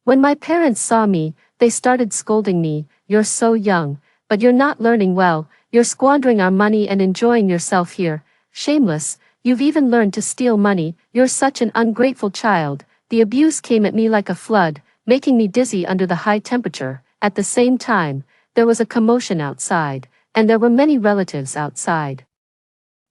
When my parents saw me, they started scolding me, "You're so young, but you're not learning well, you're squandering our money and enjoying yourself here. Shameless, you've even learned to steal money, you're such an ungrateful child." The abuse came at me like a flood, making me dizzy under the high temperature. At the same time, there was a commotion outside, and there were many relatives outside.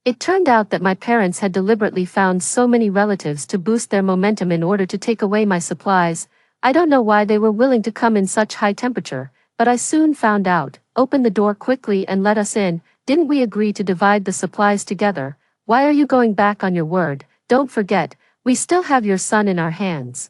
It turned out that my parents had deliberately found so many relatives to boost their momentum in order to take away my supplies. I don't know why they were willing to come in such high temperature, but I soon found out. "Open the door quickly and let us in. Didn't we agree to divide the supplies together? Why are you going back on your word? Don't forget, we still have your son in our hands."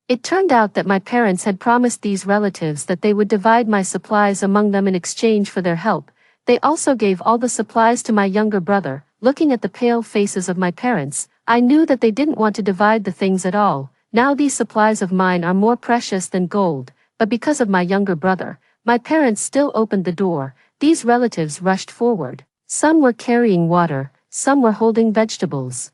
It turned out that my parents had promised these relatives that they would divide my supplies among them in exchange for their help. They also gave all the supplies to my younger brother. Looking at the pale faces of my parents, I knew that they didn't want to divide the things at all. Now these supplies of mine are more precious than gold, but because of my younger brother, my parents still opened the door. These relatives rushed forward. Some were carrying water, some were holding vegetables,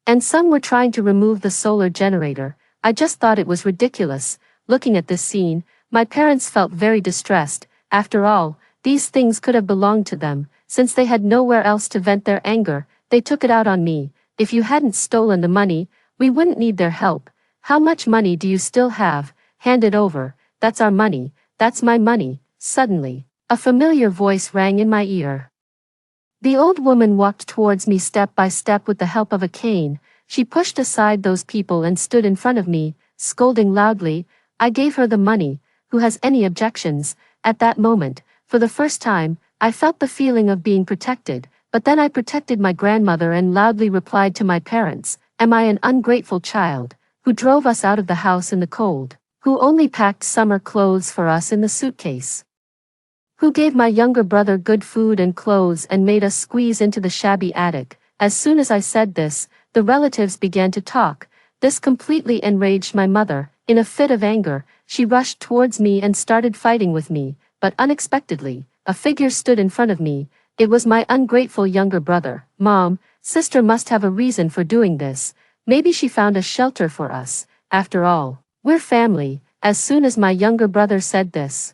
and some were trying to remove the solar generator. I just thought it was ridiculous. Looking at this scene, my parents felt very distressed. After all, these things could have belonged to them. Since they had nowhere else to vent their anger, they took it out on me. "If you hadn't stolen the money, we wouldn't need their help. How much money do you still have? Hand it over." "That's our money, that's my money." Suddenly, a familiar voice rang in my ear. The old woman walked towards me step by step with the help of a cane. She pushed aside those people and stood in front of me, scolding loudly. I gave her the money. "Who has any objections?" At that moment, for the first time, I felt the feeling of being protected, but then I protected my grandmother and loudly replied to my parents, "Am I an ungrateful child, who drove us out of the house in the cold, who only packed summer clothes for us in the suitcase, who gave my younger brother good food and clothes and made us squeeze into the shabby attic?" As soon as I said this, the relatives began to talk. This completely enraged my mother. In a fit of anger, she rushed towards me and started fighting with me, but unexpectedly, a figure stood in front of me. It was my ungrateful younger brother. "Mom, sister must have a reason for doing this. Maybe she found a shelter for us. After all, we're family." As soon as my younger brother said this,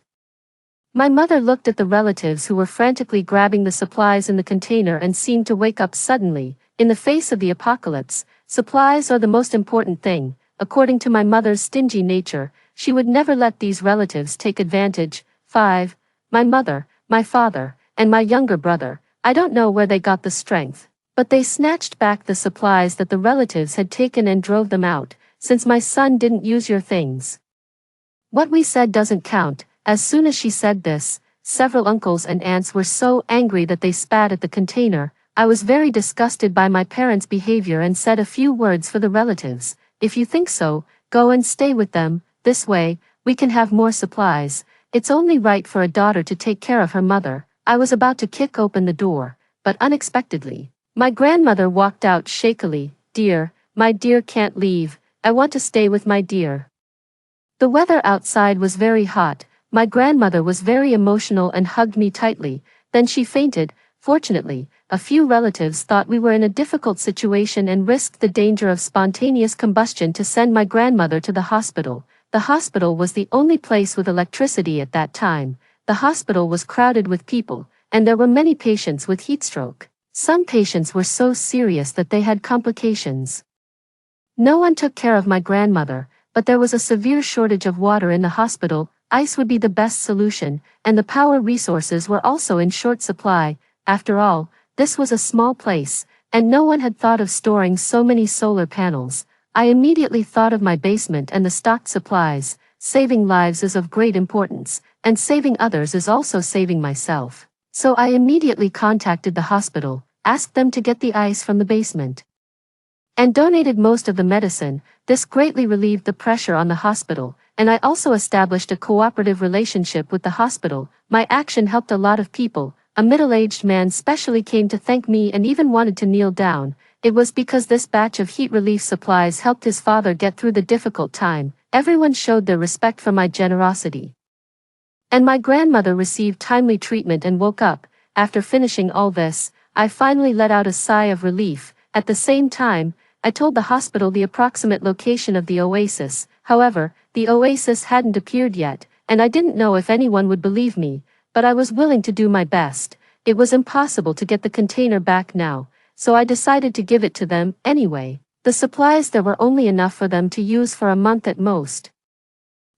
my mother looked at the relatives who were frantically grabbing the supplies in the container and seemed to wake up suddenly. In the face of the apocalypse, supplies are the most important thing. According to my mother's stingy nature, she would never let these relatives take advantage. 5. My mother, my father, and my younger brother, I don't know where they got the strength, but they snatched back the supplies that the relatives had taken and drove them out. "Since my son didn't use your things, what we said doesn't count." As soon as she said this, several uncles and aunts were so angry that they spat at the container. I was very disgusted by my parents' behavior and said a few words for the relatives. "If you think so, go and stay with them. This way, we can have more supplies. It's only right for a daughter to take care of her mother." I was about to kick open the door, but unexpectedly, my grandmother walked out shakily. "Dear, my dear can't leave. I want to stay with my dear." The weather outside was very hot. My grandmother was very emotional and hugged me tightly. Then she fainted. Fortunately, a few relatives thought we were in a difficult situation and risked the danger of spontaneous combustion to send my grandmother to the hospital. The hospital was the only place with electricity at that time. The hospital was crowded with people, and there were many patients with heatstroke. Some patients were so serious that they had complications. No one took care of my grandmother, but there was a severe shortage of water in the hospital. Ice would be the best solution, and the power resources were also in short supply. After all, this was a small place, and no one had thought of storing so many solar panels. I immediately thought of my basement and the stocked supplies. Saving lives is of great importance, and saving others is also saving myself. So I immediately contacted the hospital, asked them to get the ice from the basement, and donated most of the medicine. This greatly relieved the pressure on the hospital, and I also established a cooperative relationship with the hospital. My action helped a lot of people. A middle-aged man specially came to thank me and even wanted to kneel down. It was because this batch of heat relief supplies helped his father get through the difficult time. Everyone showed their respect for my generosity, and my grandmother received timely treatment and woke up. After finishing all this, I finally let out a sigh of relief. At the same time, I told the hospital the approximate location of the oasis. However, the oasis hadn't appeared yet, and I didn't know if anyone would believe me, but I was willing to do my best. It was impossible to get the container back now, so I decided to give it to them anyway. The supplies there were only enough for them to use for a month at most.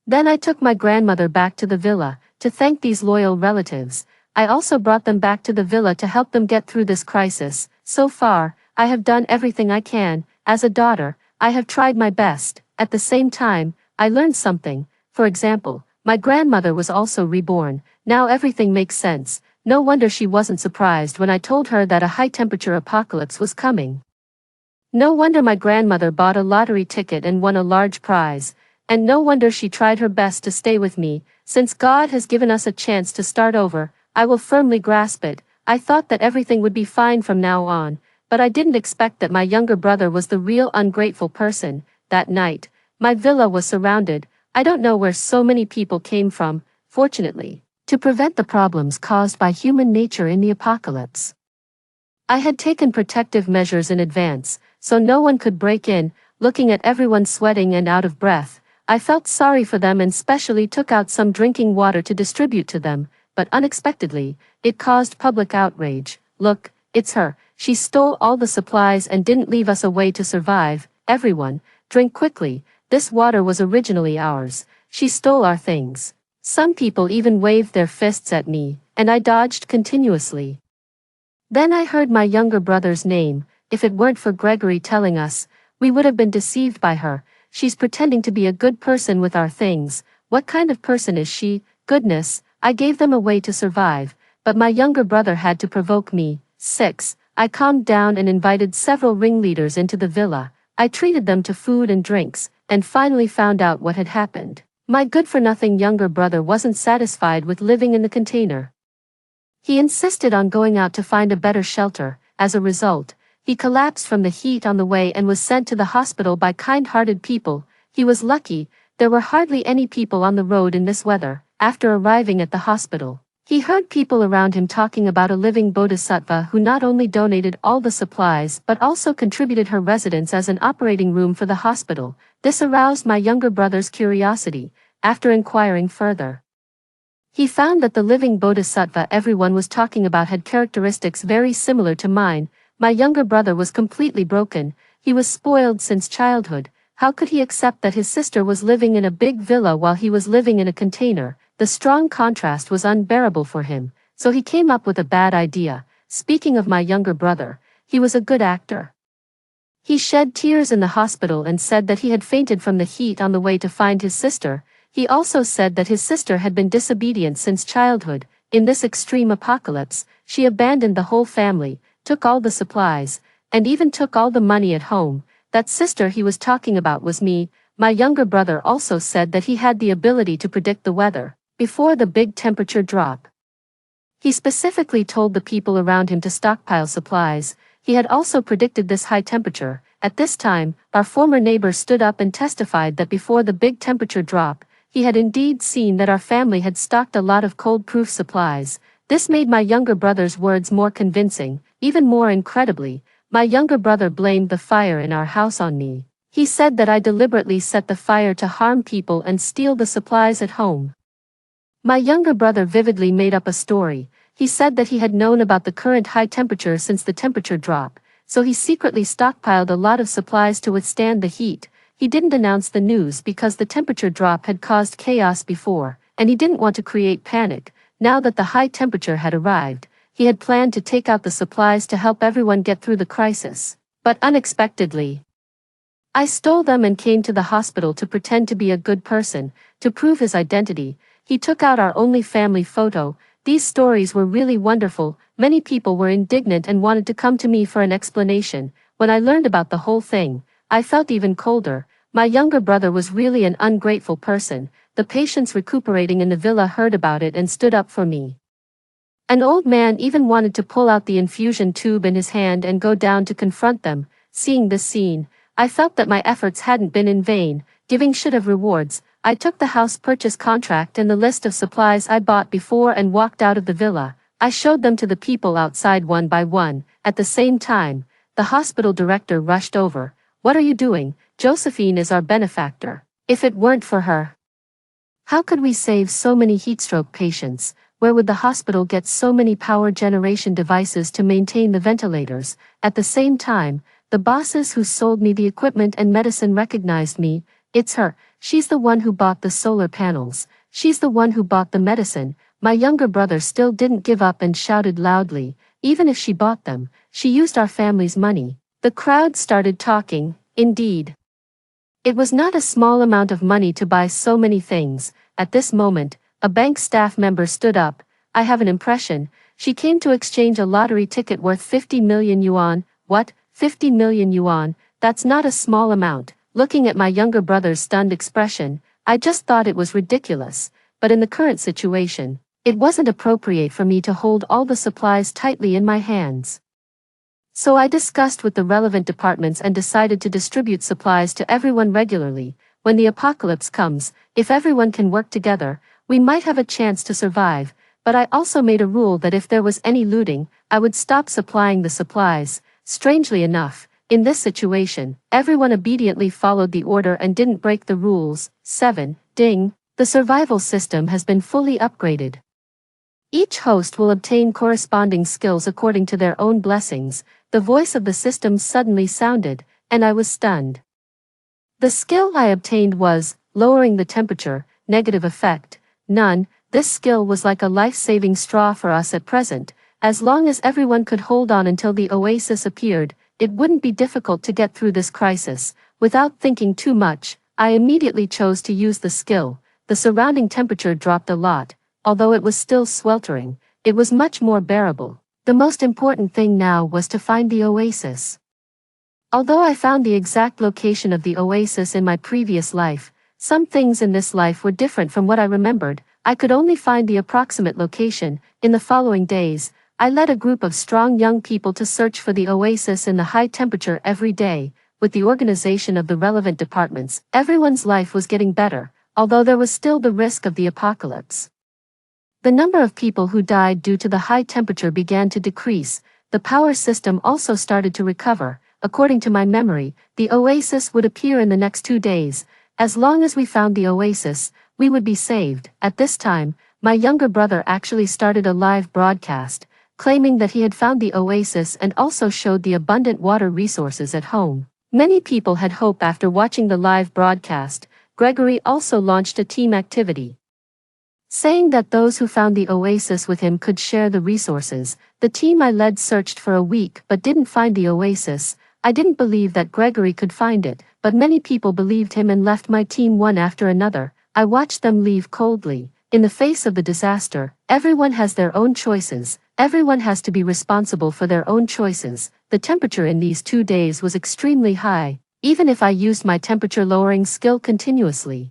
Then I took my grandmother back to the villa, to thank these loyal relatives. I also brought them back to the villa to help them get through this crisis. So far, I have done everything I can. As a daughter, I have tried my best. At the same time, I learned something. For example, my grandmother was also reborn. Now everything makes sense. No wonder she wasn't surprised when I told her that a high-temperature apocalypse was coming. No wonder my grandmother bought a lottery ticket and won a large prize. And no wonder she tried her best to stay with me. Since God has given us a chance to start over, I will firmly grasp it. I thought that everything would be fine from now on, but I didn't expect that my younger brother was the real ungrateful person. That night, my villa was surrounded. I don't know where so many people came from, fortunately, to prevent the problems caused by human nature in the apocalypse. I had taken protective measures in advance, so no one could break in. Looking at everyone sweating and out of breath, I felt sorry for them and specially took out some drinking water to distribute to them, but unexpectedly, it caused public outrage. Look, it's her. She stole all the supplies and didn't leave us a way to survive. Everyone, drink quickly. This water was originally ours. She stole our things. Some people even waved their fists at me, and I dodged continuously. Then I heard my younger brother's name. If it weren't for Gregory telling us, we would have been deceived by her. She's pretending to be a good person with our things. What kind of person is she? Goodness, I gave them a way to survive, but my younger brother had to provoke me. 6. I calmed down and invited several ringleaders into the villa. I treated them to food and drinks, and finally found out what had happened. My good-for-nothing younger brother wasn't satisfied with living in the container. He insisted on going out to find a better shelter. As a result, he collapsed from the heat on the way and was sent to the hospital by kind-hearted people. He was lucky. There were hardly any people on the road in this weather. After arriving at the hospital, he heard people around him talking about a living bodhisattva who not only donated all the supplies but also contributed her residence as an operating room for the hospital. This aroused my younger brother's curiosity. After inquiring further, he found that the living bodhisattva everyone was talking about had characteristics very similar to mine. My younger brother was completely broken. He was spoiled since childhood. How could he accept that his sister was living in a big villa while he was living in a container? The strong contrast was unbearable for him, so he came up with a bad idea. Speaking of my younger brother, he was a good actor. He shed tears in the hospital and said that he had fainted from the heat on the way to find his sister. He also said that his sister had been disobedient since childhood. In this extreme apocalypse, she abandoned the whole family, took all the supplies, and even took all the money at home. That sister he was talking about was me. My younger brother also said that he had the ability to predict the weather before the big temperature drop. He specifically told the people around him to stockpile supplies. He had also predicted this high temperature. At this time, our former neighbor stood up and testified that before the big temperature drop, he had indeed seen that our family had stocked a lot of cold-proof supplies. This made my younger brother's words more convincing. Even more incredibly, my younger brother blamed the fire in our house on me. He said that I deliberately set the fire to harm people and steal the supplies at home. My younger brother vividly made up a story. He said that he had known about the current high temperature since the temperature drop, so he secretly stockpiled a lot of supplies to withstand the heat. He didn't announce the news because the temperature drop had caused chaos before, and he didn't want to create panic. Now that the high temperature had arrived, he had planned to take out the supplies to help everyone get through the crisis. But unexpectedly, I stole them and came to the hospital to pretend to be a good person. To prove his identity, he took out our only family photo. These stories were really wonderful. Many people were indignant and wanted to come to me for an explanation. When I learned about the whole thing, I felt even colder. My younger brother was really an ungrateful person. The patients recuperating in the villa heard about it and stood up for me. An old man even wanted to pull out the infusion tube in his hand and go down to confront them. Seeing this scene, I felt that my efforts hadn't been in vain. Giving should have rewards. I took the house purchase contract and the list of supplies I bought before and walked out of the villa. I showed them to the people outside one by one. At the same time, the hospital director rushed over. "What are you doing? Josephine is our benefactor. If it weren't for her, how could we save so many heatstroke patients? Where would the hospital get so many power generation devices to maintain the ventilators? At the same time, the bosses who sold me the equipment and medicine recognized me. It's her. She's the one who bought the solar panels. She's the one who bought the medicine. My younger brother still didn't give up and shouted loudly. Even if she bought them, she used our family's money. The crowd started talking. Indeed, it was not a small amount of money to buy so many things. At this moment, a bank staff member stood up. I have an impression. She came to exchange a lottery ticket worth 50 million yuan. What? 50 million yuan? That's not a small amount. Looking at my younger brother's stunned expression, I just thought it was ridiculous. But in the current situation, it wasn't appropriate for me to hold all the supplies tightly in my hands. So I discussed with the relevant departments and decided to distribute supplies to everyone regularly. When the apocalypse comes, if everyone can work together, we might have a chance to survive. But I also made a rule that if there was any looting, I would stop supplying the supplies. Strangely enough, in this situation, everyone obediently followed the order and didn't break the rules. 7. Ding. The survival system has been fully upgraded. Each host will obtain corresponding skills according to their own blessings. The voice of the system suddenly sounded, and I was stunned. The skill I obtained was, lowering the temperature, negative effect, none. This skill was like a life-saving straw for us at present. As long as everyone could hold on until the oasis appeared, it wouldn't be difficult to get through this crisis. Without thinking too much, I immediately chose to use the skill. The surrounding temperature dropped a lot. Although it was still sweltering, it was much more bearable. The most important thing now was to find the oasis. Although I found the exact location of the oasis in my previous life, some things in this life were different from what I remembered. I could only find the approximate location. In the following days, I led a group of strong young people to search for the oasis in the high temperature every day. With the organization of the relevant departments, everyone's life was getting better, although there was still the risk of the apocalypse. The number of people who died due to the high temperature began to decrease. The power system also started to recover. According to my memory, the oasis would appear in the next 2 days. As long as we found the oasis, we would be saved. At this time, my younger brother actually started a live broadcast, claiming that he had found the oasis and also showed the abundant water resources at home. Many people had hope after watching the live broadcast. Gregory also launched a team activity, saying that those who found the oasis with him could share the resources. The team I led searched for a week but didn't find the oasis. I didn't believe that Gregory could find it, but many people believed him and left my team one after another. I watched them leave coldly. In the face of the disaster, everyone has their own choices. Everyone has to be responsible for their own choices. The temperature in these 2 days was extremely high. Even if I used my temperature lowering skill continuously,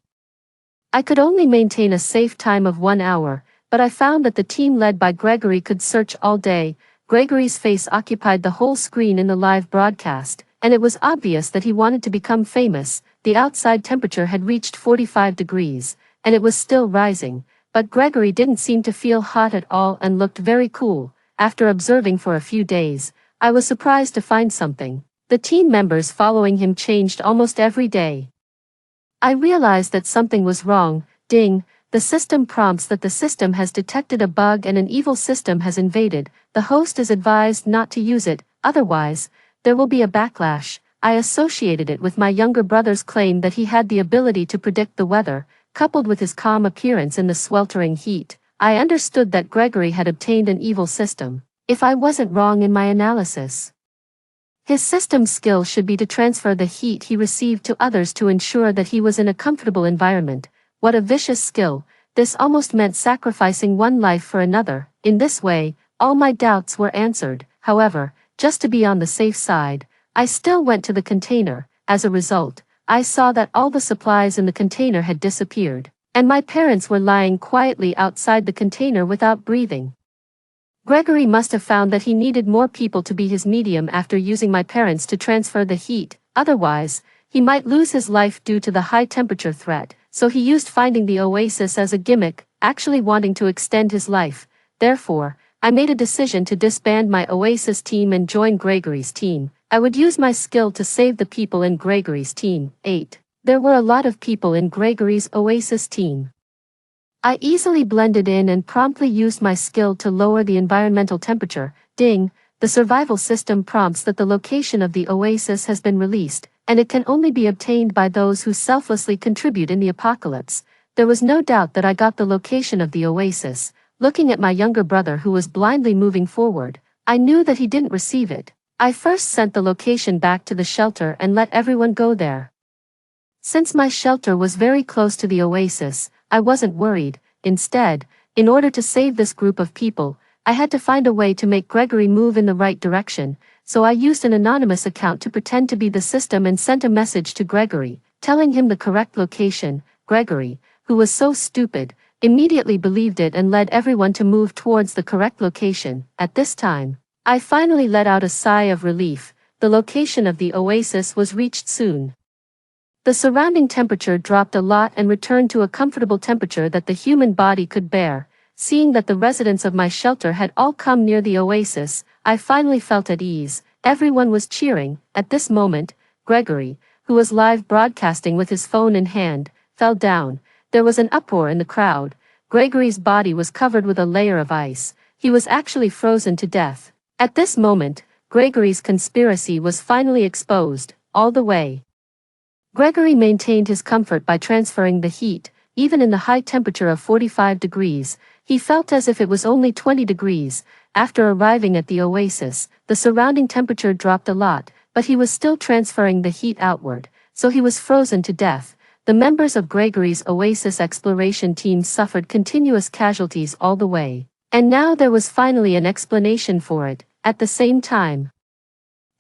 I could only maintain a safe time of 1 hour, but I found that the team led by Gregory could search all day. Gregory's face occupied the whole screen in the live broadcast, and it was obvious that he wanted to become famous. The outside temperature had reached 45 degrees, and it was still rising, but Gregory didn't seem to feel hot at all and looked very cool. After observing for a few days, I was surprised to find something. The team members following him changed almost every day. I realized that something was wrong. Ding. The system prompts that the system has detected a bug and an evil system has invaded. The host is advised not to use it, otherwise, there will be a backlash. I associated it with my younger brother's claim that he had the ability to predict the weather, coupled with his calm appearance in the sweltering heat. I understood that Gregory had obtained an evil system. If I wasn't wrong in my analysis, his system's skill should be to transfer the heat he received to others to ensure that he was in a comfortable environment. What a vicious skill. This almost meant sacrificing one life for another. In this way, all my doubts were answered. However, just to be on the safe side, I still went to the container. As a result, I saw that all the supplies in the container had disappeared, and my parents were lying quietly outside the container without breathing. Gregory must have found that he needed more people to be his medium after using my parents to transfer the heat. Otherwise, he might lose his life due to the high temperature threat. So he used finding the oasis as a gimmick, actually wanting to extend his life. Therefore, I made a decision to disband my oasis team and join Gregory's team. I would use my skill to save the people in Gregory's team. 8. There were a lot of people in Gregory's Oasis team. I easily blended in and promptly used my skill to lower the environmental temperature. Ding, the survival system prompts that the location of the oasis has been released, and it can only be obtained by those who selflessly contribute in the apocalypse. There was no doubt that I got the location of the oasis. Looking at my younger brother who was blindly moving forward, I knew that he didn't receive it. I first sent the location back to the shelter and let everyone go there. Since my shelter was very close to the oasis, I wasn't worried. Instead, in order to save this group of people, I had to find a way to make Gregory move in the right direction, so I used an anonymous account to pretend to be the system and sent a message to Gregory, telling him the correct location. Gregory, who was so stupid, immediately believed it and led everyone to move towards the correct location. At this time, I finally let out a sigh of relief. The location of the oasis was reached soon. The surrounding temperature dropped a lot and returned to a comfortable temperature that the human body could bear. Seeing that the residents of my shelter had all come near the oasis, I finally felt at ease. Everyone was cheering. At this moment, Gregory, who was live broadcasting with his phone in hand, fell down. There was an uproar in the crowd. Gregory's body was covered with a layer of ice. He was actually frozen to death. At this moment, Gregory's conspiracy was finally exposed, all the way. Gregory maintained his comfort by transferring the heat. Even in the high temperature of 45 degrees, he felt as if it was only 20 degrees. After arriving at the oasis, the surrounding temperature dropped a lot, but he was still transferring the heat outward, so he was frozen to death. The members of Gregory's Oasis exploration team suffered continuous casualties all the way. And now there was finally an explanation for it. At the same time,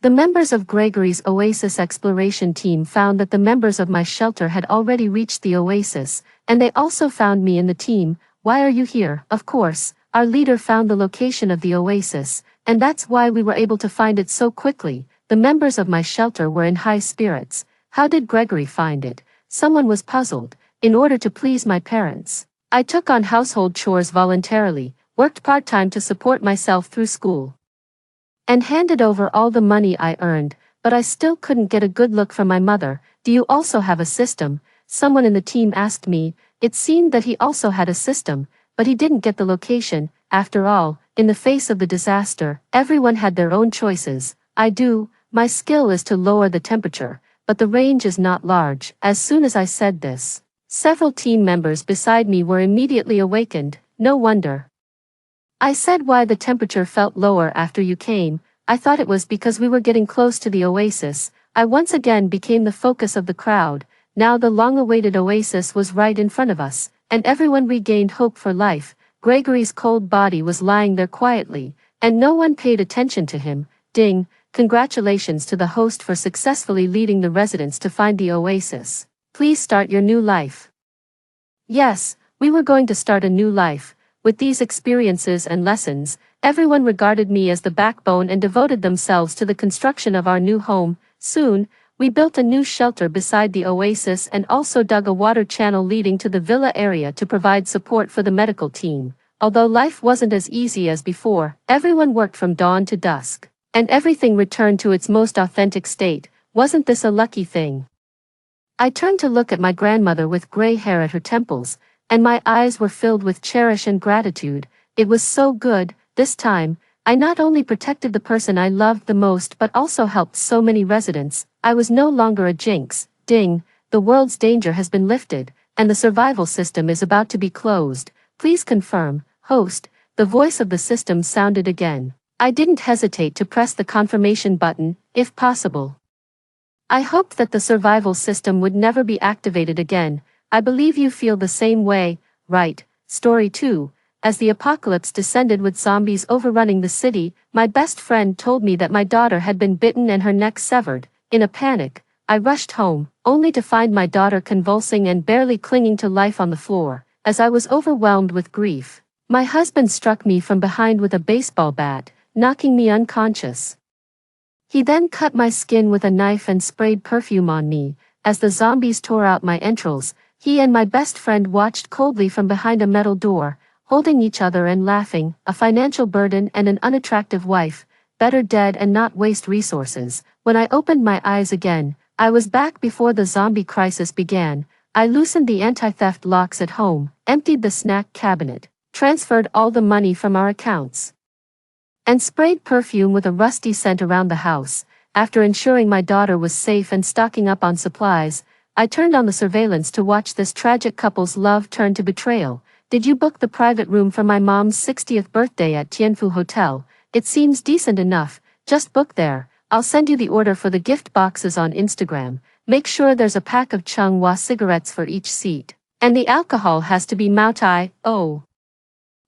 the members of Gregory's Oasis exploration team found that the members of my shelter had already reached the oasis, and they also found me in the team. Why are you here? Of course, our leader found the location of the oasis, and that's why we were able to find it so quickly. The members of my shelter were in high spirits. How did Gregory find it? Someone was puzzled. In order to please my parents, I took on household chores voluntarily, worked part-time to support myself through school, and handed over all the money I earned, but I still couldn't get a good look from my mother. Do you also have a system? Someone in the team asked me. It seemed that he also had a system, but he didn't get the location. After all, in the face of the disaster, everyone had their own choices. I do. My skill is to lower the temperature, but the range is not large. As soon as I said this, several team members beside me were immediately awakened. No wonder. I said why the temperature felt lower after you came. I thought it was because we were getting close to the oasis. I once again became the focus of the crowd. Now the long-awaited oasis was right in front of us, and everyone regained hope for life. Gregory's cold body was lying there quietly, and no one paid attention to him. Ding, congratulations to the host for successfully leading the residents to find the oasis. Please start your new life. Yes, we were going to start a new life. With these experiences and lessons, everyone regarded me as the backbone and devoted themselves to the construction of our new home. Soon, we built a new shelter beside the oasis and also dug a water channel leading to the villa area to provide support for the medical team. Although life wasn't as easy as before, everyone worked from dawn to dusk, and everything returned to its most authentic state. Wasn't this a lucky thing? I turned to look at my grandmother with gray hair at her temples, and my eyes were filled with cherish and gratitude. It was so good. This time, I not only protected the person I loved the most but also helped so many residents. I was no longer a jinx. Ding, the world's danger has been lifted, and the survival system is about to be closed. Please confirm, host. The voice of the system sounded again. I didn't hesitate to press the confirmation button, if possible. I hoped that the survival system would never be activated again. I believe you feel the same way, right? Story 2. As the apocalypse descended with zombies overrunning the city, my best friend told me that my daughter had been bitten and her neck severed. In a panic, I rushed home, only to find my daughter convulsing and barely clinging to life on the floor. As I was overwhelmed with grief, my husband struck me from behind with a baseball bat, knocking me unconscious. He then cut my skin with a knife and sprayed perfume on me. As the zombies tore out my entrails, he and my best friend watched coldly from behind a metal door, holding each other and laughing. A financial burden and an unattractive wife. Better dead and not waste resources. When I opened my eyes again, I was back before the zombie crisis began. I loosened the anti-theft locks at home, emptied the snack cabinet, transferred all the money from our accounts, and sprayed perfume with a rusty scent around the house. After ensuring my daughter was safe and stocking up on supplies, I turned on the surveillance to watch this tragic couple's love turn to betrayal. Did you book the private room for my mom's 60th birthday at Tianfu Hotel? It seems decent enough, just book there. I'll send you the order for the gift boxes on Instagram. Make sure there's a pack of Chung Hua cigarettes for each seat. And the alcohol has to be Mao Tai, oh.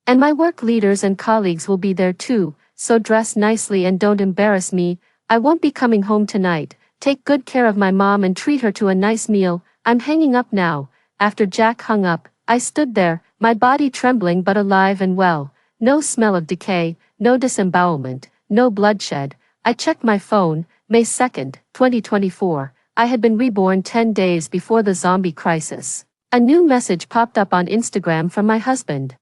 And my work leaders and colleagues will be there too, so dress nicely and don't embarrass me. I won't be coming home tonight. Take good care of my mom and treat her to a nice meal. I'm hanging up now. After Jack hung up, I stood there, my body trembling but alive and well. No smell of decay, no disembowelment, no bloodshed. I checked my phone, May 2nd, 2024. I had been reborn 10 days before the zombie crisis. A new message popped up on Instagram from my husband,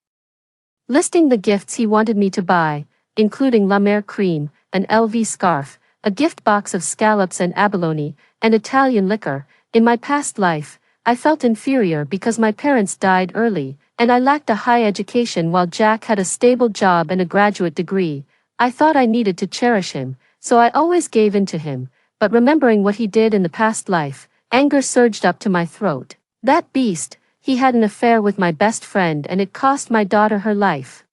listing the gifts he wanted me to buy, including La Mer cream, an LV scarf, a gift box of scallops and abalone, and Italian liquor. In my past life, I felt inferior because my parents died early, and I lacked a high education while Jack had a stable job and a graduate degree. I thought I needed to cherish him, so I always gave in to him, but remembering what he did in the past life, anger surged up to my throat. That beast, he had an affair with my best friend and it cost my daughter her life.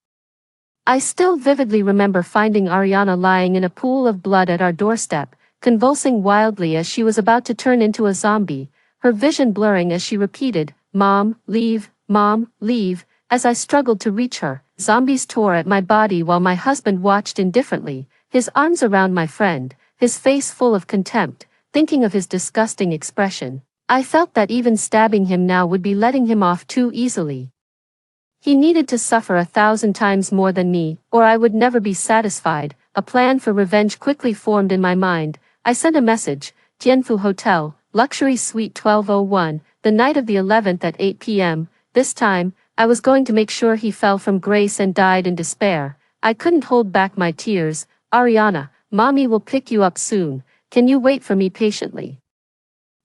I still vividly remember finding Ariana lying in a pool of blood at our doorstep, convulsing wildly as she was about to turn into a zombie, her vision blurring as she repeated, "Mom, leave, Mom, leave." As I struggled to reach her, zombies tore at my body while my husband watched indifferently, his arms around my friend, his face full of contempt, thinking of his disgusting expression. I felt that even stabbing him now would be letting him off too easily. He needed to suffer 1,000 times more than me, or I would never be satisfied. A plan for revenge quickly formed in my mind. I sent a message, Tianfu Hotel, Luxury Suite 1201, the night of the 11th at 8 p.m. This time, I was going to make sure he fell from grace and died in despair. I couldn't hold back my tears. "Ariana, Mommy will pick you up soon. Can you wait for me patiently?"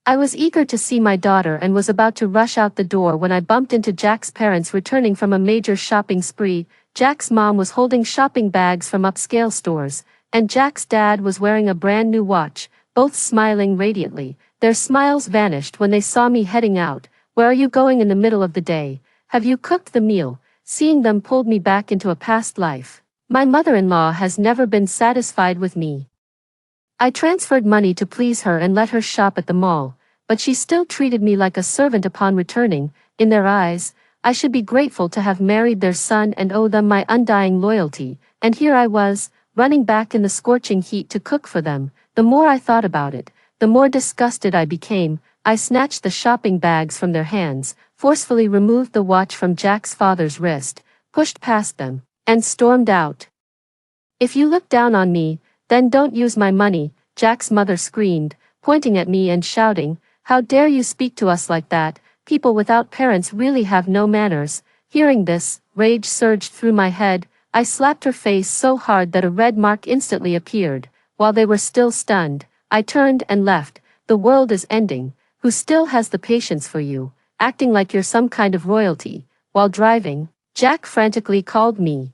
I was eager to see my daughter and was about to rush out the door when I bumped into Jack's parents returning from a major shopping spree. Jack's mom was holding shopping bags from upscale stores, and Jack's dad was wearing a brand new watch, both smiling radiantly. Their smiles vanished when they saw me heading out. "Where are you going in the middle of the day? Have you cooked the meal?" Seeing them pulled me back into a past life. My mother-in-law has never been satisfied with me. I transferred money to please her and let her shop at the mall, but she still treated me like a servant upon returning. In their eyes, I should be grateful to have married their son and owe them my undying loyalty, and here I was, running back in the scorching heat to cook for them. The more I thought about it, the more disgusted I became. I snatched the shopping bags from their hands, forcefully removed the watch from Jack's father's wrist, pushed past them, and stormed out. "If you look down on me, then don't use my money," Jack's mother screamed, pointing at me and shouting, "How dare you speak to us like that? People without parents really have no manners." Hearing this, rage surged through my head. I slapped her face so hard that a red mark instantly appeared. While they were still stunned, I turned and left. "The world is ending. Who still has the patience for you, acting like you're some kind of royalty?" While driving, Jack frantically called me,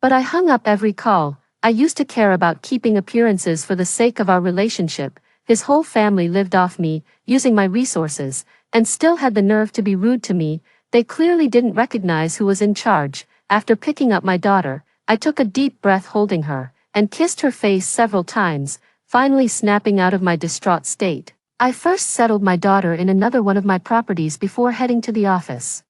but I hung up every call. I used to care about keeping appearances for the sake of our relationship. His whole family lived off me, using my resources, and still had the nerve to be rude to me. They clearly didn't recognize who was in charge. After picking up my daughter, I took a deep breath holding her, and kissed her face several times, finally snapping out of my distraught state. I first settled my daughter in another one of my properties before heading to the office.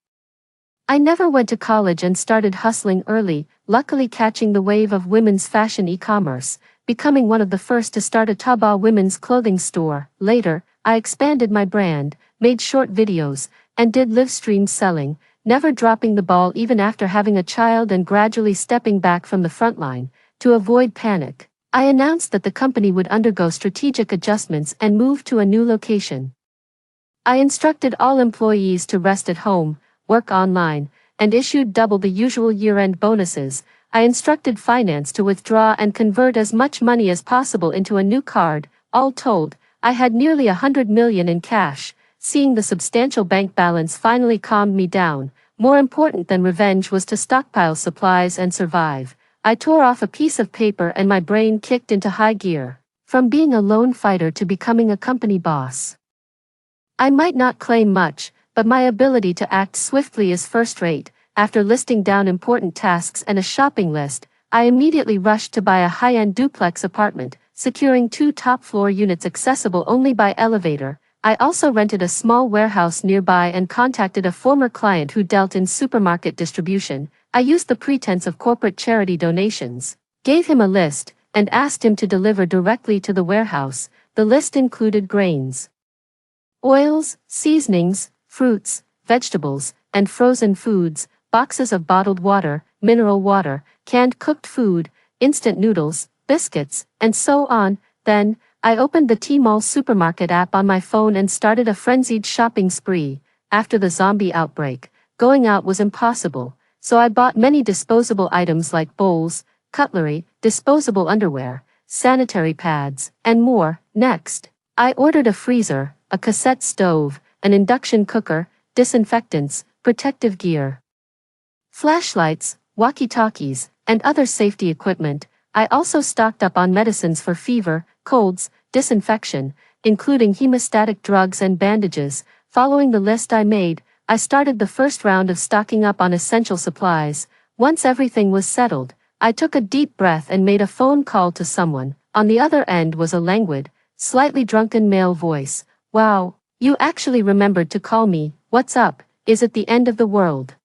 I never went to college and started hustling early, luckily catching the wave of women's fashion e-commerce, becoming one of the first to start a Taobao women's clothing store. Later, I expanded my brand, made short videos, and did live stream selling, never dropping the ball even after having a child and gradually stepping back from the front line. To avoid panic, I announced that the company would undergo strategic adjustments and move to a new location. I instructed all employees to rest at home, work online, and issued double the usual year-end bonuses. I instructed finance to withdraw and convert as much money as possible into a new card. All told, I had nearly 100 million in cash. Seeing the substantial bank balance finally calmed me down. More important than revenge was to stockpile supplies and survive. I tore off a piece of paper and my brain kicked into high gear. From being a lone fighter to becoming a company boss. I might not claim much, but my ability to act swiftly is first-rate. After listing down important tasks and a shopping list, I immediately rushed to buy a high-end duplex apartment, securing 2 top-floor units accessible only by elevator. I also rented a small warehouse nearby and contacted a former client who dealt in supermarket distribution. I used the pretense of corporate charity donations, gave him a list, and asked him to deliver directly to the warehouse. The list included grains, oils, seasonings, fruits, vegetables, and frozen foods, boxes of bottled water, mineral water, canned cooked food, instant noodles, biscuits, and so on. Then, I opened the Tmall supermarket app on my phone and started a frenzied shopping spree. After the zombie outbreak, going out was impossible, so I bought many disposable items like bowls, cutlery, disposable underwear, sanitary pads, and more. Next, I ordered a freezer, a cassette stove, an induction cooker, disinfectants, protective gear, flashlights, walkie-talkies, and other safety equipment. I also stocked up on medicines for fever, colds, disinfection, including hemostatic drugs and bandages. Following the list I made, I started the first round of stocking up on essential supplies. Once everything was settled, I took a deep breath and made a phone call to someone. On the other end was a languid, slightly drunken male voice. "Wow, you actually remembered to call me. What's up? Is it the end of the world?"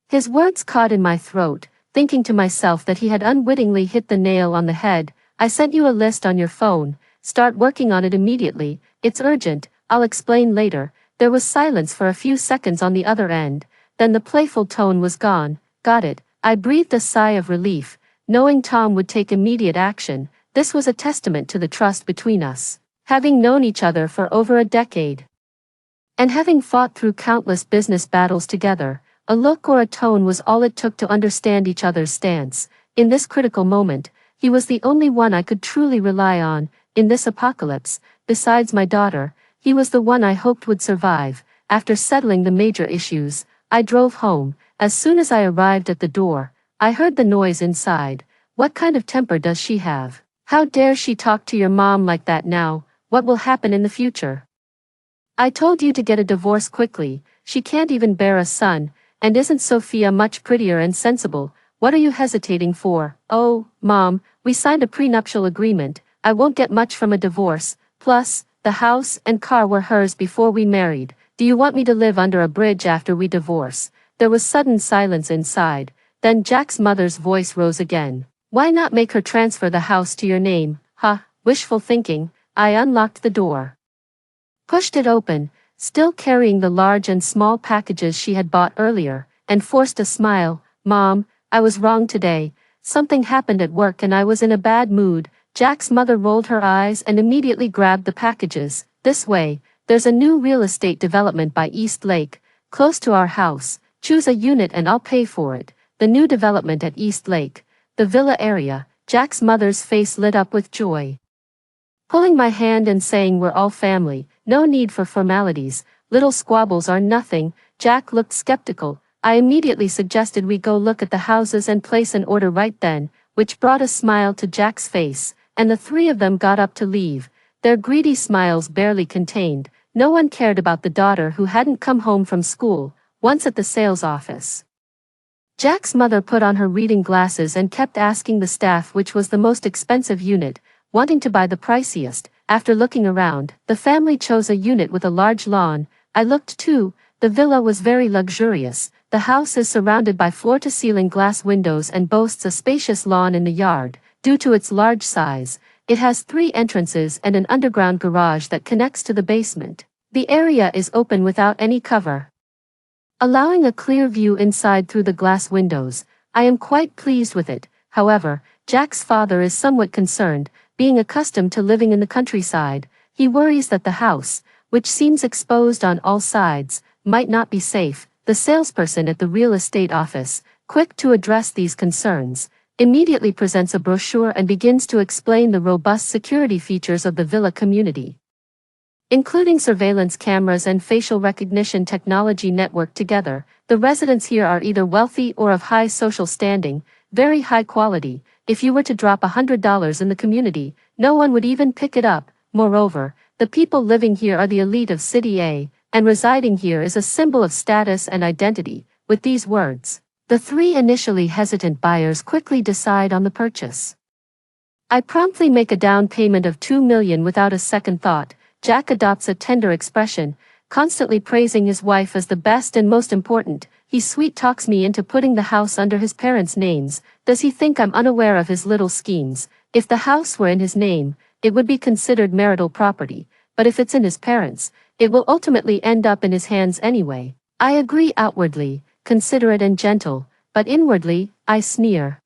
His words caught in my throat, thinking to myself that he had unwittingly hit the nail on the head. "I sent you a list on your phone. Start working on it immediately. It's urgent, I'll explain later." There was silence for a few seconds on the other end, then the playful tone was gone. "Got it." I breathed a sigh of relief, knowing Tom would take immediate action. This was a testament to the trust between us, having known each other for over a decade, and having fought through countless business battles together. A look or a tone was all it took to understand each other's stance. In this critical moment, he was the only one I could truly rely on. In this apocalypse, besides my daughter, he was the one I hoped would survive. After settling the major issues, I drove home. As soon as I arrived at the door, I heard the noise inside. "What kind of temper does she have? How dare she talk to your mom like that now? What will happen in the future? I told you to get a divorce quickly. She can't even bear a son. And isn't Sophia much prettier and sensible? What are you hesitating for?" "Oh, Mom, we signed a prenuptial agreement. I won't get much from a divorce. Plus, the house and car were hers before we married. Do you want me to live under a bridge after we divorce?" There was sudden silence inside. Then Jack's mother's voice rose again. "Why not make her transfer the house to your name?" "Huh, wishful thinking." I unlocked the door, pushed it open, still carrying the large and small packages she had bought earlier, and forced a smile. "Mom, I was wrong today. Something happened at work and I was in a bad mood." Jack's mother rolled her eyes and immediately grabbed the packages. "This way, there's a new real estate development by East Lake, close to our house. Choose a unit and I'll pay for it." The new development at East Lake, the villa area. Jack's mother's face lit up with joy, pulling my hand and saying, "We're all family. No need for formalities. Little squabbles are nothing." Jack looked skeptical. I immediately suggested we go look at the houses and place an order right then, which brought a smile to Jack's face, and the three of them got up to leave, their greedy smiles barely contained. No one cared about the daughter who hadn't come home from school. Once at the sales office, Jack's mother put on her reading glasses and kept asking the staff which was the most expensive unit, wanting to buy the priciest. After looking around, the family chose a unit with a large lawn. I looked too. The villa was very luxurious. The house is surrounded by floor-to-ceiling glass windows and boasts a spacious lawn in the yard. Due to its large size, it has 3 entrances and an underground garage that connects to the basement. The area is open without any cover, allowing a clear view inside through the glass windows. I am quite pleased with it. However, Jack's father is somewhat concerned. Being accustomed to living in the countryside, he worries that the house, which seems exposed on all sides, might not be safe. The salesperson at the real estate office, quick to address these concerns, immediately presents a brochure and begins to explain the robust security features of the villa community. including surveillance cameras and facial recognition technology networked together. The residents here are either wealthy or of high social standing, very high quality. If you were to drop $100 in the community, no one would even pick it up. Moreover, the people living here are the elite of City A, and residing here is a symbol of status and identity. With these words, the three initially hesitant buyers quickly decide on the purchase. I promptly make a down payment of $2 million without a second thought. Jack adopts a tender expression, constantly praising his wife as the best and most important. He sweet-talks me into putting the house under his parents' names. Does he think I'm unaware of his little schemes? If the house were in his name, it would be considered marital property, but if it's in his parents', it will ultimately end up in his hands anyway. I agree outwardly, considerate and gentle, but inwardly, I sneer.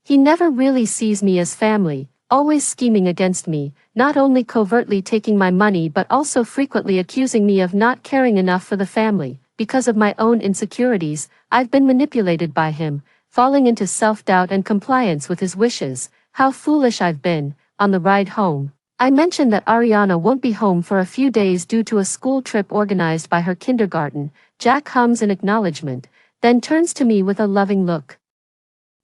He never really sees me as family, always scheming against me, not only covertly taking my money but also frequently accusing me of not caring enough for the family. Because of my own insecurities, I've been manipulated by him, falling into self-doubt and compliance with his wishes. How foolish I've been. On the ride home, I mentioned that Ariana won't be home for a few days due to a school trip organized by her kindergarten. Jack hums in acknowledgement, then turns to me with a loving look.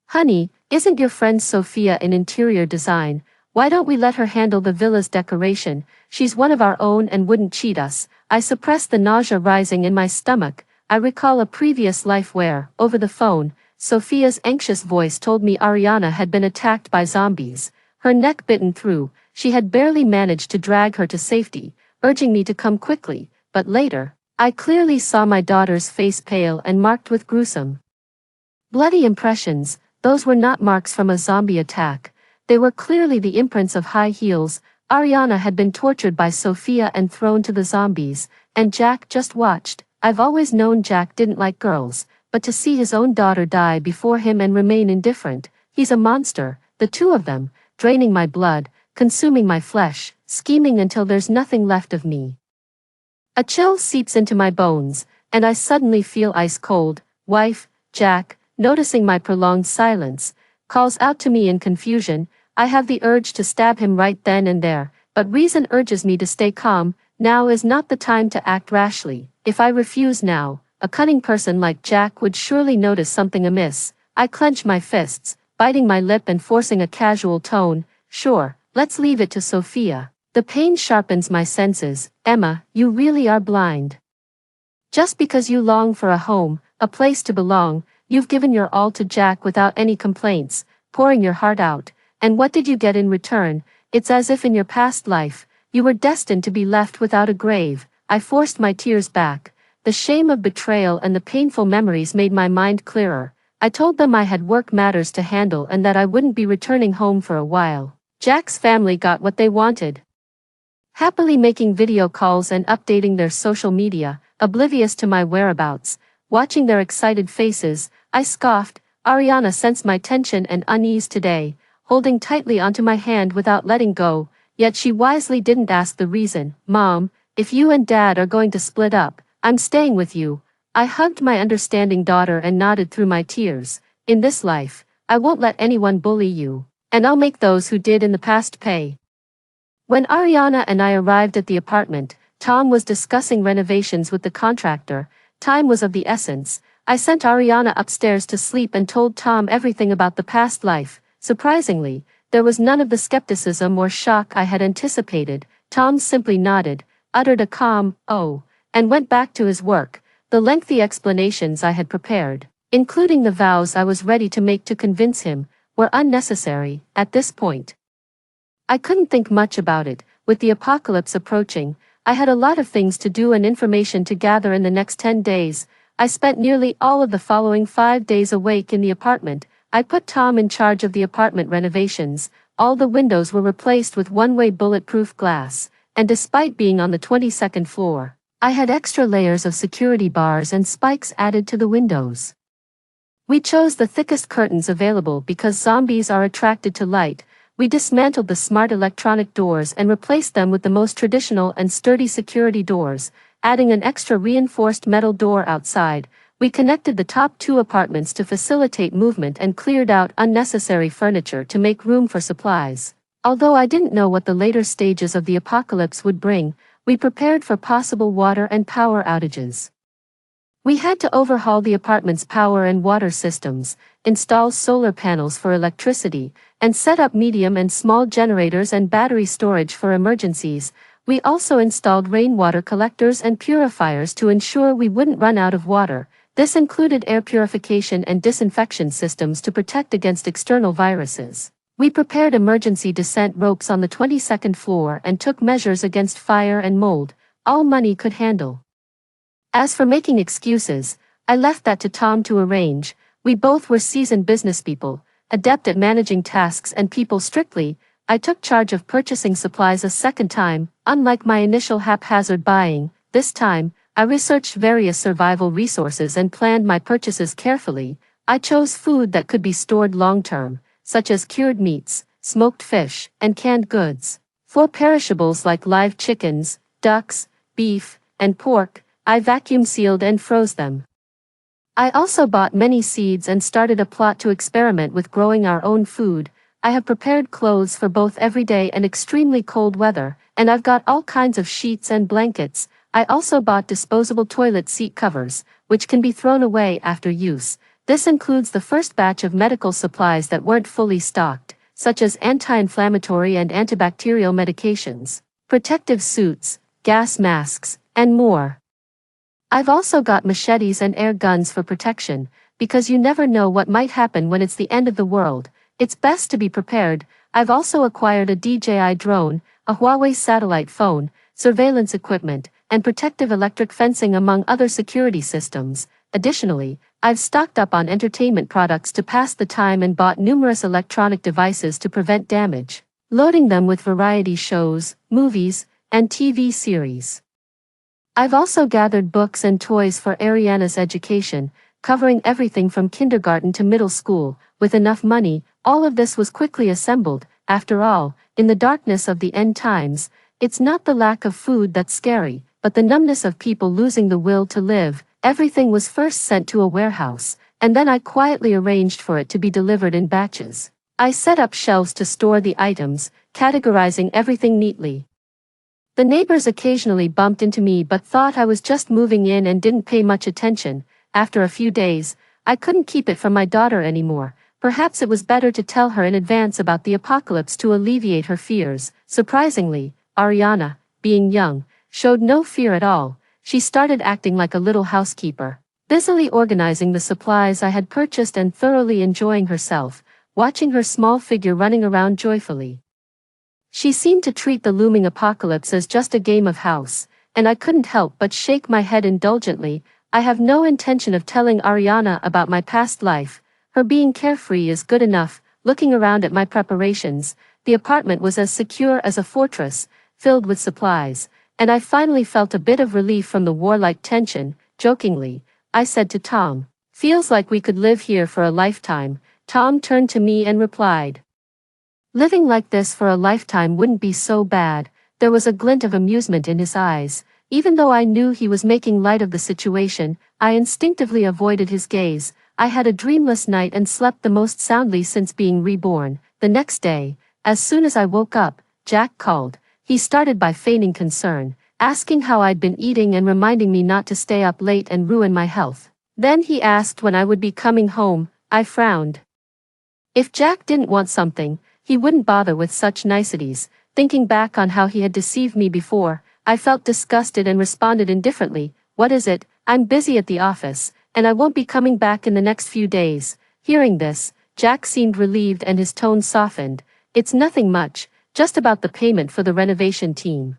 Honey, isn't your friend Sophia in interior design? Why don't we let her handle the villa's decoration? She's one of our own and wouldn't cheat us. I suppress the nausea rising in my stomach. I recall a previous life where, over the phone, Sophia's anxious voice told me Ariana had been attacked by zombies, her neck bitten through. She had barely managed to drag her to safety, urging me to come quickly, but later, I clearly saw my daughter's face pale and marked with gruesome, bloody impressions. Those were not marks from a zombie attack. They were clearly the imprints of high heels. Ariana had been tortured by Sophia and thrown to the zombies, and Jack just watched. I've always known Jack didn't like girls, but to see his own daughter die before him and remain indifferent, he's a monster. The two of them, draining my blood, consuming my flesh, scheming until there's nothing left of me. A chill seeps into my bones, and I suddenly feel ice cold. Wife, Jack, noticing my prolonged silence, calls out to me in confusion. I have the urge to stab him right then and there, but reason urges me to stay calm. Now is not the time to act rashly. If I refuse now, a cunning person like Jack would surely notice something amiss. I clench my fists, biting my lip and forcing a casual tone. Sure, let's leave it to Sophia. The pain sharpens my senses. Emma, you really are blind. Just because you long for a home, a place to belong, you've given your all to Jack without any complaints, pouring your heart out. And what did you get in return? It's as if in your past life, you were destined to be left without a grave. I forced my tears back. The shame of betrayal and the painful memories made my mind clearer. I told them I had work matters to handle and that I wouldn't be returning home for a while. Jack's family got what they wanted, happily making video calls and updating their social media, oblivious to my whereabouts. Watching their excited faces, I scoffed. Ariana sensed my tension and unease today, holding tightly onto my hand without letting go, yet she wisely didn't ask the reason. Mom, if you and Dad are going to split up, I'm staying with you. I hugged my understanding daughter and nodded through my tears. In this life, I won't let anyone bully you, and I'll make those who did in the past pay. When Ariana and I arrived at the apartment, Tom was discussing renovations with the contractor. Time was of the essence. I sent Ariana upstairs to sleep and told Tom everything about the past life. Surprisingly, there was none of the skepticism or shock I had anticipated. Tom simply nodded, uttered a calm, "Oh," and went back to his work. The lengthy explanations I had prepared, including the vows I was ready to make to convince him, were unnecessary. At this point, I couldn't think much about it. With the apocalypse approaching, I had a lot of things to do and information to gather in the next 10 days. I spent nearly all of the following 5 days awake in the apartment. I put Tom in charge of the apartment renovations. All the windows were replaced with one-way bulletproof glass, and despite being on the 22nd floor, I had extra layers of security bars and spikes added to the windows. We chose the thickest curtains available because zombies are attracted to light. We dismantled the smart electronic doors and replaced them with the most traditional and sturdy security doors, adding an extra reinforced metal door outside. We connected the top 2 apartments to facilitate movement and cleared out unnecessary furniture to make room for supplies. Although I didn't know what the later stages of the apocalypse would bring, we prepared for possible water and power outages. We had to overhaul the apartment's power and water systems, install solar panels for electricity, and set up medium and small generators and battery storage for emergencies. We also installed rainwater collectors and purifiers to ensure we wouldn't run out of water. This included air purification and disinfection systems to protect against external viruses. We prepared emergency descent ropes on the 22nd floor and took measures against fire and mold, all money could handle. As for making excuses, I left that to Tom to arrange. We both were seasoned businesspeople, adept at managing tasks and people strictly. I took charge of purchasing supplies a second time. Unlike my initial haphazard buying, this time, I researched various survival resources and planned my purchases carefully. I chose food that could be stored long-term, such as cured meats, smoked fish, and canned goods. For perishables like live chickens, ducks, beef, and pork, I vacuum-sealed and froze them. I also bought many seeds and started a plot to experiment with growing our own food. I have prepared clothes for both everyday and extremely cold weather, and I've got all kinds of sheets and blankets. I also bought disposable toilet seat covers, which can be thrown away after use. This includes the first batch of medical supplies that weren't fully stocked, such as anti-inflammatory and antibacterial medications, protective suits, gas masks, and more. I've also got machetes and air guns for protection, because you never know what might happen when it's the end of the world. It's best to be prepared. I've also acquired a DJI drone, a Huawei satellite phone, surveillance equipment, and protective electric fencing among other security systems. Additionally, I've stocked up on entertainment products to pass the time and bought numerous electronic devices to prevent damage, loading them with variety shows, movies, and TV series. I've also gathered books and toys for Ariana's education, covering everything from kindergarten to middle school. With enough money, all of this was quickly assembled. After all, in the darkness of the end times, it's not the lack of food that's scary, but the numbness of people losing the will to live. Everything was first sent to a warehouse, and then I quietly arranged for it to be delivered in batches. I set up shelves to store the items, categorizing everything neatly. The neighbors occasionally bumped into me but thought I was just moving in and didn't pay much attention. After a few days, I couldn't keep it from my daughter anymore. Perhaps it was better to tell her in advance about the apocalypse to alleviate her fears. Surprisingly, Ariana, being young, showed no fear at all. She started acting like a little housekeeper, busily organizing the supplies I had purchased and thoroughly enjoying herself, watching her small figure running around joyfully. She seemed to treat the looming apocalypse as just a game of house, and I couldn't help but shake my head indulgently. I have no intention of telling Ariana about my past life. Her being carefree is good enough. Looking around at my preparations, the apartment was as secure as a fortress, filled with supplies, and I finally felt a bit of relief from the warlike tension. Jokingly, I said to Tom, "Feels like we could live here for a lifetime." Tom turned to me and replied, "Living like this for a lifetime wouldn't be so bad." There was a glint of amusement in his eyes. Even though I knew he was making light of the situation, I instinctively avoided his gaze. I had a dreamless night and slept the most soundly since being reborn. The next day, as soon as I woke up, Jack called. He started by feigning concern, asking how I'd been eating and reminding me not to stay up late and ruin my health. Then he asked when I would be coming home. I frowned. If Jack didn't want something, he wouldn't bother with such niceties. Thinking back on how he had deceived me before, I felt disgusted and responded indifferently. "What is it? I'm busy at the office, and I won't be coming back in the next few days." Hearing this, Jack seemed relieved and his tone softened. "It's nothing much, just about the payment for the renovation team.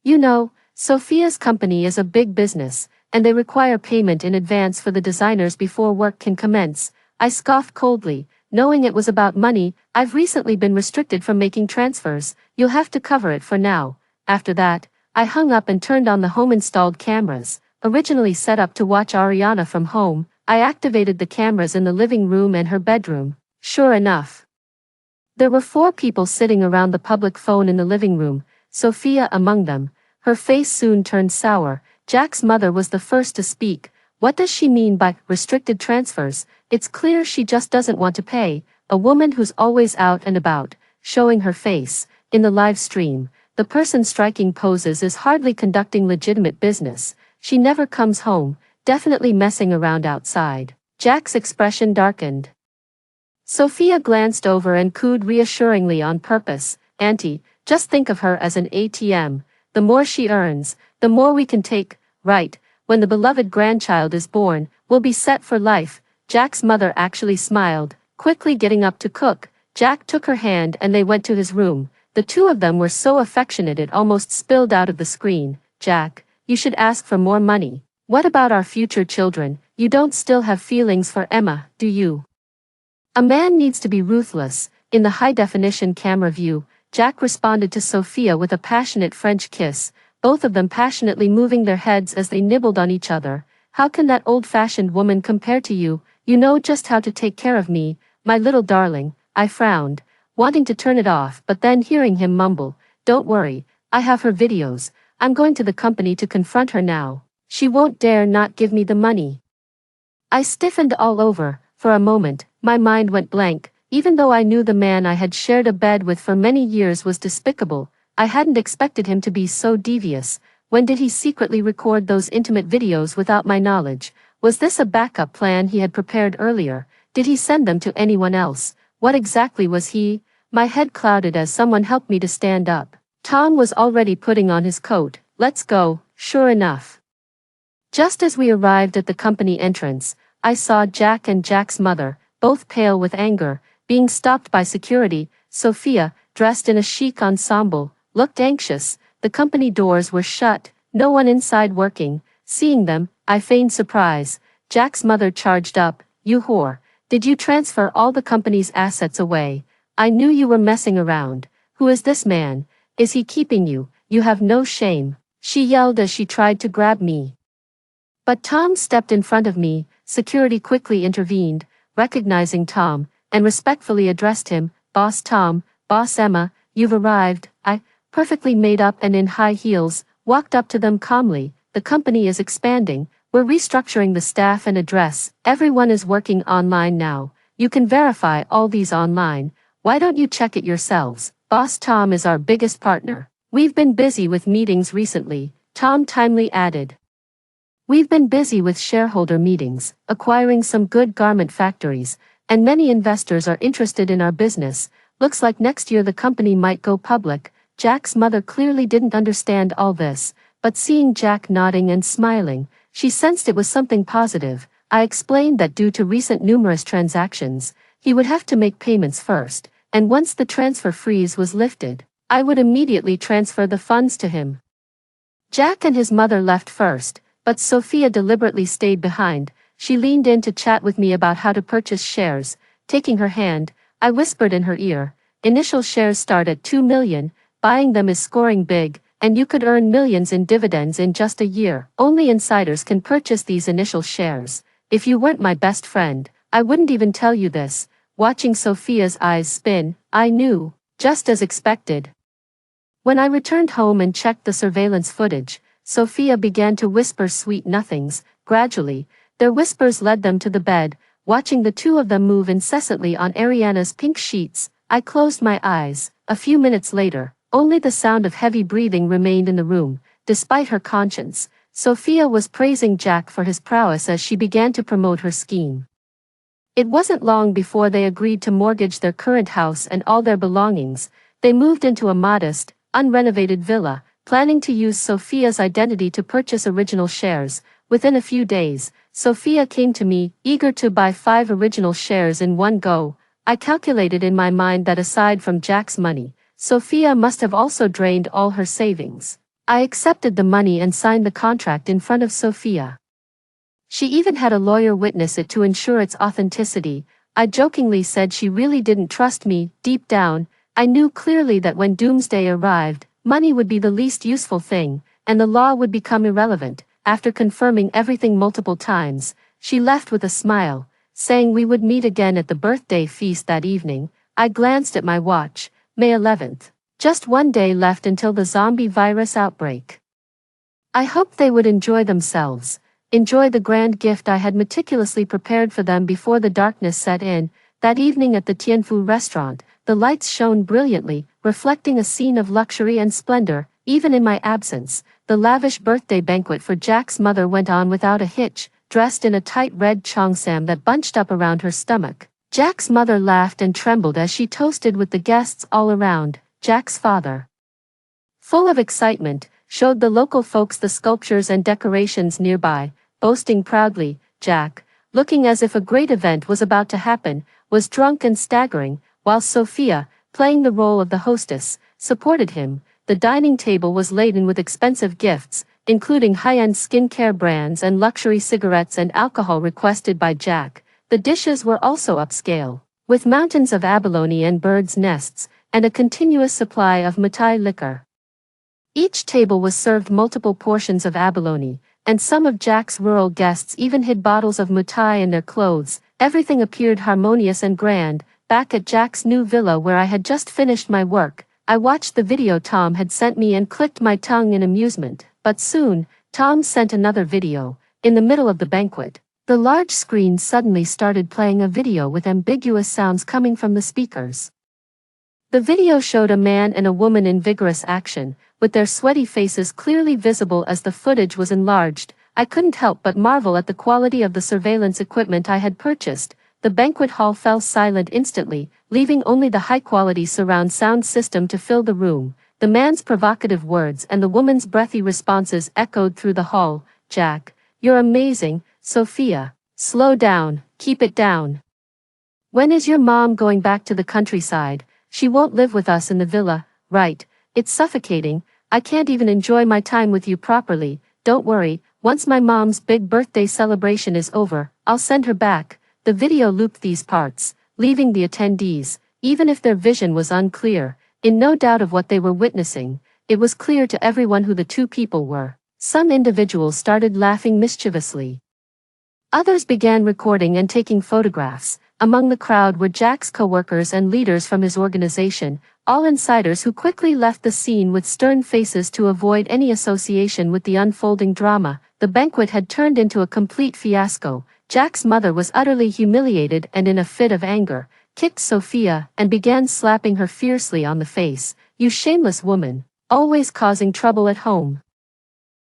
You know, Sophia's company is a big business, and they require payment in advance for the designers before work can commence." I scoffed coldly, knowing it was about money. "I've recently been restricted from making transfers. You'll have to cover it for now." After that, I hung up and turned on the home-installed cameras, originally set up to watch Ariana from home. I activated the cameras in the living room and her bedroom. Sure enough, there were 4 people sitting around the public phone in the living room, Sophia among them. Her face soon turned sour. Jack's mother was the first to speak. "What does she mean by restricted transfers? It's clear she just doesn't want to pay." A woman who's always out and about, showing her face, in the live stream, the person striking poses is hardly conducting legitimate business. She never comes home, definitely messing around outside. Jack's expression darkened. Sophia glanced over and cooed reassuringly on purpose, "Auntie, just think of her as an ATM. The more she earns, the more we can take, right? When the beloved grandchild is born, we'll be set for life." Jack's mother actually smiled, quickly getting up to cook. Jack took her hand and they went to his room. The two of them were so affectionate it almost spilled out of the screen. "Jack, you should ask for more money. What about our future children? You don't still have feelings for Emma, do you?" "A man needs to be ruthless." In the high-definition camera view, Jack responded to Sophia with a passionate French kiss, both of them passionately moving their heads as they nibbled on each other. "How can that old-fashioned woman compare to you? You know just how to take care of me, my little darling." I frowned, wanting to turn it off, but then hearing him mumble, "Don't worry, I have her videos. I'm going to the company to confront her now. She won't dare not give me the money." I stiffened all over. For a moment, my mind went blank. Even though I knew the man I had shared a bed with for many years was despicable, I hadn't expected him to be so devious. When did he secretly record those intimate videos without my knowledge? Was this a backup plan he had prepared earlier? Did he send them to anyone else? What exactly was he? My head clouded as someone helped me to stand up. Tom was already putting on his coat. "Let's go." Sure enough, just as we arrived at the company entrance, I saw Jack and Jack's mother, both pale with anger, being stopped by security. Sophia, dressed in a chic ensemble, looked anxious. The company doors were shut, no one inside working. Seeing them, I feigned surprise. Jack's mother charged up. "You whore. Did you transfer all the company's assets away? I knew you were messing around. Who is this man? Is he keeping you? You have no shame," she yelled as she tried to grab me. But Tom stepped in front of me. Security quickly intervened, recognizing Tom, and respectfully addressed him, "Boss Tom, Boss Emma, you've arrived." I, perfectly made up and in high heels, walked up to them calmly. "The company is expanding. We're restructuring the staff and address. Everyone is working online now. You can verify all these online. Why don't you check it yourselves? Boss Tom is our biggest partner. We've been busy with meetings recently," Tom timely added. "We've been busy with shareholder meetings, acquiring some good garment factories, and many investors are interested in our business. Looks like next year the company might go public." Jack's mother clearly didn't understand all this, but seeing Jack nodding and smiling, she sensed it was something positive. I explained that due to recent numerous transactions, he would have to make payments first, and once the transfer freeze was lifted, I would immediately transfer the funds to him. Jack and his mother left first, but Sophia deliberately stayed behind. She leaned in to chat with me about how to purchase shares. Taking her hand, I whispered in her ear, "Initial shares start at 2 million, buying them is scoring big, and you could earn millions in dividends in just a year. Only insiders can purchase these initial shares. If you weren't my best friend, I wouldn't even tell you this." Watching Sophia's eyes spin, I knew, just as expected. When I returned home and checked the surveillance footage, Sophia began to whisper sweet nothings. Gradually, their whispers led them to the bed. Watching the two of them move incessantly on Ariana's pink sheets, I closed my eyes. A few minutes later, only the sound of heavy breathing remained in the room. Despite her conscience, Sophia was praising Jack for his prowess as she began to promote her scheme. It wasn't long before they agreed to mortgage their current house and all their belongings. They moved into a modest, unrenovated villa, planning to use Sophia's identity to purchase original shares. Within a few days, Sophia came to me, eager to buy 5 original shares in one go. I calculated in my mind that aside from Jack's money, Sophia must have also drained all her savings. I accepted the money and signed the contract in front of Sophia. She even had a lawyer witness it to ensure its authenticity. I jokingly said she really didn't trust me. Deep down, I knew clearly that when doomsday arrived, money would be the least useful thing, and the law would become irrelevant. After confirming everything multiple times, she left with a smile, saying we would meet again at the birthday feast that evening. I glanced at my watch. May 11th. Just one day left until the zombie virus outbreak. I hoped they would enjoy themselves, enjoy the grand gift I had meticulously prepared for them before the darkness set in. That evening at the Tianfu restaurant, the lights shone brilliantly, reflecting a scene of luxury and splendor. Even in my absence, the lavish birthday banquet for Jack's mother went on without a hitch, dressed in a tight red cheongsam that bunched up around her stomach. Jack's mother laughed and trembled as she toasted with the guests all around. Jack's father, full of excitement, showed the local folks the sculptures and decorations nearby, boasting proudly. Jack, looking as if a great event was about to happen, was drunk and staggering, while Sophia, playing the role of the hostess, supported him. The dining table was laden with expensive gifts, including high-end skincare brands and luxury cigarettes and alcohol requested by Jack. The dishes were also upscale, with mountains of abalone and birds' nests, and a continuous supply of Matai liquor. Each table was served multiple portions of abalone, and some of Jack's rural guests even hid bottles of Matai in their clothes. Everything appeared harmonious and grand. Back at Jack's new villa where I had just finished my work, I watched the video Tom had sent me and clicked my tongue in amusement. But soon, Tom sent another video. In the middle of the banquet, the large screen suddenly started playing a video with ambiguous sounds coming from the speakers. The video showed a man and a woman in vigorous action, with their sweaty faces clearly visible as the footage was enlarged. I couldn't help but marvel at the quality of the surveillance equipment I had purchased. The banquet hall fell silent instantly, leaving only the high-quality surround sound system to fill the room. The man's provocative words and the woman's breathy responses echoed through the hall. Jack, you're amazing. Sophia, slow down, keep it down. When is your mom going back to the countryside? She won't live with us in the villa, right? It's suffocating. I can't even enjoy my time with you properly. Don't worry, once my mom's big birthday celebration is over, I'll send her back. The video looped these parts, leaving the attendees, even if their vision was unclear, in no doubt of what they were witnessing. It was clear to everyone who the two people were. Some individuals started laughing mischievously. Others began recording and taking photographs. Among the crowd were Jack's co-workers and leaders from his organization, all insiders who quickly left the scene with stern faces to avoid any association with the unfolding drama. The banquet had turned into a complete fiasco. Jack's mother was utterly humiliated and in a fit of anger, kicked Sophia and began slapping her fiercely on the face. You shameless woman, always causing trouble at home.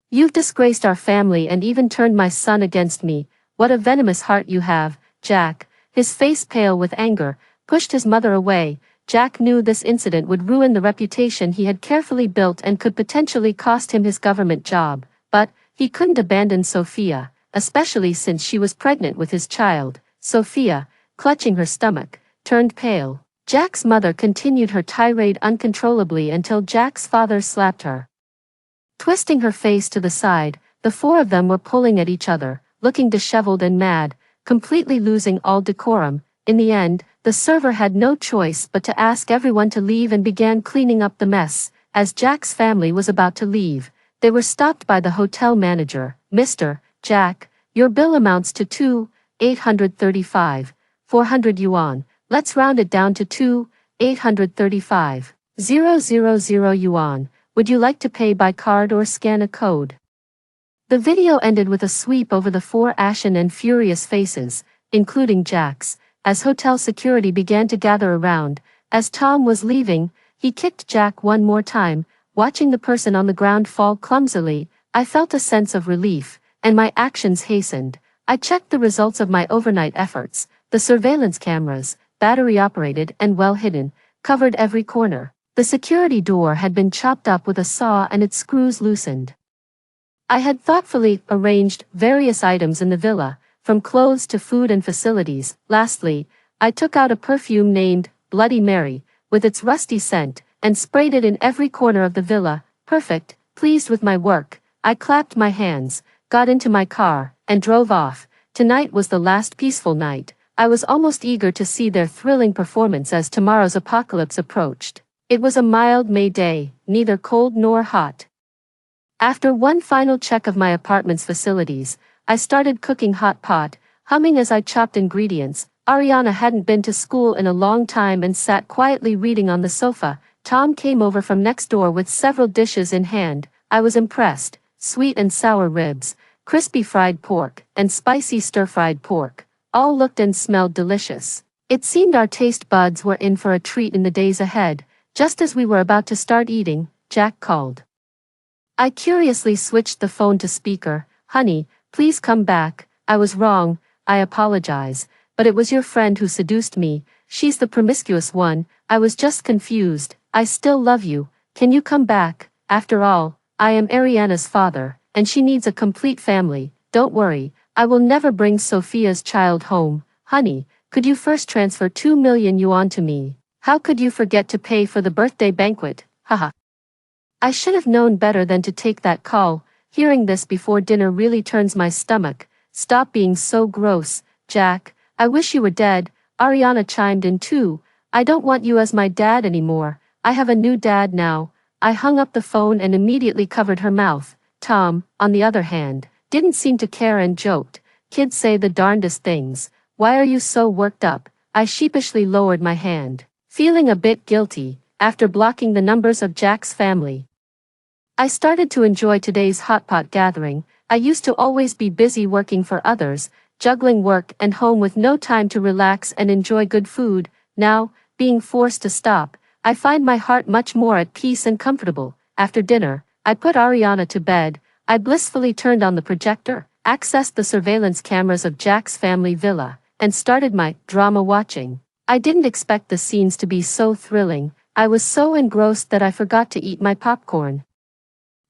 You've disgraced our family and even turned my son against me. What a venomous heart you have. Jack, his face pale with anger, pushed his mother away. Jack knew this incident would ruin the reputation he had carefully built and could potentially cost him his government job. But he couldn't abandon Sophia, especially since she was pregnant with his child. Sophia, clutching her stomach, turned pale. Jack's mother continued her tirade uncontrollably until Jack's father slapped her. Twisting her face to the side, the four of them were pulling at each other, looking disheveled and mad, completely losing all decorum. In the end, the server had no choice but to ask everyone to leave and began cleaning up the mess. As Jack's family was about to leave, they were stopped by the hotel manager. Mr. Jack, your bill amounts to 2,835, 400 yuan. Let's round it down to 2,835, 000 yuan. Would you like to pay by card or scan a code? The video ended with a sweep over the four ashen and furious faces, including Jack's, as hotel security began to gather around. As Tom was leaving, he kicked Jack one more time. Watching the person on the ground fall clumsily, I felt a sense of relief, and my actions hastened. I checked the results of my overnight efforts. The surveillance cameras, battery-operated and well hidden, covered every corner. The security door had been chopped up with a saw and its screws loosened. I had thoughtfully arranged various items in the villa, from clothes to food and facilities. Lastly, I took out a perfume named Bloody Mary, with its rusty scent, and sprayed it in every corner of the villa. Perfect. Pleased with my work, I clapped my hands, got into my car, and drove off. Tonight was the last peaceful night. I was almost eager to see their thrilling performance as tomorrow's apocalypse approached. It was a mild May day, neither cold nor hot. After one final check of my apartment's facilities, I started cooking hot pot, humming as I chopped ingredients. Ariana hadn't been to school in a long time and sat quietly reading on the sofa. Tom came over from next door with several dishes in hand. I was impressed. Sweet and sour ribs, crispy fried pork, and spicy stir-fried pork. All looked and smelled delicious. It seemed our taste buds were in for a treat in the days ahead. Just as we were about to start eating, Jack called. I curiously switched the phone to speaker. Honey, please come back. I was wrong, I apologize, but it was your friend who seduced me. She's the promiscuous one. I was just confused. I still love you. Can you come back? After all, I am Ariana's father, and she needs a complete family. Don't worry, I will never bring Sophia's child home. Honey, could you first transfer 2 million yuan to me? How could you forget to pay for the birthday banquet? Haha. I should have known better than to take that call. Hearing this before dinner really turns my stomach. Stop being so gross, Jack. I wish you were dead. Ariana chimed in too. I don't want you as my dad anymore. I have a new dad now. I hung up the phone and immediately covered her mouth. Tom, on the other hand, didn't seem to care and joked. Kids say the darndest things. Why are you so worked up? I sheepishly lowered my hand, feeling a bit guilty, after blocking the numbers of Jack's family. I started to enjoy today's hot pot gathering. I used to always be busy working for others, juggling work and home with no time to relax and enjoy good food. Now, being forced to stop, I find my heart much more at peace and comfortable. After dinner, I put Ariana to bed. I blissfully turned on the projector, accessed the surveillance cameras of Jack's family villa, and started my drama watching. I didn't expect the scenes to be so thrilling. I was so engrossed that I forgot to eat my popcorn.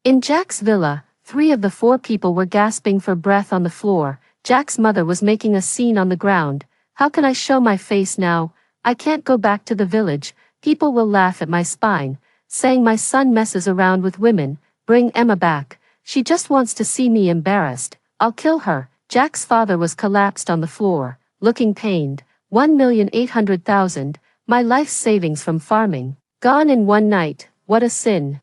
In Jack's villa, 3 of the 4 people were gasping for breath on the floor. Jack's mother was making a scene on the ground. How can I show my face now? I can't go back to the village. People will laugh at my spine, saying my son messes around with women. Bring Emma back. She just wants to see me embarrassed. I'll kill her. Jack's father was collapsed on the floor, looking pained. 1,800,000, my life's savings from farming, gone in one night. What a sin.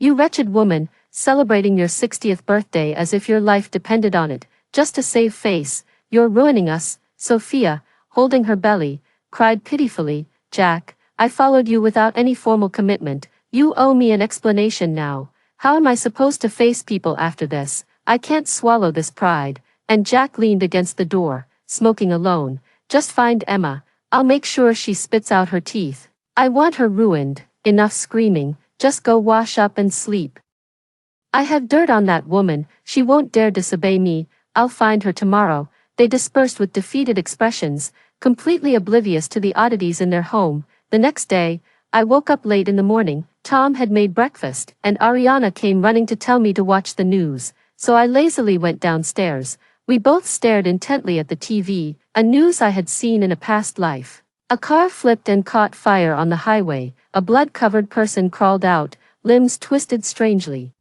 You wretched woman, celebrating your 60th birthday as if your life depended on it, just to save face. You're ruining us. Sophia, holding her belly, cried pitifully. Jack, I followed you without any formal commitment. You owe me an explanation now. How am I supposed to face people after this? I can't swallow this pride. And Jack leaned against the door, smoking alone. Just find Emma. I'll make sure she spits out her teeth. I want her ruined. Enough screaming. Just go wash up and sleep. I have dirt on that woman. She won't dare disobey me. I'll find her tomorrow. They dispersed with defeated expressions, completely oblivious to the oddities in their home. The next day, I woke up late in the morning. Tom had made breakfast, and Ariana came running to tell me to watch the news, so I lazily went downstairs. We both stared intently at the TV, a news I had seen in a past life. A car flipped and caught fire on the highway. A blood-covered person crawled out, limbs twisted strangely.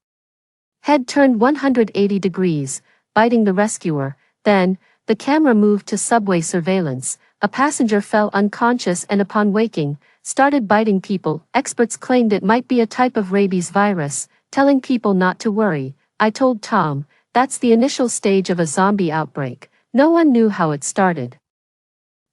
Head turned 180 degrees, biting the rescuer. Then, the camera moved to subway surveillance. A passenger fell unconscious and upon waking, started biting people. Experts claimed it might be a type of rabies virus, telling people not to worry. I told Tom, that's the initial stage of a zombie outbreak. No one knew how it started.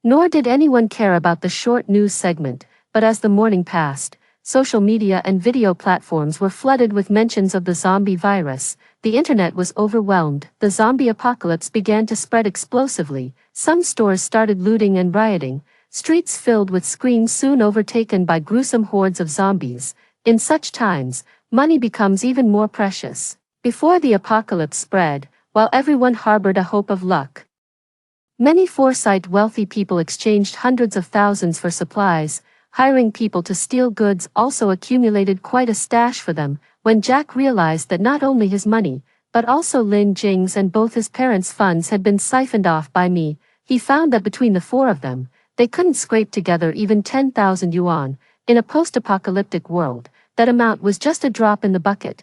Nor did anyone care about the short news segment, but as the morning passed, social media and video platforms were flooded with mentions of the zombie virus. The internet was overwhelmed. The zombie apocalypse began to spread explosively. Some stores started looting and rioting, streets filled with screams soon overtaken by gruesome hordes of zombies. In such times, money becomes even more precious. Before the apocalypse spread, while everyone harbored a hope of luck, many foresight wealthy people exchanged hundreds of thousands for supplies. Hiring people to steal goods also accumulated quite a stash for them. When Jack realized that not only his money, but also Lin Jing's and both his parents' funds had been siphoned off by me, he found that between the 4 of them, they couldn't scrape together even 10,000 yuan. In a post-apocalyptic world, that amount was just a drop in the bucket.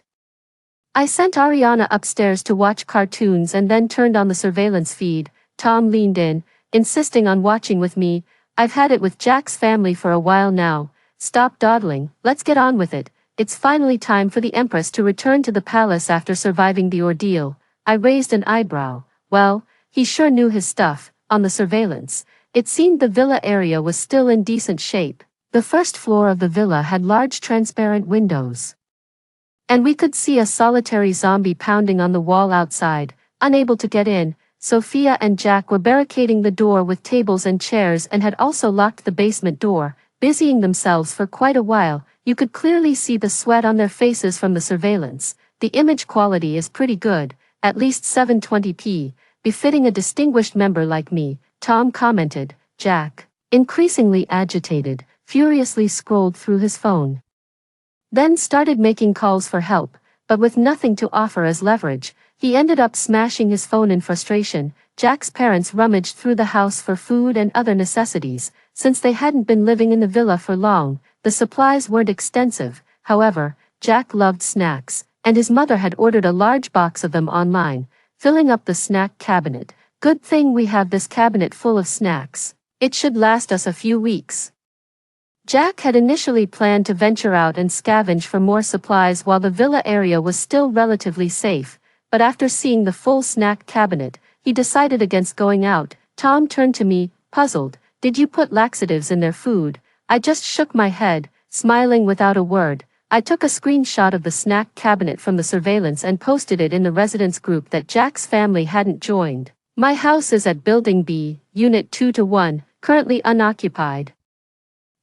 I sent Ariana upstairs to watch cartoons and then turned on the surveillance feed. Tom leaned in, insisting on watching with me. I've had it with Jack's family for a while now. Stop dawdling, let's get on with it. It's finally time for the Empress to return to the palace after surviving the ordeal. I raised an eyebrow. Well, he sure knew his stuff. On the surveillance, it seemed the villa area was still in decent shape. The first floor of the villa had large transparent windows, and we could see a solitary zombie pounding on the wall outside. Unable to get in, Sophia and Jack were barricading the door with tables and chairs and had also locked the basement door, busying themselves for quite a while. You could clearly see the sweat on their faces from the surveillance. The image quality is pretty good, at least 720p, befitting a distinguished member like me, Tom commented. Jack, increasingly agitated, furiously scrolled through his phone. Then started making calls for help, but with nothing to offer as leverage, he ended up smashing his phone in frustration. Jack's parents rummaged through the house for food and other necessities. Since they hadn't been living in the villa for long, the supplies weren't extensive. However, Jack loved snacks, and his mother had ordered a large box of them online, filling up the snack cabinet. Good thing we have this cabinet full of snacks. It should last us a few weeks. Jack had initially planned to venture out and scavenge for more supplies while the villa area was still relatively safe, but after seeing the full snack cabinet, he decided against going out. Tom turned to me, puzzled. Did you put laxatives in their food? I just shook my head, smiling without a word. I took a screenshot of the snack cabinet from the surveillance and posted it in the residence group that Jack's family hadn't joined. My house is at Building B, Unit 2-1, currently unoccupied.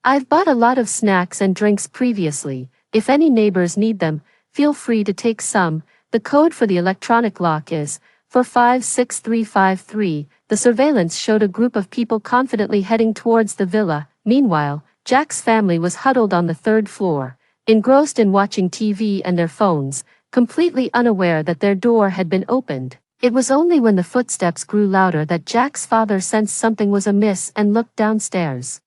I've bought a lot of snacks and drinks previously. If any neighbors need them, feel free to take some. The code for the electronic lock is 456353. The surveillance showed a group of people confidently heading towards the villa. Meanwhile, Jack's family was huddled on the third floor, engrossed in watching TV and their phones, completely unaware that their door had been opened. It was only when the footsteps grew louder that Jack's father sensed something was amiss and looked downstairs.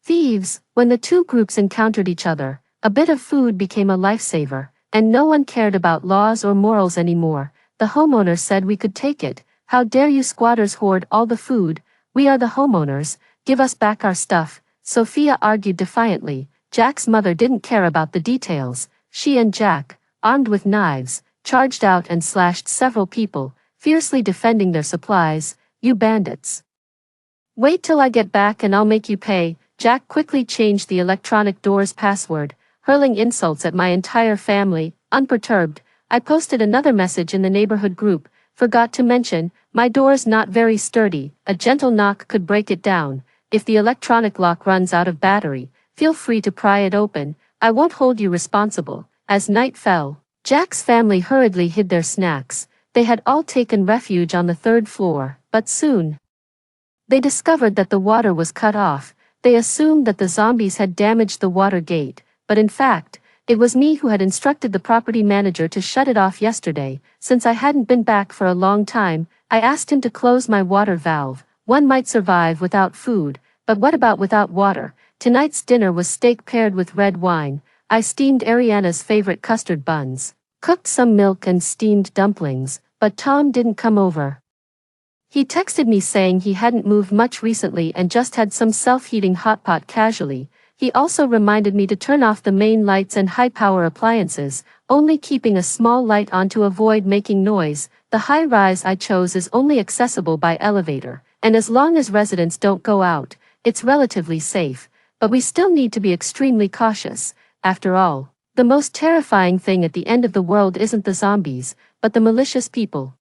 Thieves. When the two groups encountered each other, a bit of food became a lifesaver, and no one cared about laws or morals anymore. The homeowner said we could take it. How dare you squatters hoard all the food? We are the homeowners, give us back our stuff. Sophia argued defiantly. Jack's mother didn't care about the details. She and Jack, armed with knives, charged out and slashed several people, fiercely defending their supplies. You bandits. Wait till I get back and I'll make you pay. Jack quickly changed the electronic door's password, hurling insults at my entire family. Unperturbed, I posted another message in the neighborhood group. Forgot to mention, my door's not very sturdy. A gentle knock could break it down. If the electronic lock runs out of battery, feel free to pry it open. I won't hold you responsible. As night fell, Jack's family hurriedly hid their snacks. They had all taken refuge on the third floor, but soon they discovered that the water was cut off. They assumed that the zombies had damaged the water gate, but in fact, it was me who had instructed the property manager to shut it off yesterday. Since I hadn't been back for a long time, I asked him to close my water valve. One might survive without food, but what about without water? Tonight's dinner was steak paired with red wine. I steamed Ariana's favorite custard buns, cooked some milk and steamed dumplings, but Tom didn't come over. He texted me saying he hadn't moved much recently and just had some self-heating hot pot casually. He also reminded me to turn off the main lights and high-power appliances, only keeping a small light on to avoid making noise. The high-rise I chose is only accessible by elevator, and as long as residents don't go out, it's relatively safe, but we still need to be extremely cautious. After all, the most terrifying thing at the end of the world isn't the zombies, but the malicious people.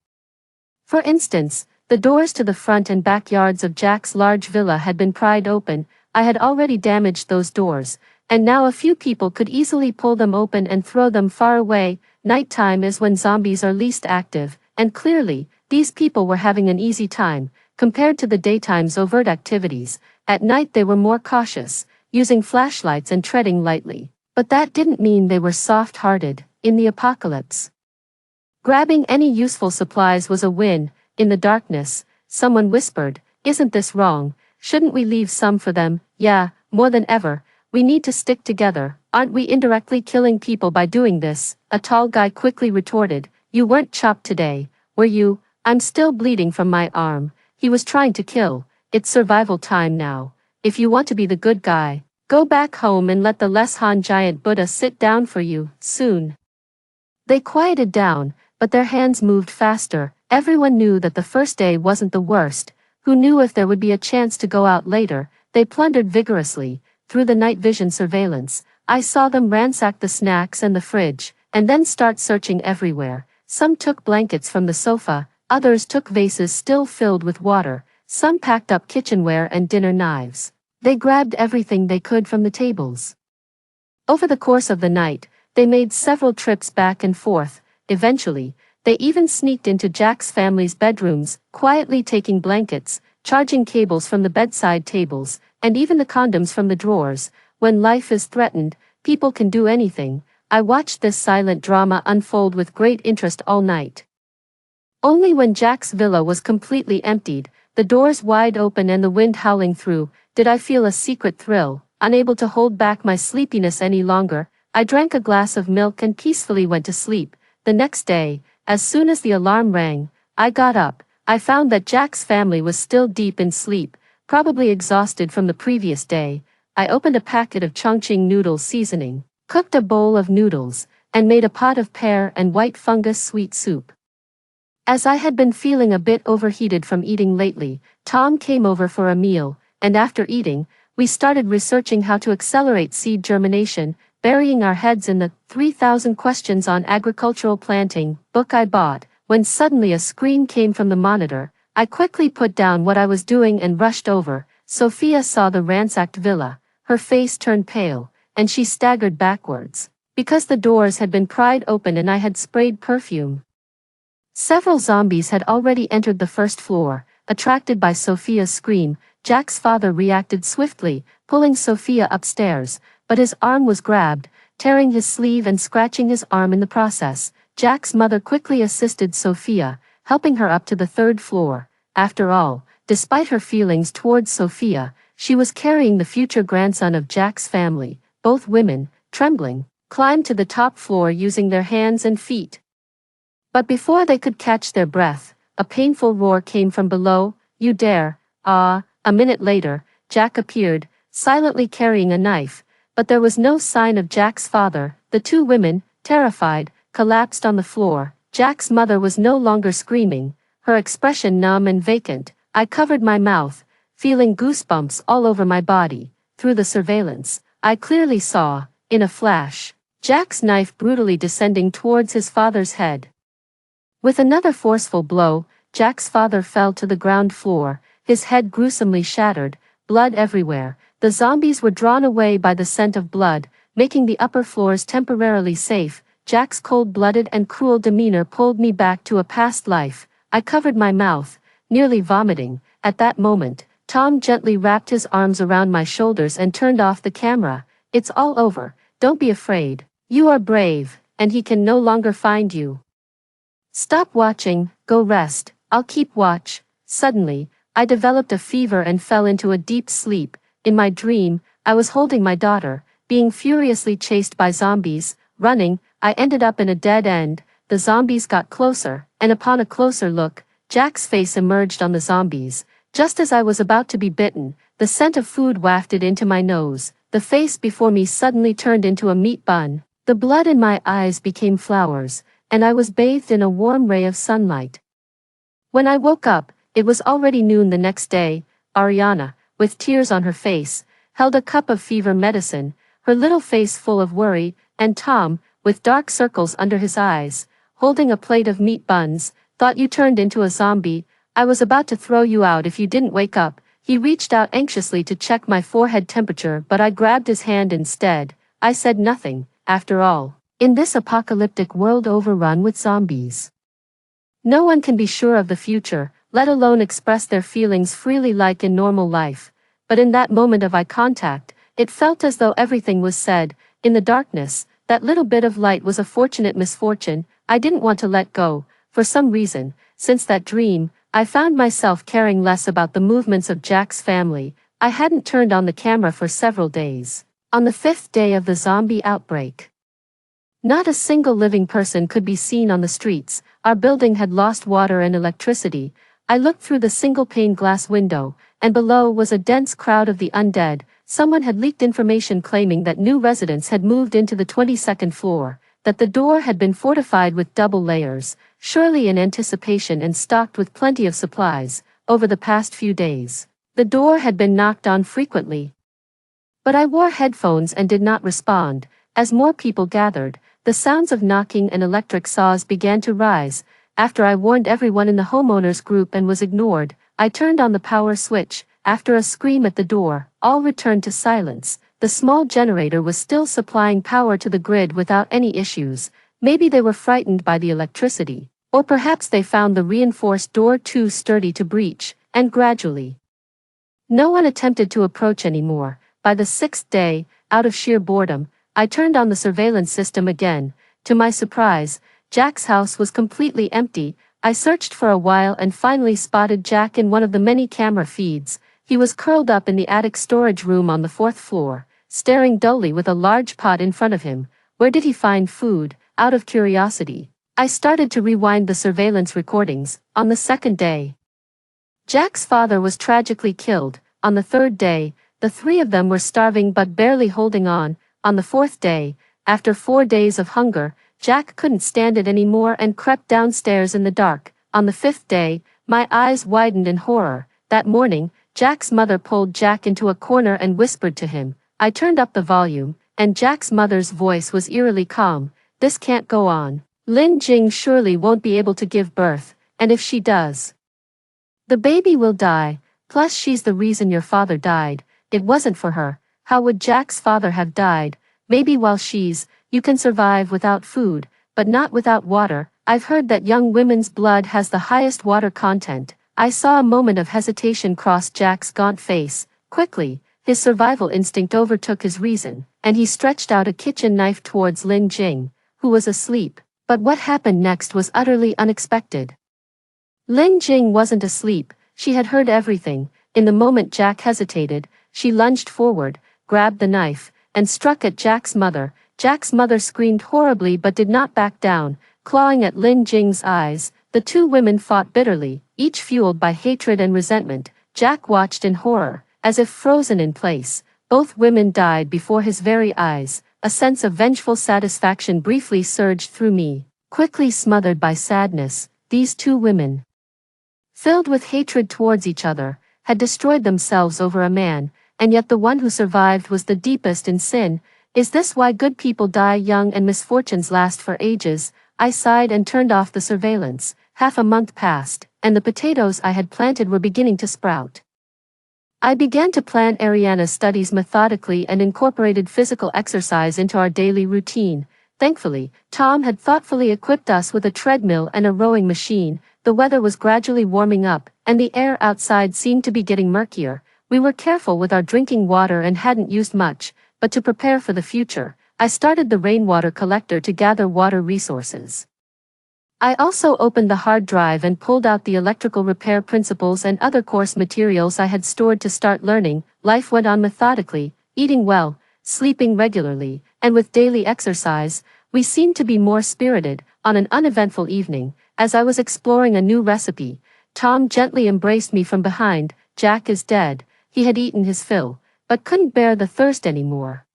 For instance, the doors to the front and backyards of Jack's large villa had been pried open. I had already damaged those doors, and now a few people could easily pull them open and throw them far away. Nighttime is when zombies are least active, and clearly, these people were having an easy time, compared to the daytime's overt activities. At night they were more cautious, using flashlights and treading lightly. But that didn't mean they were soft-hearted. In the apocalypse, grabbing any useful supplies was a win. In the darkness, someone whispered, "Isn't this wrong? Shouldn't we leave some for them?" Yeah, more than ever, we need to stick together. Aren't we indirectly killing people by doing this? A tall guy quickly retorted, "You weren't chopped today, were you?" "I'm still bleeding from my arm." He was trying to kill. It's survival time now. If you want to be the good guy, go back home and let the Leshan giant Buddha sit down for you, soon. They quieted down, but their hands moved faster. Everyone knew that the first day wasn't the worst. Who knew if there would be a chance to go out later? They plundered vigorously. Through the night vision surveillance, I saw them ransack the snacks and the fridge, and then start searching everywhere. Some took blankets from the sofa, others took vases still filled with water, some packed up kitchenware and dinner knives. They grabbed everything they could from the tables. Over the course of the night, they made several trips back and forth. Eventually, they even sneaked into Jack's family's bedrooms, quietly taking blankets, charging cables from the bedside tables, and even the condoms from the drawers. When life is threatened, people can do anything. I watched this silent drama unfold with great interest all night. Only when Jack's villa was completely emptied, the doors wide open and the wind howling through, did I feel a secret thrill. Unable to hold back my sleepiness any longer, I drank a glass of milk and peacefully went to sleep. The next day, as soon as the alarm rang, I got up. I found that Jack's family was still deep in sleep, probably exhausted from the previous day. I opened a packet of Chongqing noodle seasoning, cooked a bowl of noodles, and made a pot of pear and white fungus sweet soup. As I had been feeling a bit overheated from eating lately, Tom came over for a meal, and after eating, we started researching how to accelerate seed germination, burying our heads in the 3,000 Questions on Agricultural Planting book I bought, when suddenly a scream came from the monitor. I quickly put down what I was doing and rushed over. Sophia saw the ransacked villa. Her face turned pale, and she staggered backwards, because the doors had been pried open and I had sprayed perfume. Several zombies had already entered the first floor. Attracted by Sophia's scream, Jack's father reacted swiftly, pulling Sophia upstairs, but his arm was grabbed, tearing his sleeve and scratching his arm in the process. Jack's mother quickly assisted Sophia, helping her up to the third floor. After all, despite her feelings towards Sophia, she was carrying the future grandson of Jack's family. Both women, trembling, climbed to the top floor using their hands and feet. But before they could catch their breath, a painful roar came from below. "You dare!" Ah! A minute later, Jack appeared, silently carrying a knife, but there was no sign of Jack's father. The two women, terrified, collapsed on the floor. Jack's mother was no longer screaming, her expression numb and vacant. I covered my mouth, feeling goosebumps all over my body. Through the surveillance, I clearly saw, in a flash, Jack's knife brutally descending towards his father's head. With another forceful blow, Jack's father fell to the ground floor, his head gruesomely shattered, blood everywhere. The zombies were drawn away by the scent of blood, making the upper floors temporarily safe. Jack's cold-blooded and cruel demeanor pulled me back to a past life. I covered my mouth, nearly vomiting. At that moment, Tom gently wrapped his arms around my shoulders and turned off the camera. "It's all over. Don't be afraid. You are brave, and he can no longer find you. Stop watching, go rest. I'll keep watch." Suddenly, I developed a fever and fell into a deep sleep. In my dream, I was holding my daughter, being furiously chased by zombies. Running, I ended up in a dead end. The zombies got closer, and upon a closer look, Jack's face emerged on the zombies. Just as I was about to be bitten, the scent of food wafted into my nose. The face before me suddenly turned into a meat bun. The blood in my eyes became flowers, and I was bathed in a warm ray of sunlight. When I woke up, it was already noon the next day. Ariana, with tears on her face, held a cup of fever medicine, her little face full of worry, and Tom, with dark circles under his eyes, holding a plate of meat buns. "Thought you turned into a zombie. I was about to throw you out if you didn't wake up." He reached out anxiously to check my forehead temperature, but I grabbed his hand instead. I said nothing. After all, in this apocalyptic world overrun with zombies, no one can be sure of the future, let alone express their feelings freely like in normal life. But in that moment of eye contact, it felt as though everything was said. In the darkness, that little bit of light was a fortunate misfortune. I didn't want to let go. For some reason, since that dream, I found myself caring less about the movements of Jack's family. I hadn't turned on the camera for several days. On the 5th day of the zombie outbreak, not a single living person could be seen on the streets. Our building had lost water and electricity. I looked through the single-pane glass window, and below was a dense crowd of the undead. Someone had leaked information claiming that new residents had moved into the 22nd floor, that the door had been fortified with double layers, surely in anticipation and stocked with plenty of supplies. Over the past few days, the door had been knocked on frequently. But I wore headphones and did not respond. As more people gathered, the sounds of knocking and electric saws began to rise. After I warned everyone in the homeowners group and was ignored, I turned on the power switch. After a scream at the door, all returned to silence. The small generator was still supplying power to the grid without any issues. Maybe they were frightened by the electricity, or perhaps they found the reinforced door too sturdy to breach, and gradually, no one attempted to approach anymore. By the 6th day, out of sheer boredom, I turned on the surveillance system again. To my surprise, Jack's house was completely empty. I searched for a while and finally spotted Jack in one of the many camera feeds. He was curled up in the attic storage room on the 4th floor, staring dully with a large pot in front of him. Where did he find food? Out of curiosity, I started to rewind the surveillance recordings. On the 2nd day, Jack's father was tragically killed. On the 3rd day, the 3 of them were starving but barely holding on. On the 4th day, after 4 days of hunger, Jack couldn't stand it anymore and crept downstairs in the dark. On the 5th day, my eyes widened in horror. That morning, Jack's mother pulled Jack into a corner and whispered to him. I turned up the volume, and Jack's mother's voice was eerily calm. This can't go on. Lin Jing surely won't be able to give birth, and if she does, the baby will die. Plus she's the reason your father died. It wasn't for her. How would Jack's father have died? Maybe while you can survive without food, but not without water. I've heard that young women's blood has the highest water content. I saw a moment of hesitation cross Jack's gaunt face. Quickly, his survival instinct overtook his reason, and he stretched out a kitchen knife towards Lin Jing, who was asleep. But what happened next was utterly unexpected. Lin Jing wasn't asleep. She had heard everything. In the moment Jack hesitated, she lunged forward, grabbed the knife, and struck at Jack's mother. Jack's mother screamed horribly but did not back down, clawing at Lin Jing's eyes. The 2 women fought bitterly, each fueled by hatred and resentment. Jack watched in horror, as if frozen in place. Both women died before his very eyes. A sense of vengeful satisfaction briefly surged through me, quickly smothered by sadness. These 2 women, filled with hatred towards each other, had destroyed themselves over a man, and yet the one who survived was the deepest in sin. Is this why good people die young and misfortunes last for ages? I sighed and turned off the surveillance. Half a month passed, and the potatoes I had planted were beginning to sprout. I began to plan Ariana's studies methodically and incorporated physical exercise into our daily routine. Thankfully, Tom had thoughtfully equipped us with a treadmill and a rowing machine. The weather was gradually warming up, and the air outside seemed to be getting murkier. We were careful with our drinking water and hadn't used much, but to prepare for the future, I started the rainwater collector to gather water resources. I also opened the hard drive and pulled out the electrical repair principles and other course materials I had stored to start learning. Life went on methodically, eating well, sleeping regularly, and with daily exercise, we seemed to be more spirited. On an uneventful evening, as I was exploring a new recipe, Tom gently embraced me from behind. Jack is dead. He had eaten his fill, but couldn't bear the thirst anymore.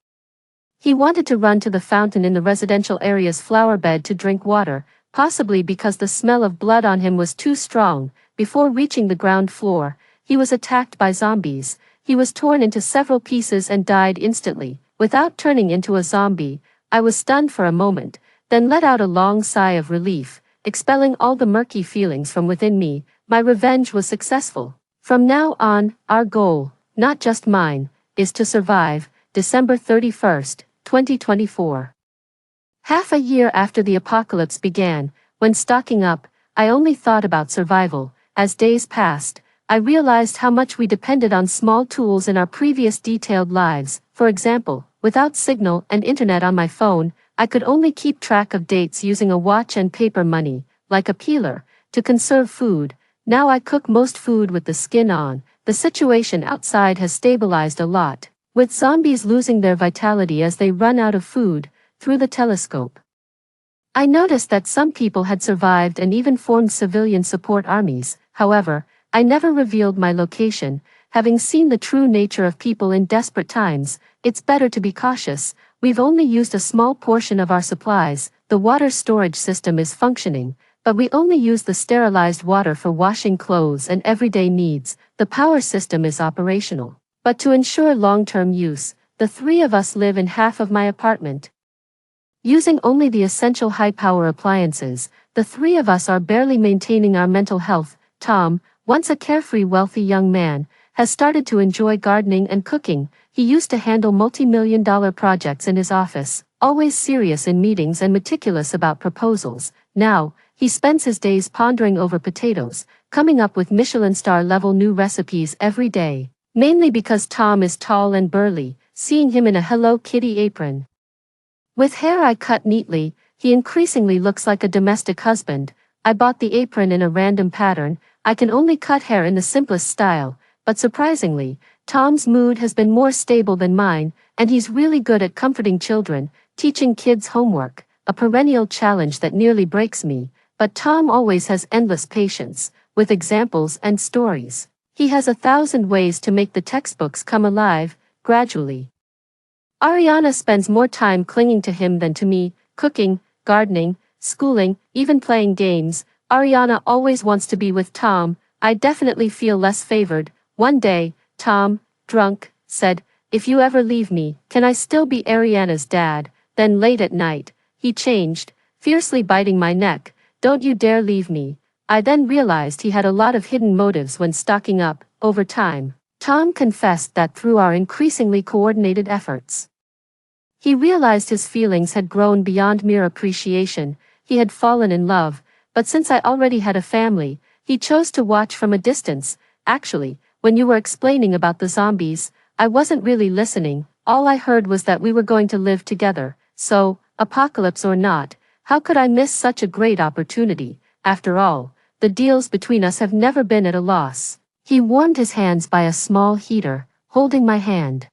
He wanted to run to the fountain in the residential area's flower bed to drink water, possibly because the smell of blood on him was too strong. Before reaching the ground floor, he was attacked by zombies. He was torn into several pieces and died instantly. Without turning into a zombie, I was stunned for a moment, then let out a long sigh of relief, expelling all the murky feelings from within me. My revenge was successful. From now on, our goal, not just mine, is to survive. December 31st, 2024. Half a year after the apocalypse began, when stocking up, I only thought about survival. As days passed, I realized how much we depended on small tools in our previous detailed lives. For example, without signal and internet on my phone, I could only keep track of dates using a watch and paper money, like a peeler, to conserve food. Now I cook most food with the skin on. The situation outside has stabilized a lot, with zombies losing their vitality as they run out of food. Through the telescope, I noticed that some people had survived and even formed civilian support armies. However, I never revealed my location. Having seen the true nature of people in desperate times, it's better to be cautious. We've only used a small portion of our supplies. The water storage system is functioning, but we only use the sterilized water for washing clothes and everyday needs. The power system is operational, but to ensure long-term use, the 3 of us live in half of my apartment. Using only the essential high-power appliances, the three of us are barely maintaining our mental health. Tom, once a carefree wealthy young man, has started to enjoy gardening and cooking. He used to handle multi-million-dollar projects in his office, always serious in meetings and meticulous about proposals. Now, he spends his days pondering over potatoes, coming up with Michelin star-level new recipes every day. Mainly because Tom is tall and burly, seeing him in a Hello Kitty apron. With hair I cut neatly, he increasingly looks like a domestic husband. I bought the apron in a random pattern. I can only cut hair in the simplest style, but surprisingly, Tom's mood has been more stable than mine, and he's really good at comforting children, teaching kids homework, a perennial challenge that nearly breaks me, but Tom always has endless patience, with examples and stories. He has 1,000 ways to make the textbooks come alive, gradually. Ariana spends more time clinging to him than to me, cooking, gardening, schooling, even playing games. Ariana always wants to be with Tom. I definitely feel less favored. One day, Tom, drunk, said, "If you ever leave me, can I still be Ariana's dad?" Then late at night, he changed, fiercely biting my neck. "Don't you dare leave me." I then realized he had a lot of hidden motives when stocking up. Over time, Tom confessed that through our increasingly coordinated efforts, he realized his feelings had grown beyond mere appreciation. He had fallen in love, but since I already had a family, he chose to watch from a distance. Actually, when you were explaining about the zombies, I wasn't really listening. All I heard was that we were going to live together. So, apocalypse or not, how could I miss such a great opportunity? After all, the deals between us have never been at a loss. He warmed his hands by a small heater, holding my hand.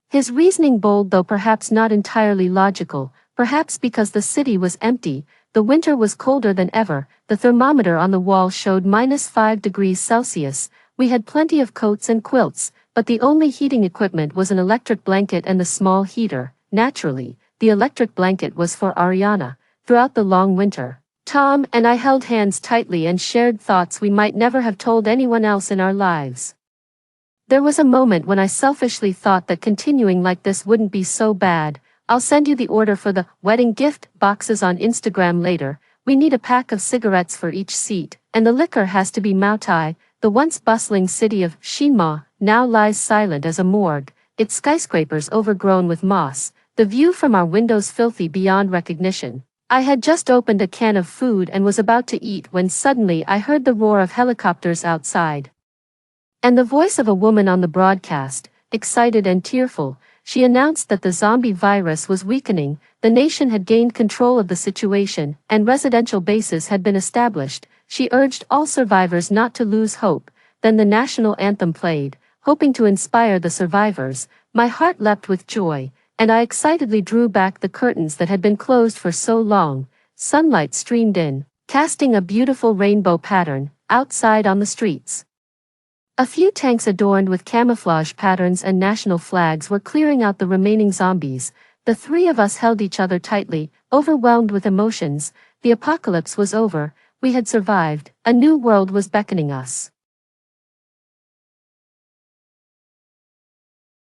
His reasoning bold though perhaps not entirely logical, perhaps because the city was empty, the winter was colder than ever, the thermometer on the wall showed -5 degrees Celsius, we had plenty of coats and quilts, but the only heating equipment was an electric blanket and the small heater. Naturally, the electric blanket was for Ariana. Throughout the long winter, Tom and I held hands tightly and shared thoughts we might never have told anyone else in our lives. There was a moment when I selfishly thought that continuing like this wouldn't be so bad. I'll send you the order for the wedding gift boxes on Instagram later. We need a pack of cigarettes for each seat, and the liquor has to be Maotai. The once bustling city of Shinma now lies silent as a morgue, its skyscrapers overgrown with moss, the view from our windows filthy beyond recognition. I had just opened a can of food and was about to eat when suddenly I heard the roar of helicopters outside. And the voice of a woman on the broadcast, excited and tearful. She announced that the zombie virus was weakening, the nation had gained control of the situation, and residential bases had been established. She urged all survivors not to lose hope. Then the national anthem played, hoping to inspire the survivors. My heart leapt with joy, and I excitedly drew back the curtains that had been closed for so long. Sunlight streamed in, casting a beautiful rainbow pattern, outside on the streets. A few tanks adorned with camouflage patterns and national flags were clearing out the remaining zombies. The three of us held each other tightly, overwhelmed with emotions. The apocalypse was over, we had survived, a new world was beckoning us.